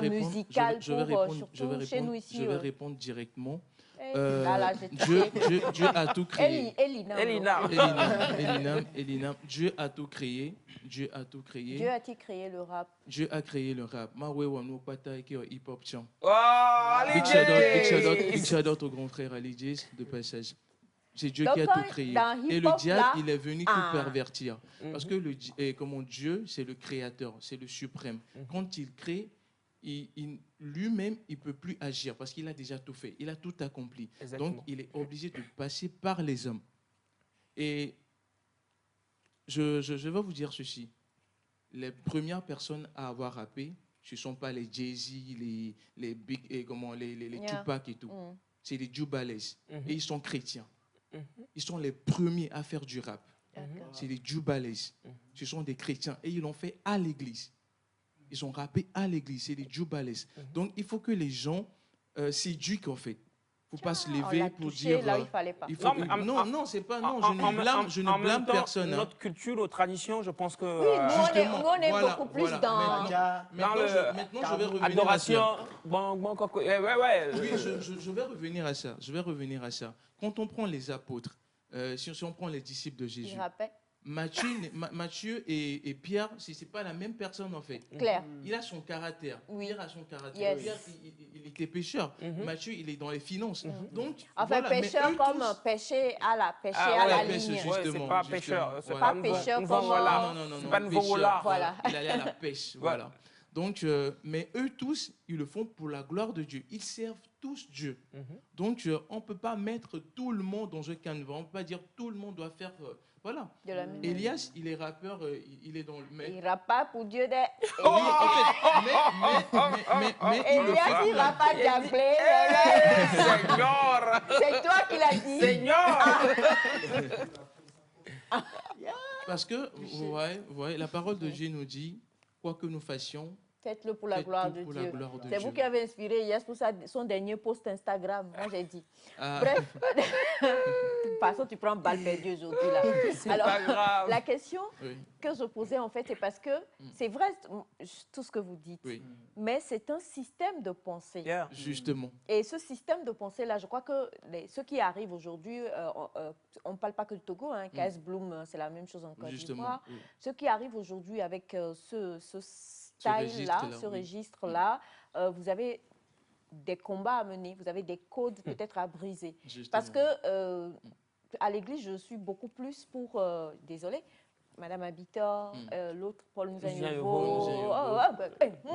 musicale surtout chez nous ici? Je vais répondre directement. Dieu a tout créé. Elinam. Elinam, Dieu a tout créé. Dieu a-t-il créé le rap? Dieu a créé le rap. Hip-hop chant. Big shout-out au grand frère Ali Jazz, de passage. C'est Dieu qui a tout créé. Et le diable, il est venu tout pervertir. Parce que Dieu, c'est le créateur, c'est le suprême. Quand il crée, lui-même, il ne peut plus agir parce qu'il a déjà tout fait. Il a tout accompli. Exactement. Donc, il est obligé de passer par les hommes. Et je vais vous dire ceci. Les premières personnes à avoir rappé, ce ne sont pas les Jay-Z, les Big, et les Tupac et tout. C'est les Jubales. Et ils sont chrétiens. Ils sont les premiers à faire du rap. C'est les Jubales. Ce sont des chrétiens. Et ils l'ont fait à l'église. Ils ont rappé à l'église. C'est les Jubales. Donc, il faut que les gens s'éduquent, en fait. Il ne faut pas se lever pour dire... Là, il fallait pas. Non, c'est pas... Non, je ne blâme personne. Notre culture, nos traditions, je pense que... Oui, nous, on est beaucoup plus dans... Maintenant, je vais revenir adoration. à ça. Oui, je vais revenir à ça. Quand on prend les apôtres, si on prend les disciples de Jésus... Mathieu et Pierre, ce n'est pas la même personne en fait. Claire. Il a son caractère. Oui. Pierre a son caractère. Yes. Pierre, il était pêcheur. Mathieu, il est dans les finances. Donc, Enfin, voilà. pêcheur Mais eux comme tous- pêcher à la pêche, ligne. justement. Ouais, c'est pas pêcheur. C'est Pas pas pêcheur nouveau comme- volard. Non, C'est pas nouveau pêcheur. volard. Voilà. Il allait à la pêche, voilà. Donc, mais eux tous, ils le font pour la gloire de Dieu. Ils servent tous Dieu. Donc, on ne peut pas mettre tout le monde dans un canevas. On ne peut pas dire tout le monde doit faire... voilà. De la même Elias, il est rappeur, il est dans le... Il rappe pas pour Dieu des... Oui, en fait, mais il le Elias, fait. il va pas diabler. Seigneur. C'est toi qui l'as dit. Seigneur. Parce que, ouais, la parole de Dieu nous dit, quoi que nous fassions, Faites-le pour la faites-le gloire de pour Dieu. la gloire de C'est vous Dieu. qui avez inspiré Elias pour son dernier post Instagram. Moi, j'ai dit. Ah. Bref. De toute façon, tu prends balle perdue aujourd'hui. Là. Alors, pas grave. la question Oui. que je posais, en fait, c'est parce que c'est vrai tout ce que vous dites, Oui, mais c'est un système de pensée. Yeah. justement. Et ce système de pensée-là, je crois que ceux qui arrivent aujourd'hui, on ne parle pas que du Togo, hein, KS Bloom, c'est la même chose en Côte Justement. d'Ivoire. Oui. Ceux qui arrivent aujourd'hui avec ce style-là, registre-là, ce oui. registre-là, vous avez des combats à mener, vous avez des codes peut-être à briser. Justement. Parce que à l'église, je suis beaucoup plus pour, désolée, Madame Habitor, l'autre, Paul Mouzaïovo.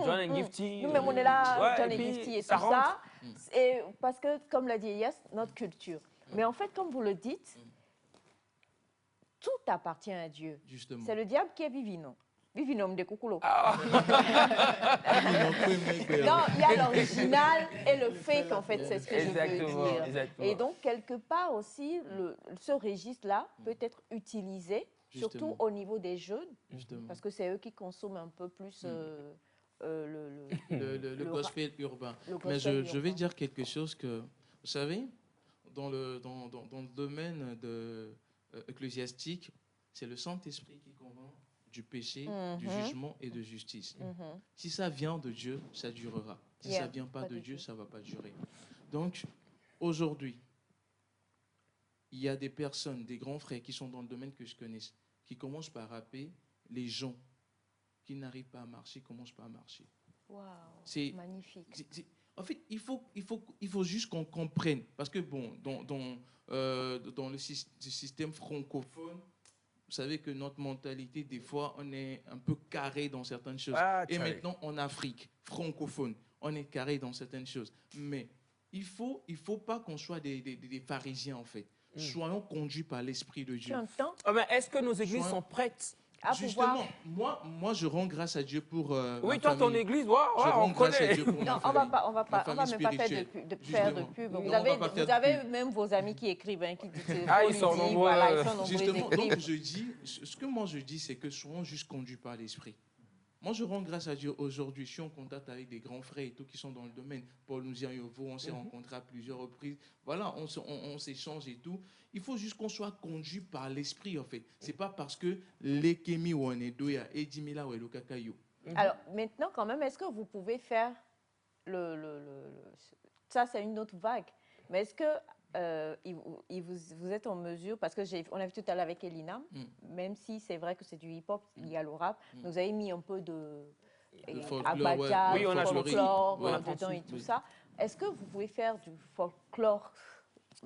John and Gifty. nous-mêmes, on est là, Ouais, John et et puis, Gifty et ça tout rentre. ça. Et parce que, comme l'a dit Elias, notre culture. Mais en fait, comme vous le dites, tout appartient à Dieu. Justement. C'est le diable qui est Vivino. Vivino de Kukulo. Non, il y a l'original et le fake, en fait, c'est ce que je veux Exactement, dire. exactement. Et donc, quelque part aussi, ce registre-là peut être utilisé, Justement. surtout au niveau des jeunes, Justement. parce que c'est eux qui consomment un peu plus Le gospel urbain. le Mais gospel je vais urbain. dire quelque chose que, vous savez, dans le domaine ecclésiastique, c'est le Saint-Esprit qui convainc du péché, du jugement et de justice. Si ça vient de Dieu, ça durera. Si Yeah, ça ne vient pas pas de du Dieu, tout. ça ne va pas durer. Donc, aujourd'hui, il y a des personnes, des grands frères qui sont dans le domaine que je connais, qui commencent par rappeler les gens qui n'arrivent pas à marcher, commencent pas à marcher. Waouh, C'est- magnifique. En fait, il faut juste qu'on comprenne. Parce que, bon, dans le système francophone, vous savez que notre mentalité, des fois, on est un peu carré dans certaines choses. Ah, Et Charlie. maintenant, en Afrique francophone, on est carré dans certaines choses. Mais il faut pas qu'on soit des pharisiens, en fait. Soyons conduits par l'Esprit de Tu Dieu. entends Ah, mais est-ce que nos églises Soin- sont prêtes? à Justement, pouvoir... moi, je rends grâce à Dieu pour Oui, ma toi, ton famille. église, Je ouais, rends on grâce à connaît. Dieu pour Non, ma on famille. va Ma pas famille même pas faire de spirituelle. pub, faire de Justement. pub. Non, Vous on va avez, pas faire vous de avez pub. même vos amis qui écrivent, hein, qui disent Ah, ils Paul, sont il dit, nombreux. voilà, ils sont nombreux, ils Justement, écrivent. donc je dis, ce que moi je dis, c'est que soyons juste conduits par l'Esprit. Moi, je rends grâce à Dieu aujourd'hui. Je suis en contact avec des grands frères et tout qui sont dans le domaine. Paul Mouzaïovo, on s'est rencontrés à plusieurs reprises. Voilà, on s'échange et tout. Il faut juste qu'on soit conduit par l'Esprit, en fait. C'est pas parce que l'ékémi ou on est doya et dimila ou le kakayo. Alors, maintenant, quand même, est-ce que vous pouvez faire ça, c'est une autre vague. Mais est-ce que vous êtes en mesure, parce que on a vu tout à l'heure avec Elina, même si c'est vrai que c'est du hip-hop, il y a le rap, mais vous avez mis un peu de folklore, abacha, ouais. Oui, on a folklore chanté. dedans et Oui. tout ça. Est-ce que vous pouvez faire du folklore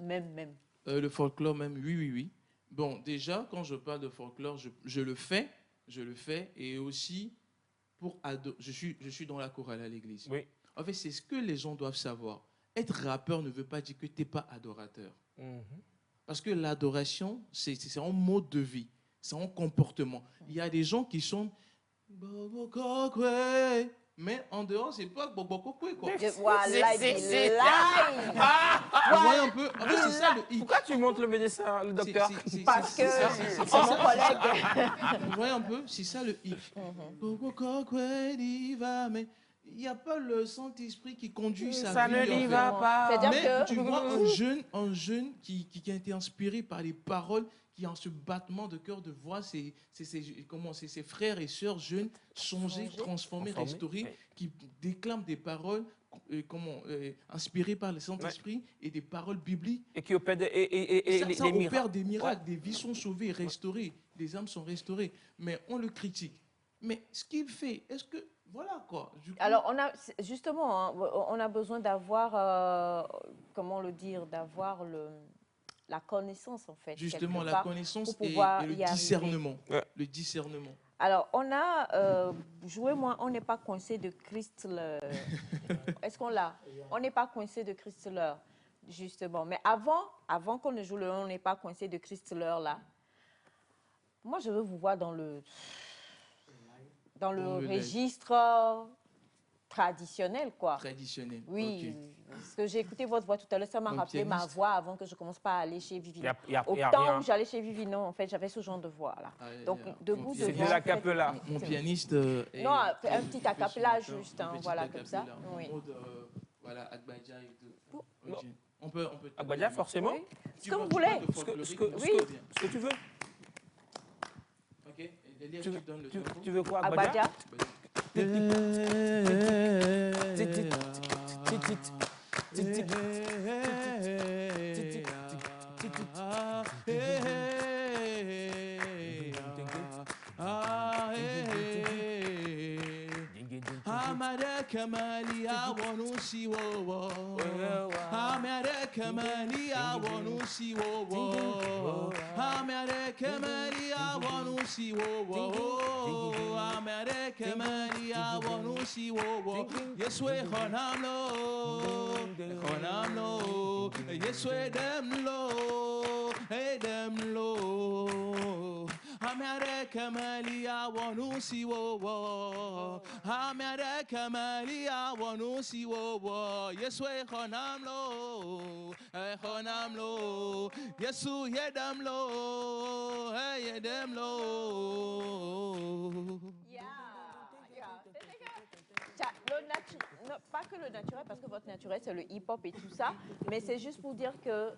même Le folklore même, oui. Bon, déjà, quand je parle de folklore, je le fais, et aussi je suis dans la chorale à l'église. Oui. En fait, c'est ce que les gens doivent savoir. Être rappeur ne veut pas dire que tu n'es pas adorateur. Parce que l'adoration, c'est un mode de vie, c'est un comportement. Il y a des gens qui sont... Mais en dehors, c'est pas Bobokokwe, quoi. Voilà, c'est- Vous voyez un peu, en fait, c'est ça le hic. Pourquoi tu montes le médecin, le docteur? Parce que c'est mon collègue. Vous voyez un peu, c'est ça le hic. Mais il n'y a pas le Saint-Esprit qui conduit sa Ça vie. ne en lui fait. va pas. C'est-à-dire Mais que tu vois un jeune qui a été inspiré par les paroles, qui a ce battement de cœur de voir ses frères et sœurs jeunes changer, transformer, restaurer, oui. qui déclament des paroles inspirées par le Saint-Esprit et des paroles bibliques. Et qui opère et Ça les opère miracles. des miracles, des vies sont sauvées, restaurées. les âmes sont restaurées. Mais on le critique. Mais ce qu'il fait, est-ce que... Voilà quoi. Du coup, Alors, justement, hein, on a besoin d'avoir, comment le dire, d'avoir la connaissance, en fait. justement, quelque la part, connaissance pour et pouvoir le y arriver. discernement. Ouais. Le discernement. Alors, on a joué, moi, on n'est pas coincé de Christler. Est-ce qu'on l'a? On n'est pas coincé de Christler, justement. Mais avant qu'on ne joue le on n'est pas coincé de Christler, là, moi, je veux vous voir dans le Dans le live. registre traditionnel, quoi. Traditionnel. Oui, Ok. parce que j'ai écouté votre voix tout à l'heure, ça m'a Mon rappelé ma pianiste. voix avant que je commence pas à aller chez Vivi. Il y a Au rien. temps où j'allais chez Vivi, non, en fait, j'avais ce genre de voix là. Ah, Donc, debout, C'est de devant, la faites- cappella. Mon pianiste. Non, un petit acapella juste, hein, voilà, comme ça. Oui. Voilà, Agbadja et tout. Non. Ok. On peut. Agbadja, forcément. Oui. Tu Ce que veux- vous tu voulez. veux de folklorique, Ce que ou bien. ce que tu veux. Ok. Et Elias, Tu tu veux, donnes le tu, tempo. tu veux quoi, Agbadja. Amara kamali awanusi wo. Amara kamali awanusi wo. Amara kamali awanusi wo. Amara kamali awanusi wo. Yeswe khonamlo. Yeswe demlo. Amara kamali awanusi wo. Amara kamali awanusi wo. Yeswe khonamlo. Yesu yedamlo. Yedamlo. Non, pas que le naturel, parce que votre naturel, c'est le hip-hop et tout ça, mais c'est juste pour dire que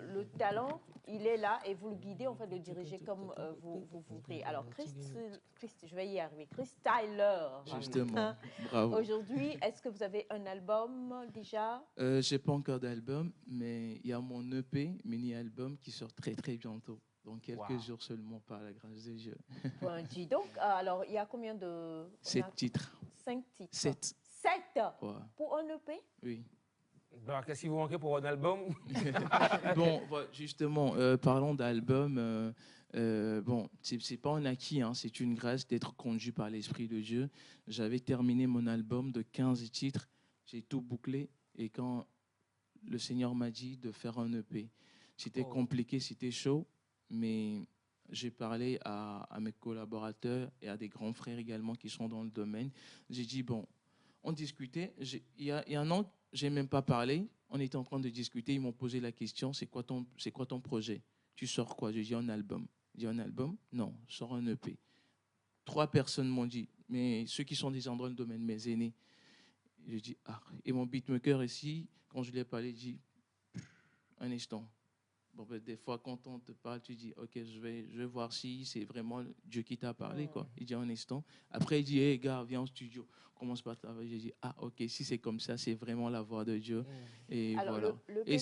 le talent, il est là et vous le guidez, en fait, le dirigez comme vous voudrez. Alors, je vais y arriver. Chris Tyler. Justement, bravo. Aujourd'hui, est-ce que vous avez un album déjà? J'ai pas encore d'album, mais il y a mon EP, mini-album, qui sort très très bientôt. Dans quelques jours seulement, par la grâce de Dieu. Bon, dis donc, alors, il y a combien de... 7 titres. 5 titres. 7. 7 Ouais. pour un EP? Oui. Donc, qu'est-ce qu'il vous manquait pour un album? Bon, voilà, justement, parlons d'album. Bon, c'est pas un acquis, hein, c'est une grâce d'être conduit par l'Esprit de Dieu. J'avais terminé mon album de 15 titres, j'ai tout bouclé, et quand le Seigneur m'a dit de faire un EP, c'était compliqué, c'était chaud, mais j'ai parlé à mes collaborateurs et à des grands frères également qui sont dans le domaine. J'ai dit, bon, on discutait, il y a un an, j'ai même pas parlé, on était en train de discuter, ils m'ont posé la question, c'est quoi ton projet? Tu sors quoi? J'ai dit un album. J'ai dit un album? Non, je sors un EP. 3 personnes m'ont dit, mais ceux qui sont déjà dans le domaine, mes aînés. J'ai dit, ah, et mon beatmaker ici, quand je lui ai parlé, il dit, un instant. Bon, ben, des fois, quand on te parle, tu dis, OK, je vais voir si c'est vraiment Dieu qui t'a parlé, quoi. Il dit un instant. Après, il dit, hey, gars, viens au studio, commence par travailler. J'ai dit, ah, OK, si c'est comme ça, c'est vraiment la voix de Dieu. Et alors, voilà. et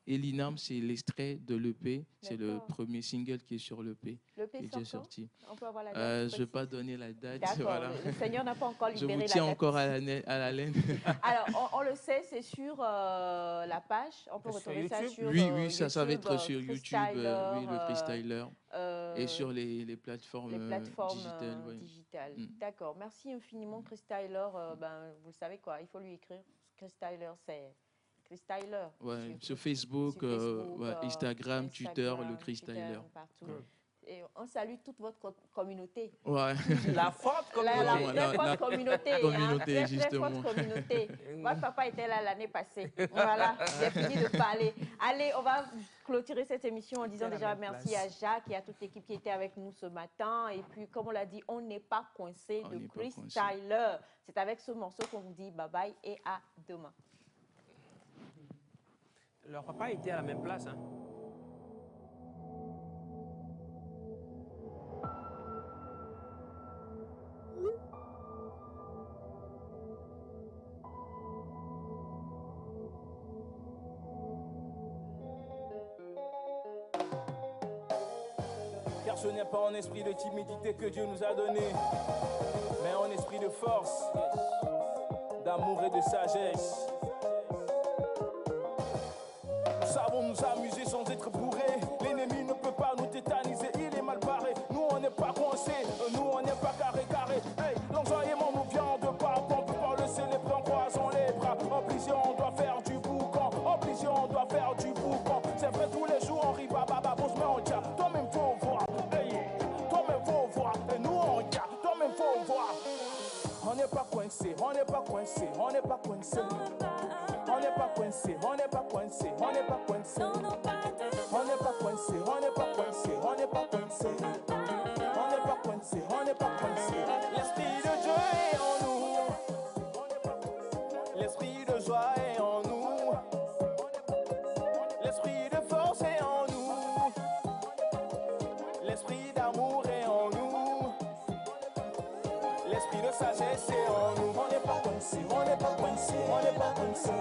Elinam, c'est l'extrait de l'EP. C'est le premier single qui est sur l'EP. L'EP qui est déjà sorti. On peut avoir la date? Je ne vais pas donner la date. D'accord, Voilà. le Seigneur n'a pas encore Je libéré vous la tiens date. encore à la laine. Alors, on le sait, c'est sur la page. On peut Sur retrouver ça YouTube? sur Oui, ça va être sur Chris YouTube, Tyler, oui, le freestyler. Et sur les plateformes, digitales. ouais. Digitales. Mm. D'accord. Merci infiniment, Chris Tyler. Ben, vous savez quoi, il faut lui écrire. Chris Tyler, c'est Chris Tyler. Ouais, sur Facebook, ouais, Instagram, Twitter, le Chris Tyler. Partout. Et on salue toute votre communauté. Ouais. La forte comme Très forte communauté. communauté, Très justement. forte communauté. Votre papa était là l'année passée. Voilà, j'ai fini de parler. Allez, on va clôturer cette émission en disant déjà merci à Jacques et à toute l'équipe qui était avec nous ce matin. Et puis, comme on l'a dit, on n'est pas coincé On de n'est pas Chris coincé. Tyler. C'est avec ce morceau qu'on vous dit bye bye et à demain. Leur papa était à la même place, hein. Car ce n'est pas un esprit de timidité que Dieu nous a donné, mais un esprit de force, d'amour et de sagesse. Nous savons nous amuser sans être bourrés. L'ennemi ne peut pas nous tétaniser, il est mal barré. Nous on n'est pas coincés, nous on n'est pas carré. Hey, l'enjoyement nous vient de partout, on peut pas le célébrer en croisant les bras. Obligé on doit faire du boucan, obligé on doit faire du boucan. C'est vrai tous les jours on rit babababos, mais on tient, toi-même faut voir. Hey, toi-même faut voir, et nous on tient, toi-même faut voir. On n'est pas coincé, on n'est pas coincé, on n'est pas coincé. On n'est pas coincé, on n'est pas coincé, on n'est pas coincé. On n'est pas coincé, on n'est pas coincé, on n'est pas coincé. On n'est pas coincé, on n'est pas coincé. L'esprit de Dieu est en nous. L'esprit de joie est en nous. L'esprit de force est en nous. L'esprit d'amour est en nous. L'esprit de sagesse est en nous. On n'est pas coincé, on n'est pas coincé, on n'est pas coincé.